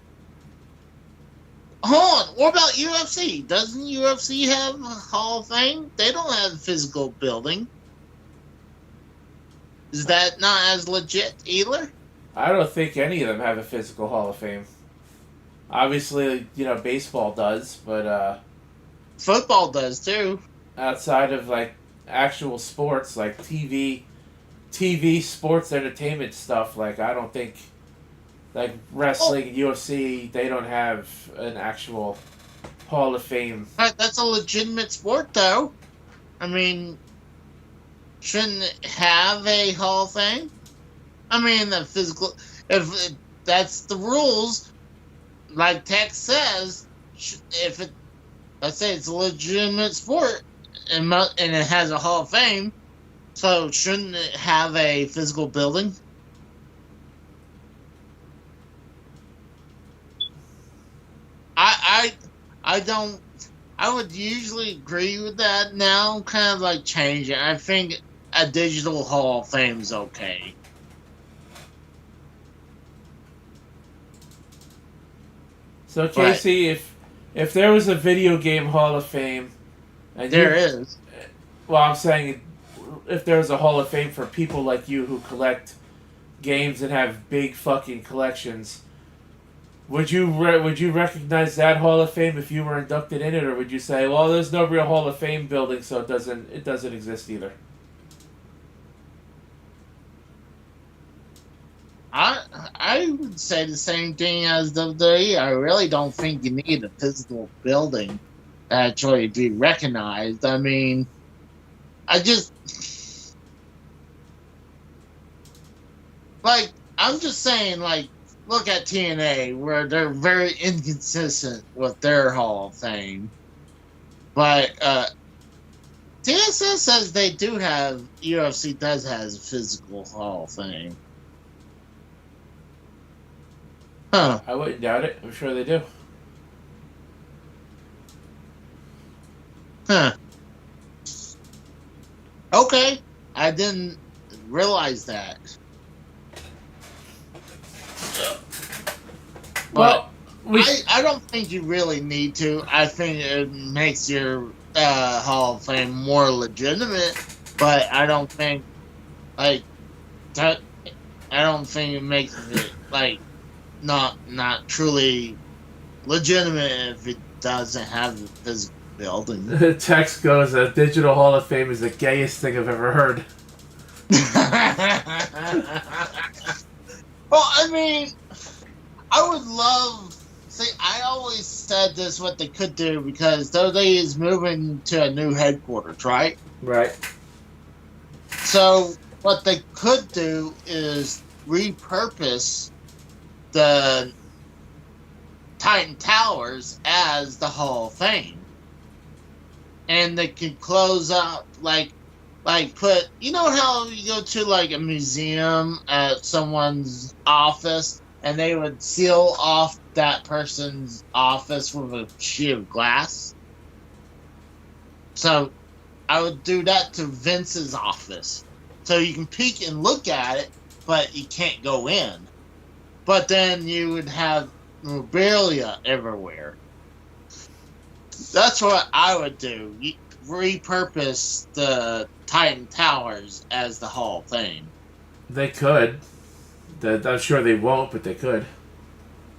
hold on, what about UFC? Doesn't UFC have a Hall of Fame? They don't have a physical building. Is that not as legit either? I don't think any of them have a physical Hall of Fame. Obviously, baseball does, but Football does too. outside of like actual sports, like TV sports entertainment stuff, like I don't think, like wrestling and UFC, they don't have an actual Hall of Fame. That's a legitimate sport, though. I mean, shouldn't it have a Hall of Fame? I mean, the physical. If that's the rules, like Tech says, let's say it's a legitimate sport and it has a Hall of Fame, so shouldn't it have a physical building? I don't. I would usually agree with that. Now, I'm kind of like changing. I think a digital Hall of Fame is okay. So Casey, if there was a video game Hall of Fame, and there is. Well, I'm saying if there was a Hall of Fame for people like you who collect games and have big fucking collections, would you recognize that Hall of Fame if you were inducted in it, or would you say, well, there's no real Hall of Fame building, so it doesn't exist either? I would say the same thing as WWE. I really don't think you need a physical building to actually be recognized. I mean, I'm just saying, like, look at TNA, where they're very inconsistent with their Hall of Fame. But TSS says they do have, UFC does has a physical Hall of Fame. Huh. I wouldn't doubt it. I'm sure they do. Huh. Okay. I didn't realize that. But Well, we I don't think you really need to. I think it makes your Hall of Fame more legitimate, but I don't think like that. I don't think it makes it like not truly legitimate if it doesn't have the physical building. the text goes, "A digital Hall of Fame is the gayest thing I've ever heard." Well, I mean, I would love. See, I always said this what they could do because WWE is moving to a new headquarters, right? Right. So what they could do is repurpose the Titan Towers as the Hall of Fame, and they could close up like put how you go to like a museum at someone's office and they would seal off that person's office with a sheet of glass. So I would do that to Vince's office. So you can peek and look at it, but you can't go in. But then you would have memorabilia everywhere. That's what I would do. Repurpose the Titan Towers as the Hall of Fame. They could. I'm sure they won't, but they could.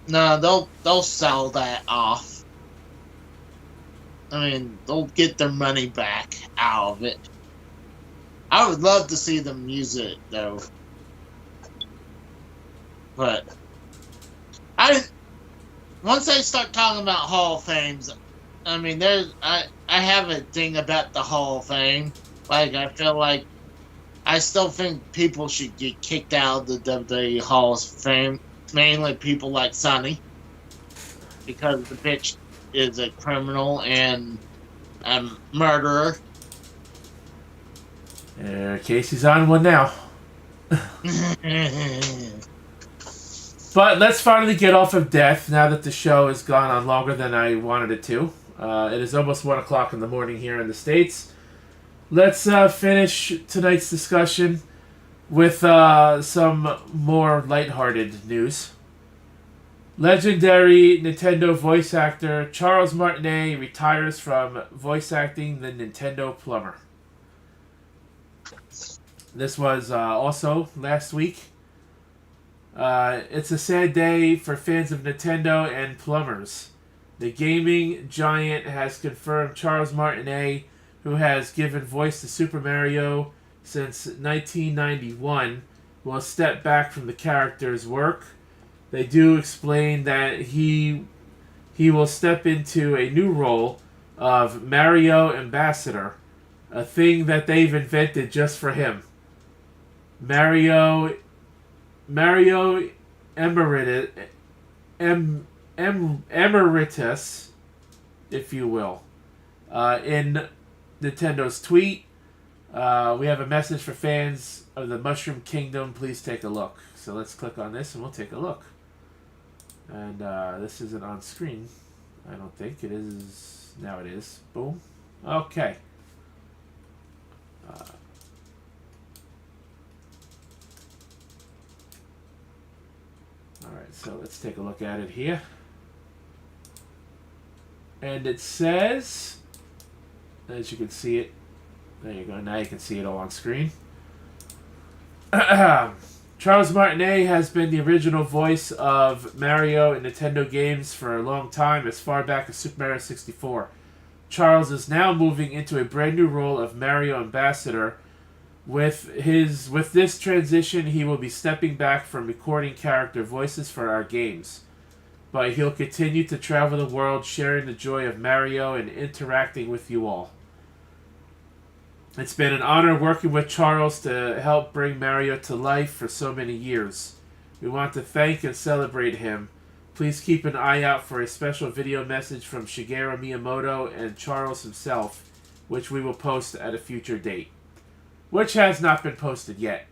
No, they'll sell that off. I mean, they'll get their money back out of it. I would love to see them use it though, but once they start talking about Hall of Fames, I mean, I have a thing about the Hall of Fame. Like, I feel like I still think people should get kicked out of the WWE Hall of Fame. Mainly people like Sonny, because the bitch is a criminal and a murderer. Casey's on one now. But let's finally get off of death now that the show has gone on longer than I wanted it to. It is almost 1 o'clock in the morning here in the States. Let's finish tonight's discussion with some more lighthearted news. Legendary Nintendo voice actor Charles Martinet retires from voice acting the Nintendo plumber. This was also last week. It's a sad day for fans of Nintendo and plumbers. The gaming giant has confirmed Charles Martinet, who has given voice to Super Mario since 1991, will step back from the character's work. They do explain that he will step into a new role of Mario Ambassador, a thing that they've invented just for him. Mario Emeritus, if you will. In Nintendo's tweet, we have a message for fans of the Mushroom Kingdom. Please take a look. So let's click on this and we'll take a look. And this isn't on screen. I don't think it is. Now it is. Boom. Okay. Alright, so let's take a look at it here. And it says, as you can see it, there you go, now you can see it all on screen. Charles Martinet has been the original voice of Mario in Nintendo games for a long time, as far back as Super Mario 64. Charles is now moving into a brand new role of Mario Ambassador. With this transition, he will be stepping back from recording character voices for our games. But he'll continue to travel the world, sharing the joy of Mario and interacting with you all. It's been an honor working with Charles to help bring Mario to life for so many years. We want to thank and celebrate him. Please keep an eye out for a special video message from Shigeru Miyamoto and Charles himself, which we will post at a future date. Which has not been posted yet.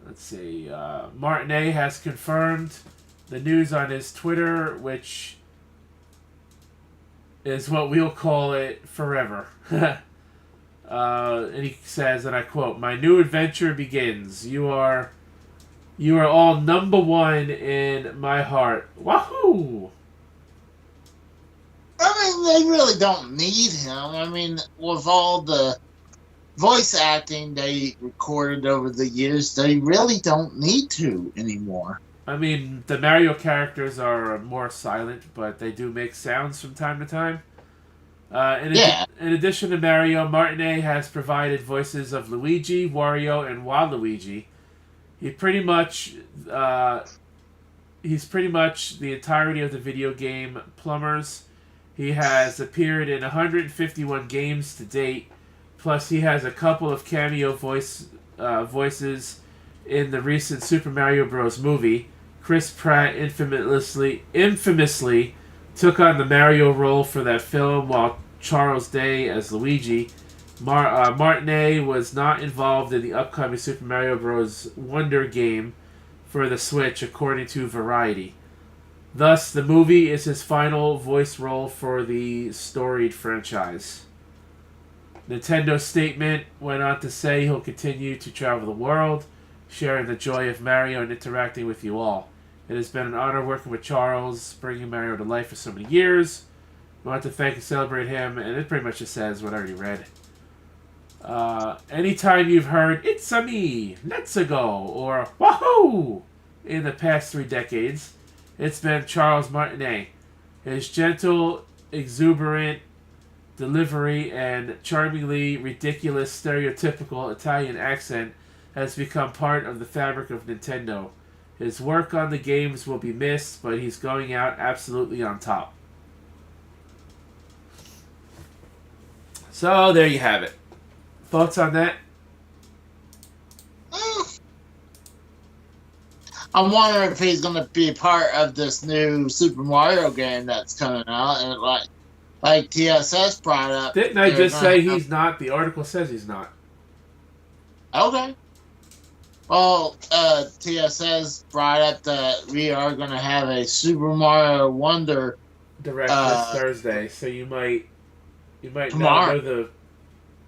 Let's let's see. Martinet has confirmed the news on his Twitter, which is what we'll call it forever. And he says, and I quote, "My new adventure begins. You are all number one in my heart." Wahoo! I mean, they really don't need him. I mean, with all the voice acting they recorded over the years, they really don't need to anymore. I mean, the Mario characters are more silent, but they do make sounds from time to time. In addition to Mario, Martinet has provided voices of Luigi, Wario, and Waluigi. He's pretty much the entirety of the video game Plumbers. He has appeared in 151 games to date. Plus, he has a couple of cameo voices in the recent Super Mario Bros. Movie. Chris Pratt infamously took on the Mario role for that film, while Charles Day as Luigi. Martinet was not involved in the upcoming Super Mario Bros. Wonder game for the Switch, according to Variety. Thus, the movie is his final voice role for the storied franchise. Nintendo's statement went on to say he'll continue to travel the world, sharing the joy of Mario and interacting with you all. It has been an honor working with Charles, bringing Mario to life for so many years. We want to thank and celebrate him, and it pretty much just says what I already read. Anytime you've heard "It's-a me, let's-a go," or "Wahoo!" in the past 3 decades, it's been Charles Martinet. His gentle, exuberant delivery and charmingly ridiculous stereotypical Italian accent has become part of the fabric of Nintendo. His work on the games will be missed, but he's going out absolutely on top. So, there you have it. Thoughts on that? I'm wondering if he's going to be part of this new Super Mario game that's coming out, and like TSS brought up. Didn't I just say he's not? The article says he's not. Okay. Well, TSS brought up that we are going to have a Super Mario Wonder Direct this Thursday, so you might tomorrow. know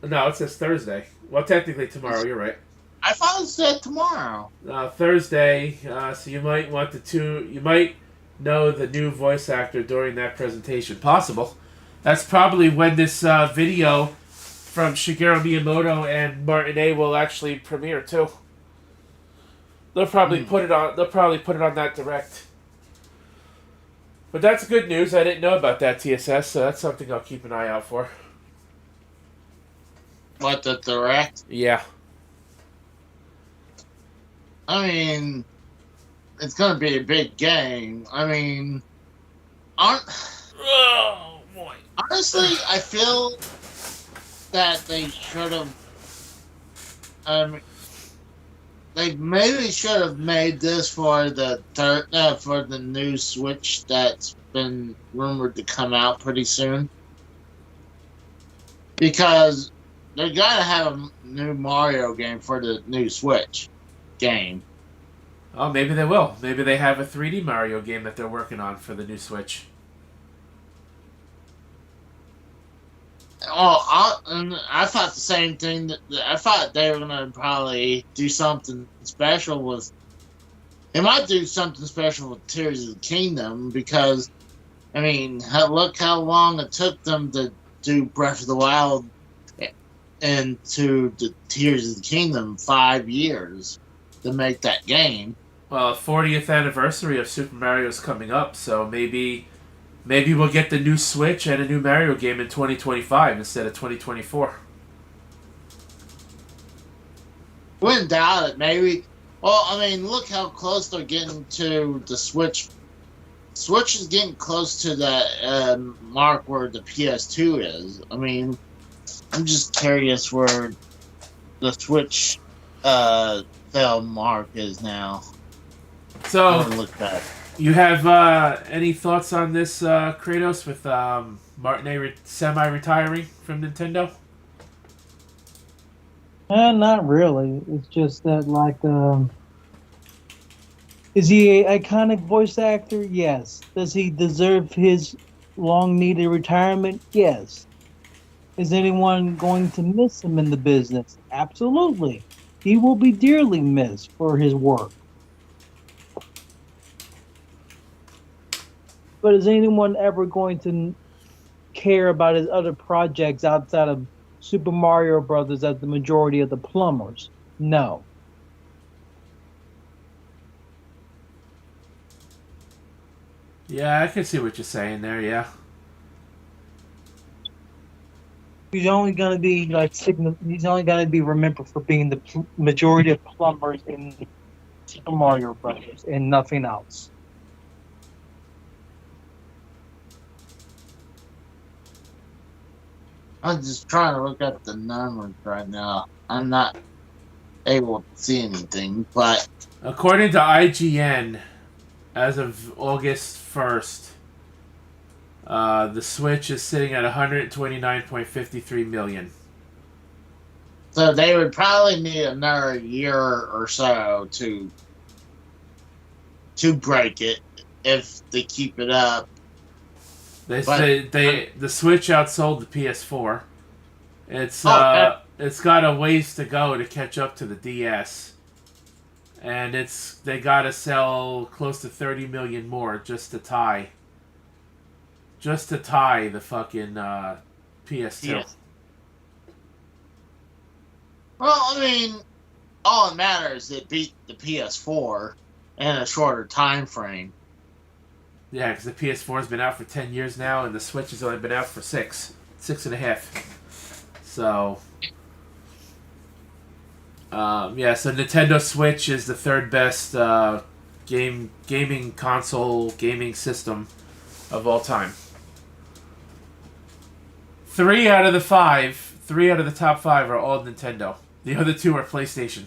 the. No, it says Thursday. Well, technically tomorrow. You're right. I thought it said tomorrow. Thursday. So you might want you might know the new voice actor during that presentation. Possible. That's probably when this video from Shigeru Miyamoto and Martinet will actually premiere too. They'll probably put it on. They'll probably put it on that direct. But that's good news. I didn't know about that TSS, so that's something I'll keep an eye out for. What, the direct? Yeah. I mean, it's going to be a big game. I mean, oh boy. Honestly, I feel that they should have. They maybe should have made this for the for the new Switch that's been rumored to come out pretty soon. Because they gotta have a new Mario game for the new Switch game. Oh, maybe they will. Maybe they have a 3D Mario game that they're working on for the new Switch. Oh, I thought the same thing. I thought they were gonna probably do something special with. They might do something special with Tears of the Kingdom because, I mean, look how long it took them to do Breath of the Wild into the Tears of the Kingdom. 5 years to make that game. Well, 40th anniversary of Super Mario is coming up, so maybe we'll get the new Switch and a new Mario game in 2025 instead of 2024. Wouldn't doubt it. Maybe. Well, I mean, look how close they're getting to the Switch. Switch is getting close to that mark where the PS2 is. I mean, I'm just curious where the Switch film mark is now. So, I'm gonna look back. You have any thoughts on this, Kratos, with Martinet semi-retiring from Nintendo? Not really. It's just that, like, Is he an iconic voice actor? Yes. Does he deserve his long needed retirement? Yes. Is anyone going to miss him in the business? Absolutely. He will be dearly missed for his work. But is anyone ever going to care about his other projects outside of Super Mario Brothers as the majority of the plumbers? No. Yeah, I can see what you're saying there. Yeah. He's only gonna be he's only gonna be remembered for being the majority of plumbers in Super Mario Brothers and nothing else. I'm just trying to look up the numbers right now. I'm not able to see anything, but According to IGN, as of August 1st, the Switch is sitting at 129.53 million. so they would probably need another year or so to break it if they keep it up. The Switch outsold the PS4. It's got a ways to go to catch up to the DS, and they gotta sell close to 30 million more just to tie the fucking PS2. Yeah. Well, I mean, all that matters is it beat the PS4 in a shorter time frame. Yeah, because the PS4 has been out for 10 years now, and the Switch has only been out for 6.5. So, so Nintendo Switch is the third best gaming console, gaming system of all time. 3 out of the top 5 are all Nintendo. The other 2 are PlayStation.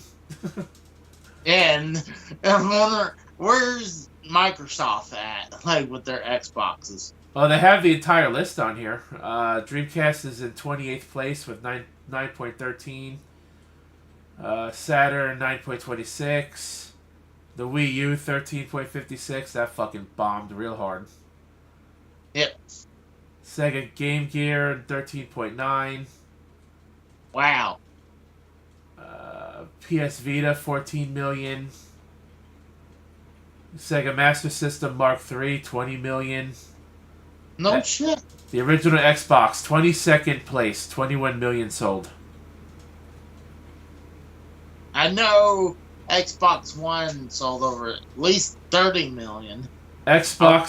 And I'm wondering, where's Microsoft at, like, with their Xboxes? Well, they have the entire list on here. Dreamcast is in 28th place with 9.13. Saturn 9.26. The Wii U 13.56. That fucking bombed real hard. Yep. Sega Game Gear 13.9. Wow. PS Vita 14 million. Sega Master System Mark III 20 million. No shit. The original Xbox 22nd place, 21 million sold. I know Xbox One sold over at least 30 million. Xbox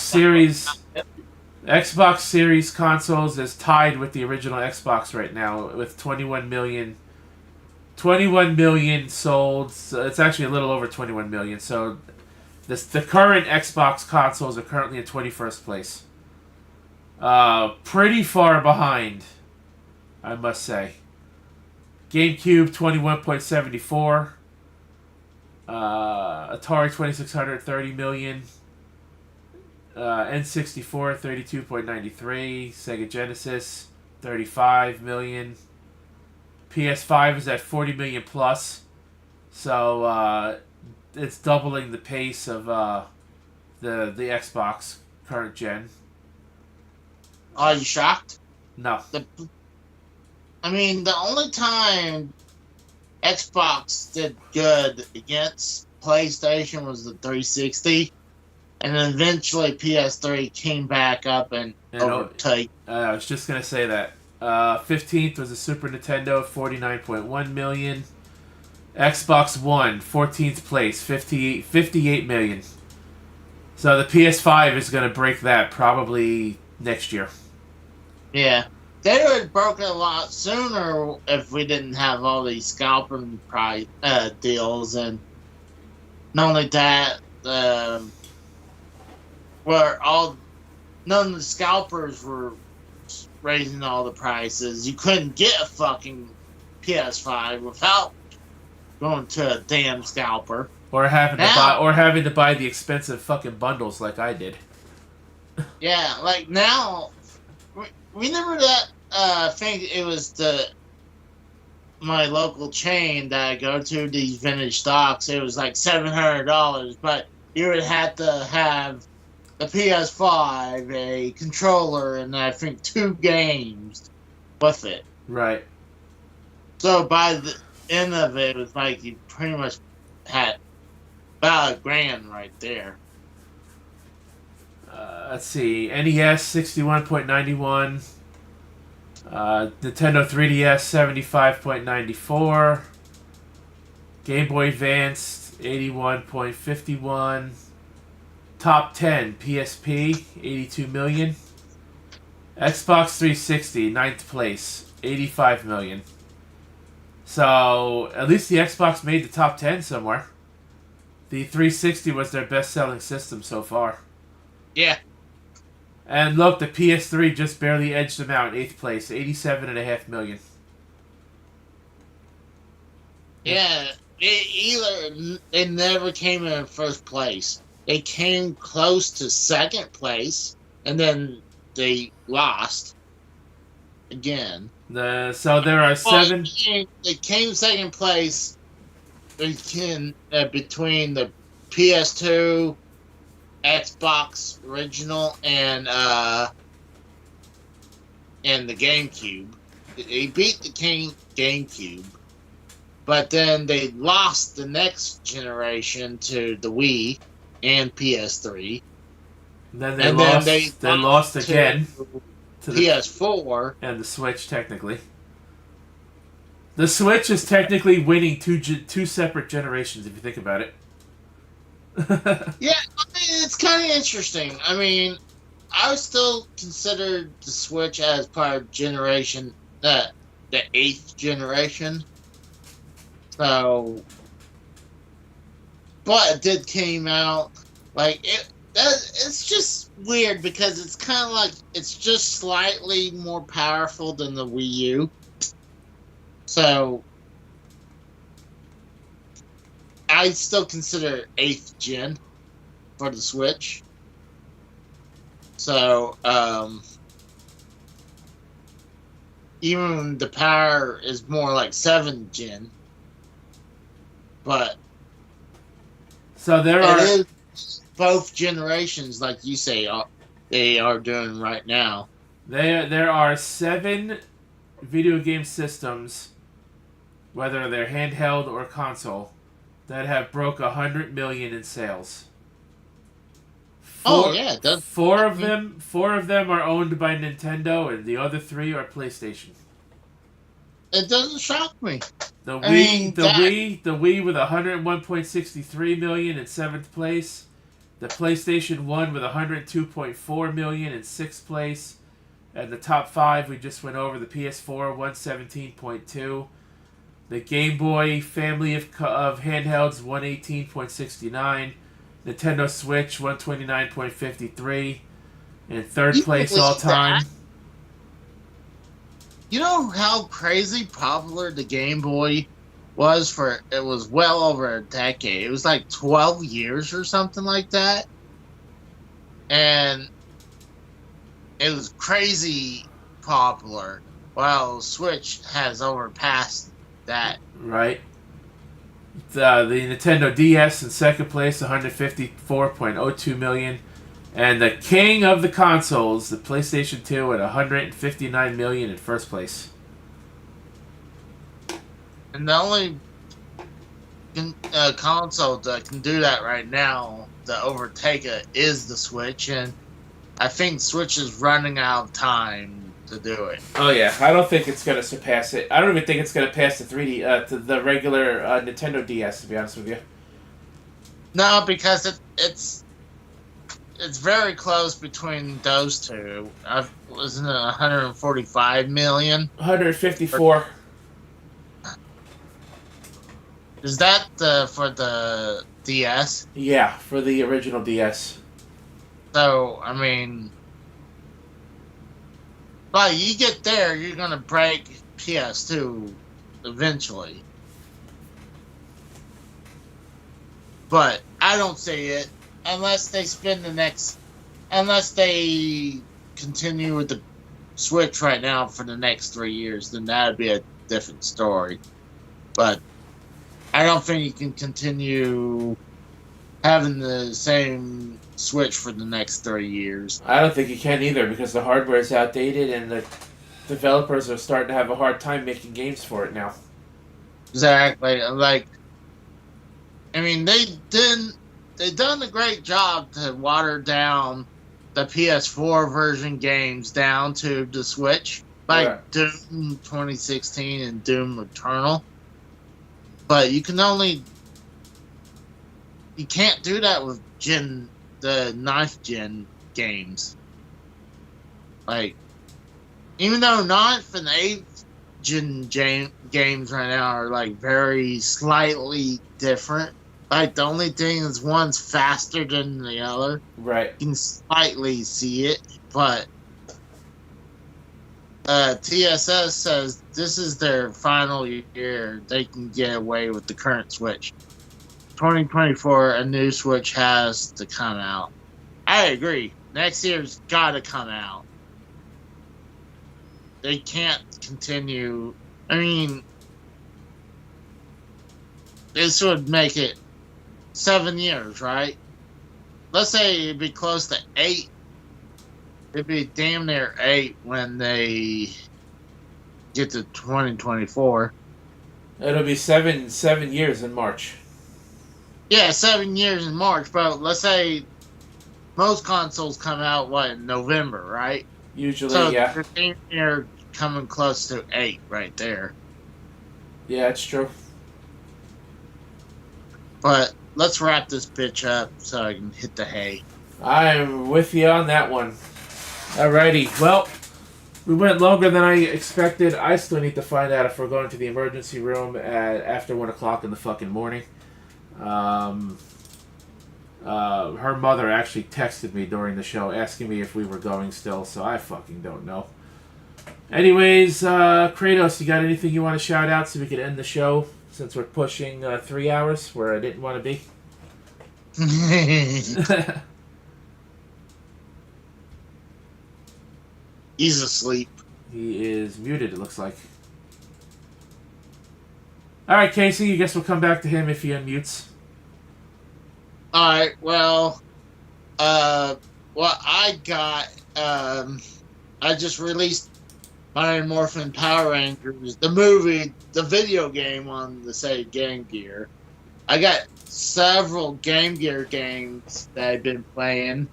Series consoles is tied with the original Xbox right now with 21 million. 21 million sold. So it's actually a little over 21 million. So the current Xbox consoles are currently in 21st place. Pretty far behind, I must say. GameCube 21.74. Atari 2600 30 million. N64 32.93. Sega Genesis 35 million. PS5 is at 40 million plus. So it's doubling the pace of the Xbox current gen. Are you shocked? No. The only time Xbox did good against PlayStation was the 360, and then eventually PS3 came back up and overtake. I was just gonna say that. 15th was the Super Nintendo, 49.1 million. Xbox One, 14th place, 58 million. So the PS5 is gonna break that probably next year. Yeah. They would have broken a lot sooner if we didn't have all these scalping price deals, and not only that, none of the scalpers were raising all the prices. You couldn't get a fucking PS5 without going to a damn scalper, or having to buy the expensive fucking bundles like I did. Yeah, like now. Whenever that, think it was my local chain that I go to, these vintage stocks, it was like $700, but you would have to have the PS5, a controller, and I think 2 games with it. Right. So by the end of it, it was like you pretty much had about $1,000 right there. Let's see. NES 61.91. Nintendo 3DS 75.94. Game Boy Advance 81.51. Top 10 PSP 82 million. Xbox 360 ninth place 85 million. So at least the Xbox made the top 10 somewhere. The 360 was their best-selling system so far. Yeah. And look, the PS3 just barely edged them out in 8th place, 87.5 million. Yeah, they never came in first place. They came close to second place, and then they lost again. So there are 7. They came second place between the PS2, Xbox original, and the GameCube. They beat the GameCube, but then they lost the next generation to the Wii and PS3. Then they lost again to the PS4 and the Switch. Technically, the Switch is technically winning two separate generations if you think about it. Yeah, I mean, it's kind of interesting. I mean, I would still consider the Switch as part of generation, the 8th generation. So, but it did came out like it's just weird because it's kind of like it's just slightly more powerful than the Wii U. So, I still consider 8th gen for the Switch. So, even the power is more like 7th gen. But so there are both generations, like you say, they are doing right now. There are 7 video game systems, whether they're handheld or console, that have broke 100 million in sales. Four of them are owned by Nintendo, and the other 3 are PlayStation. It doesn't shock me. The Wii with 101.63 million in 7th place. The PlayStation 1 with 102.4 million in 6th place. And the top 5 we just went over, the PS4 117.2. The Game Boy family of handhelds 118.69. Nintendo Switch 129.53. And 3rd place all time. You know how crazy popular the Game Boy was for? It was well over a decade. It was like 12 years or something like that. And it was crazy popular. Well, Switch has overpassed that. Right. The Nintendo DS in 2nd place, 154.02 million. And the king of the consoles, the PlayStation 2, at 159 million in 1st place. And the only console that can do that right now, to overtake it, is the Switch. And I think Switch is running out of time to do it. Oh yeah, I don't think it's going to surpass it. I don't even think it's going to pass the 3D, to the regular Nintendo DS, to be honest with you. No, because it's very close between those two. Wasn't it 145 million? 154. Is that for the DS? Yeah, for the original DS. So, I mean, but you get there, you're gonna break PS2 eventually. But I don't see it unless they continue with the Switch right now for the next 3 years. Then that would be a different story. But I don't think you can continue having the same Switch for the next 30 years. I don't think you can either because the hardware is outdated and the developers are starting to have a hard time making games for it now. Exactly. Like, I mean, they done a great job to water down the PS4 version games down to the Switch, like Right. Doom 2016 and Doom Eternal. But you can't do that with the 9th gen games. Like, even though 9th and 8th gen games right now are like very slightly different. Like, the only thing is one's faster than the other. Right. You can slightly see it, but TSS says this is their final year. They can get away with the current Switch. 2024, a new Switch has to come out. I agree. Next year's got to come out. They can't continue. I mean, this would make it 7 years, right? Let's say it'd be close to 8. It'd be damn near 8 when they get to 2024. It'll be seven years in March. Yeah, 7 years in March, but let's say most consoles come out, in November, right? Usually, So yeah. they're damn near coming close to 8 right there. Yeah, it's true. But let's wrap this bitch up so I can hit the hay. I'm with you on that one. Alrighty, well, we went longer than I expected. I still need to find out if we're going to the emergency room after 1 o'clock in the fucking morning. Her mother actually texted me during the show asking me if we were going still, so I fucking don't know. Anyways, Kratos, you got anything you want to shout out so we can end the show since we're pushing 3 hours where I didn't want to be? He's asleep. He is muted, it looks like. Alright, Casey, I guess we'll come back to him if he unmutes. Alright, well, what I got, I just released Mighty Morphin Power Rangers, the movie, the video game on the Sega Game Gear. I got several Game Gear games that I've been playing.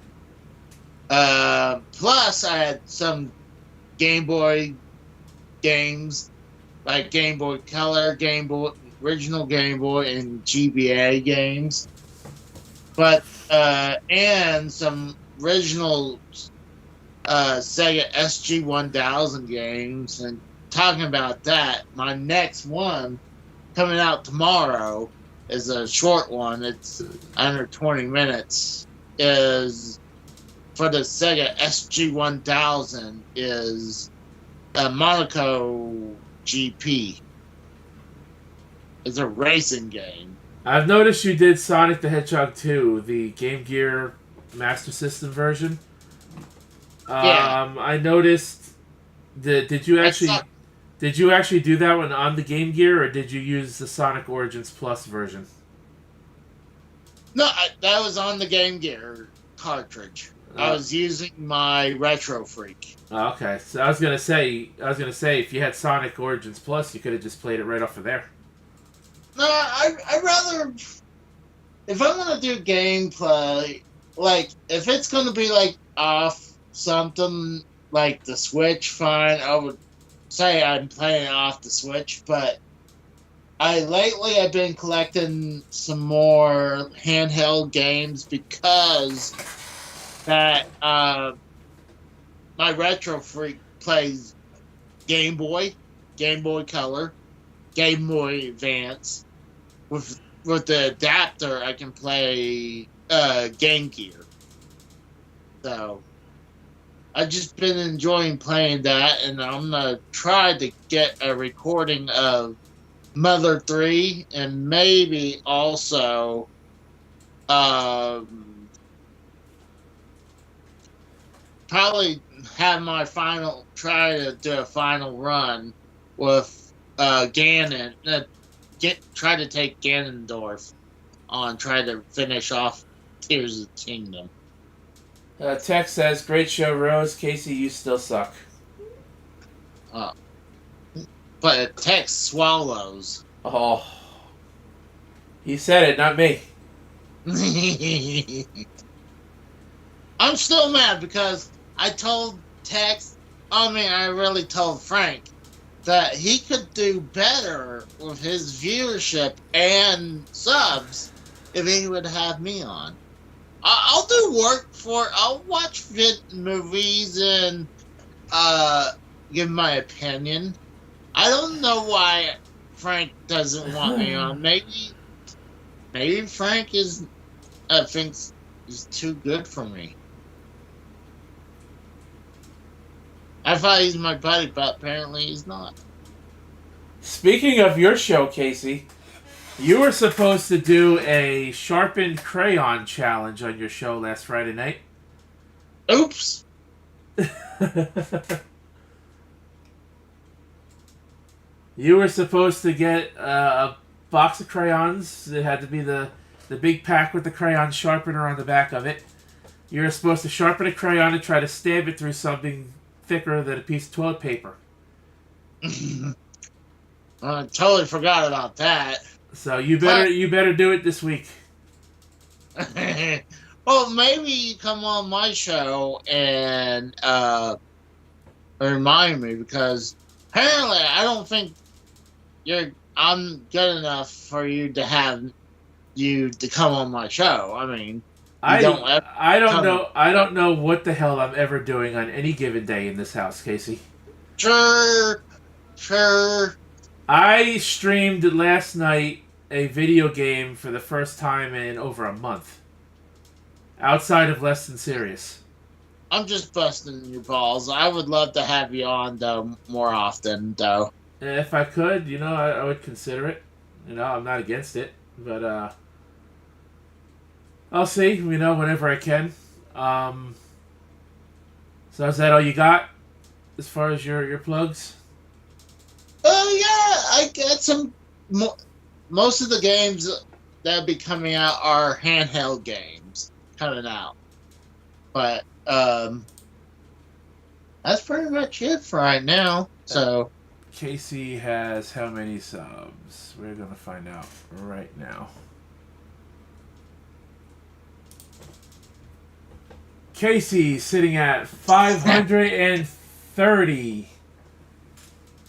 Plus, I had some Game Boy games, like Game Boy Color, Game Boy, original Game Boy, and GBA games. But, and some original Sega SG-1000 games. And talking about that, my next one coming out tomorrow is a short one. It's under 20 minutes. Is for the Sega SG-1000 is a Monaco GP. It's a racing game. I've noticed you did Sonic the Hedgehog 2, the Game Gear Master System version. Yeah. I noticed. Did you actually do that one on the Game Gear, or did you use the Sonic Origins Plus version? No, that was on the Game Gear cartridge. I was using my Retro Freak. Okay, so I was gonna say if you had Sonic Origins Plus, you could have just played it right off of there. No, I'd rather, if I'm gonna do gameplay, like if it's gonna be like off something like the Switch, fine. I would say I'm playing off the Switch, but lately I've been collecting some more handheld games because that my Retro Freak plays Game Boy Color, Game Boy Advance. With the adapter, I can play Game Gear. So I've just been enjoying playing that, and I'm gonna try to get a recording of Mother 3, and maybe also probably have my try to do a final run with Ganon. Try to take Ganondorf on trying to finish off Tears of the Kingdom. Tex says, great show, Rose. Casey, you still suck. But Tex swallows. Oh. He said it, not me. I'm still mad because I told Tex, I really told Frank that he could do better with his viewership and subs if he would have me on. I'll do work I'll watch movies and give my opinion. I don't know why Frank doesn't want me on. Maybe Frank thinks is too good for me. I thought he's my buddy, but apparently he's not. Speaking of your show, Casey, you were supposed to do a sharpened crayon challenge on your show last Friday night. Oops. You were supposed to get a box of crayons. It had to be the big pack with the crayon sharpener on the back of it. You were supposed to sharpen a crayon and try to stab it through something thicker than a piece of toilet paper. I totally forgot about that. So you better do it this week. Well, maybe you come on my show and remind me, because apparently I don't think I'm good enough for you to have you to come on my show. I mean, I don't know what the hell I'm ever doing on any given day in this house, Casey. Sure. I streamed last night a video game for the first time in over a month. Outside of Less Than Serious. I'm just busting your balls. I would love to have you on, though, more often, though. If I could, I would consider it. I'm not against it. But, I'll see, whenever I can. So is that all you got as far as your plugs? Oh, yeah, I got some. Most of the games that'll be coming out are handheld games coming out. But, that's pretty much it for right now. So, Casey has how many subs? We're going to find out right now. Casey sitting at 530.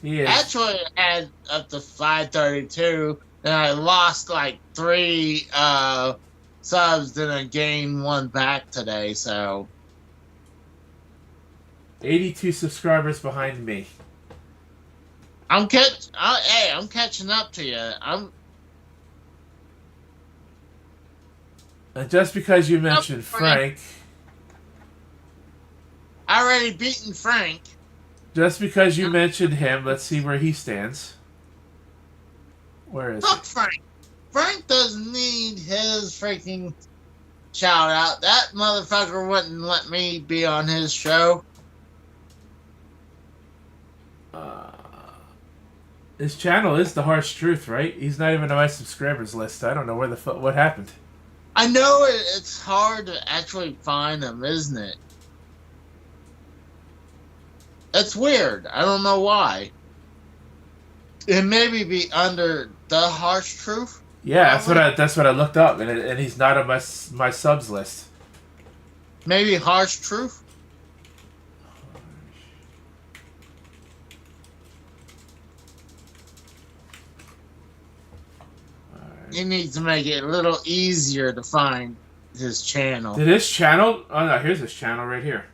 He is. Actually, I had up to 532, and I lost like 3 subs, then I gained 1 back today, so. 82 subscribers behind me. I'm catching up to you. And just because you mentioned Frank. I already beaten Frank. Just because you mentioned him, let's see where he stands. Where is Fuck Frank. Frank doesn't need his freaking shout out. That motherfucker wouldn't let me be on his show. His channel is The Harsh Truth, right? He's not even on my subscribers list. I don't know what happened. I know it's hard to actually find him, isn't it? That's weird. I don't know why. It maybe be under The Harsh Truth. Yeah, that's what I looked up, and he's not on my subs list. Maybe Harsh Truth. He needs to make it a little easier to find his channel. Did his channel? Oh no, here's his channel right here.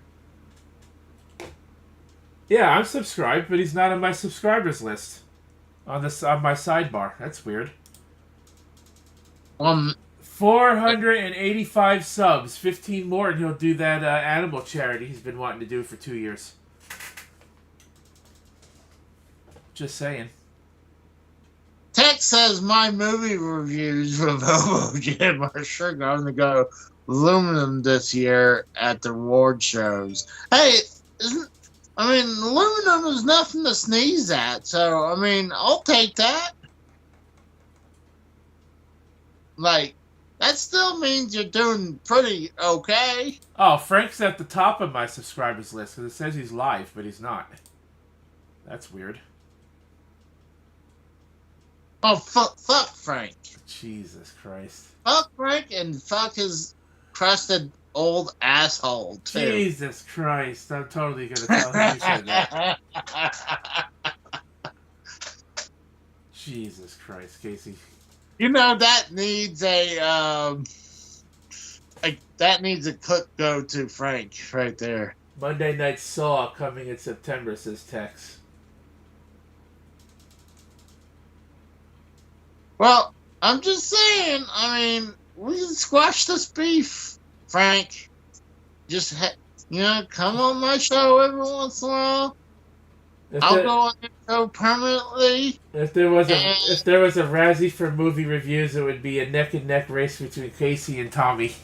Yeah, I'm subscribed, but he's not on my subscribers list. On my sidebar. That's weird. 485 subs, 15 more, and he'll do that animal charity he's been wanting to do for 2 years. Just saying. Tex says my movie reviews with Hobo Jim are sure going to go aluminum this year at the award shows. Hey, aluminum is nothing to sneeze at, so, I'll take that. Like, that still means you're doing pretty okay. Oh, Frank's at the top of my subscribers list because it says he's live, but he's not. That's weird. Oh, fuck Frank. Jesus Christ. Fuck Frank and fuck his crusted old asshole, too. Jesus Christ. I'm totally going to tell him you said that. Jesus Christ, Casey. You know, that needs a quick go to Frank right there. Monday Night Saw coming in September, says Tex. Well, I'm just saying, I mean, we can squash this beef, Frank. Just, come on my show every once in a while. I'll go on your show permanently. If there was a Razzie for movie reviews, it would be a neck and neck race between Casey and Tommy.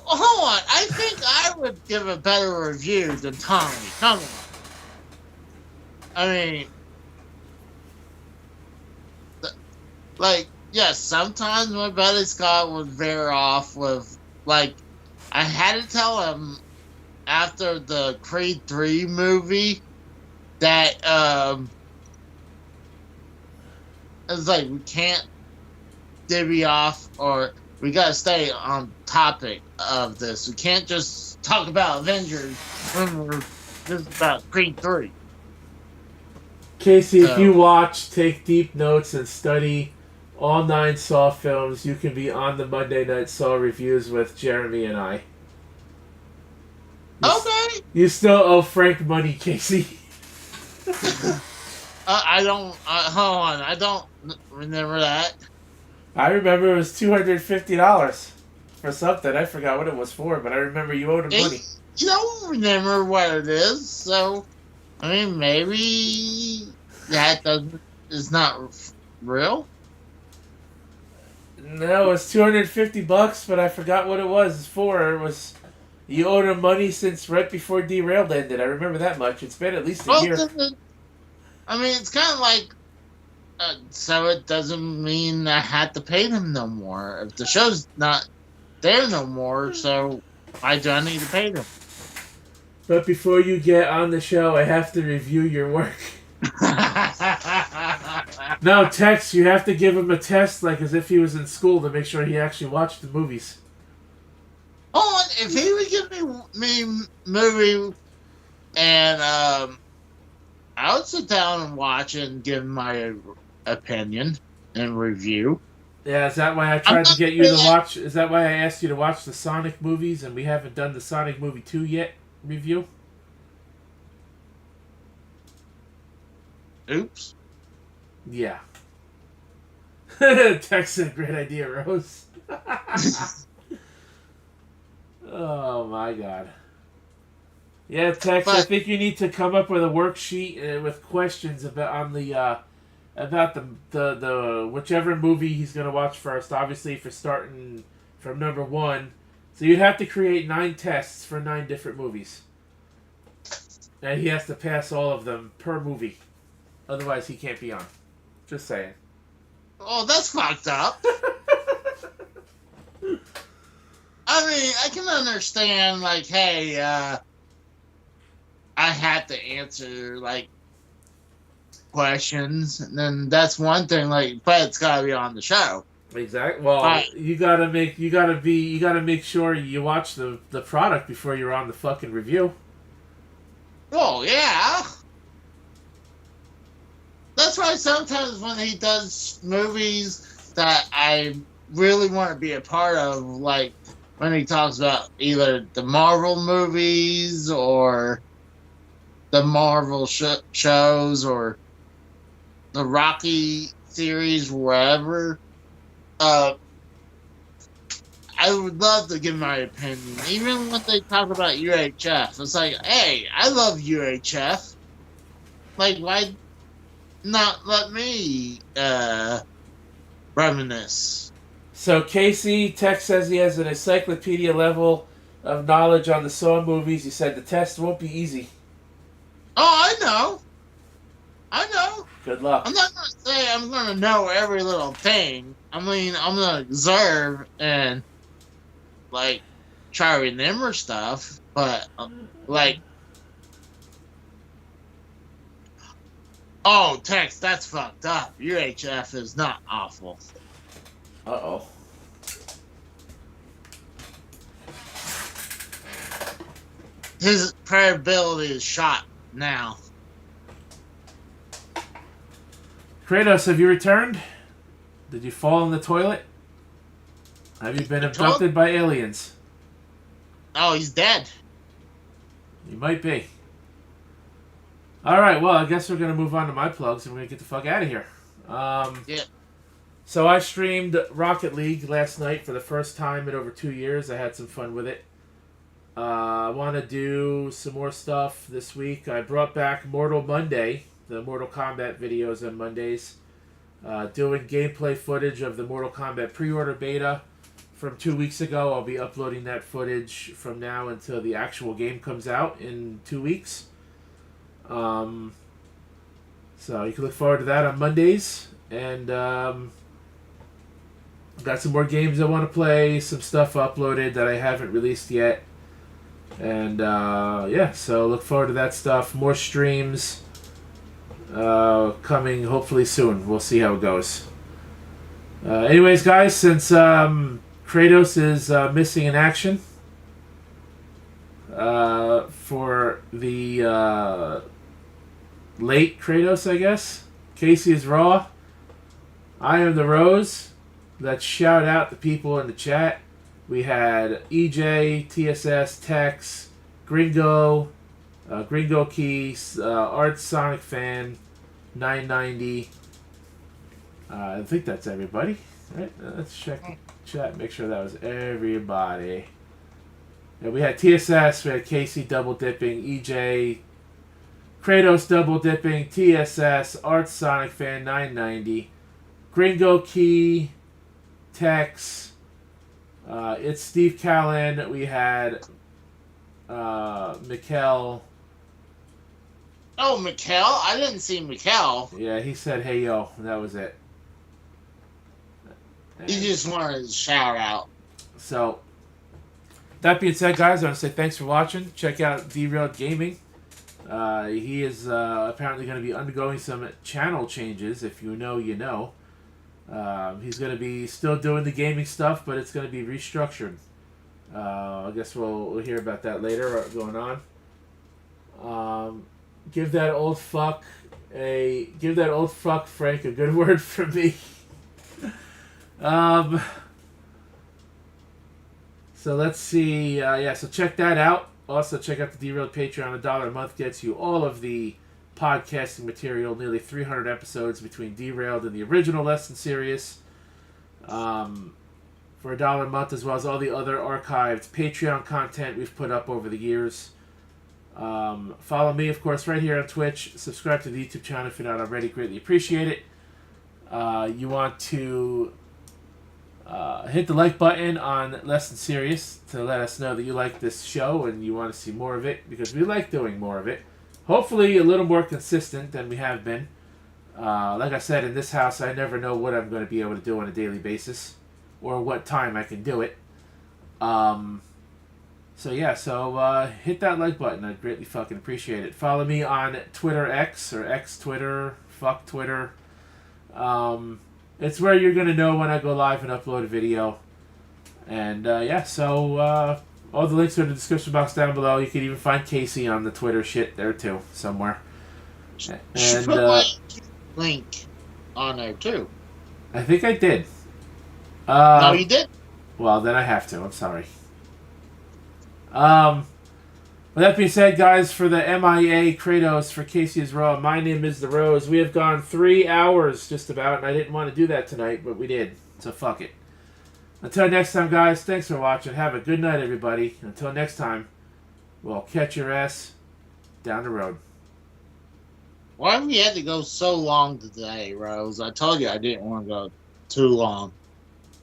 Hold on, I think I would give a better review than Tommy. Come on. I mean, yes, sometimes my buddy Scott would veer off with, I had to tell him after the Creed 3 movie that, it's like, we can't divvy off, or we gotta stay on topic of this. We can't just talk about Avengers when we're just about Creed 3. Casey, if you watch, take deep notes, and study all 9 Saw films, you can be on the Monday Night Saw reviews with Jeremy and I. Okay. You still owe Frank money, Casey. I don't. Hold on. I don't remember that. I remember it was $250 for something. I forgot what it was for, but I remember you owed him money. You don't remember what it is, so I mean, maybe that is not real. No, it was $250, but I forgot what it was for. It was you owed him money since right before Derailed ended. I remember that much. It's been at least a year. I mean, it's kind of like, so it doesn't mean I had to pay them no more. If the show's not there no more, so why do I need to pay them? But before you get on the show, I have to review your work. No, Tex, you have to give him a test like as if he was in school to make sure he actually watched the movies. Oh, if he would give me movie and I would sit down and watch it and give my opinion and review. Yeah, is that why I tried to get you to watch? Is that why I asked you to watch the Sonic movies and we haven't done the Sonic movie 2 yet review? Oops. Yeah. Tex said, great idea, Rose. Oh my god. Yeah, Tex, I think you need to come up with a worksheet with questions about the whichever movie he's gonna watch first. Obviously, for starting from number 1, so you'd have to create 9 tests for 9 different movies, and he has to pass all of them per movie. Otherwise, he can't be on. Just saying. Oh, that's fucked up. I mean, I can understand, like, hey, I have to answer, like, questions, and then that's one thing, like, but it's gotta be on the show. Exactly. Well, you gotta make sure you watch the product before you're on the fucking review. Oh, yeah. That's why sometimes when he does movies that I really want to be a part of, like when he talks about either the Marvel movies or the Marvel shows or the Rocky series, wherever, I would love to give my opinion. Even when they talk about UHF, it's like, hey, I love UHF. Like, why not let me reminisce? So Casey, Tex says he has an encyclopedia level of knowledge on the Saw movies. He said the test won't be easy. Oh, I know. I know. Good luck. I'm not gonna say I'm gonna know every little thing. I mean, I'm gonna observe and like try to remember stuff, but like, oh, Tex, that's fucked up. UHF is not awful. Uh-oh. His credibility is shot now. Kratos, have you returned? Did you fall in the toilet? Have you been abducted by aliens? Oh, he's dead. You might be. Alright, well, I guess we're going to move on to my plugs and we're going to get the fuck out of here. Yeah. So I streamed Rocket League last night for the first time in over 2 years. I had some fun with it. I want to do some more stuff this week. I brought back Mortal Monday, the Mortal Kombat videos on Mondays. Doing gameplay footage of the Mortal Kombat pre-order beta from 2 weeks ago. I'll be uploading that footage from now until the actual game comes out in 2 weeks. So you can look forward to that on Mondays. And got some more games I want to play, some stuff uploaded that I haven't released yet. And yeah, so look forward to that stuff. More streams coming hopefully soon. We'll see how it goes. Anyways, guys, since Kratos is missing in action for the late Kratos, I guess. Casey is Raw. I am the Rose. Let's shout out the people in the chat. We had EJ, TSS, Tex, Gringo, Gringo Keys, Art Sonic Fan, 990. I think that's everybody. Right? Let's check the chat, make sure that was everybody. Yeah, we had TSS, we had Casey double dipping, EJ, Kratos double dipping, TSS, Art Sonic Fan, 990, Gringo Key, Tex. It's Steve Callan. We had Mikkel. Oh, Mikkel? I didn't see Mikkel. Yeah, he said, "Hey yo," and that was it. And He just wanted to shout out. so, that being said, guys, I want to say thanks for watching. Check out Derailed Gaming. He is apparently going to be undergoing some channel changes. If you know, you know. He's going to be still doing the gaming stuff, but it's going to be restructured. I guess we'll hear about that later going on. Give that old fuck Frank a good word from me. So let's see. So check that out. Also check out the Derailed Patreon. $1 a month gets you all of the podcasting material, nearly 300 episodes between Derailed and the original lesson series, for $1 a month, as well as all the other archived Patreon content we've put up over the years. Follow me, of course, right here on Twitch. Subscribe to the YouTube channel if you're not already. Greatly appreciate it. You want to hit the like button on Lesson Serious to let us know that you like this show and you want to see more of it, because we like doing more of it. Hopefully a little more consistent than we have been. Like I said, in this house, I never know what I'm going to be able to do on a daily basis or what time I can do it. So hit that like button. I'd greatly fucking appreciate it. Follow me on Twitter X, or X Twitter, fuck Twitter. It's where you're going to know when I go live and upload a video. And all the links are in the description box down below. You can even find Casey on the Twitter shit there too, somewhere. And Put my link on there too. I think I did. No, you did. Well, then I have to. I'm sorry. With that being said, guys, for the MIA Kratos, for Casey is Raw, my name is The Rose. We have gone 3 hours just about, and I didn't want to do that tonight, but we did. So fuck it. Until next time, guys, thanks for watching. Have a good night, everybody. Until next time, we'll catch your ass down the road. Why we had to go so long today, Rose? I told you I didn't want to go too long.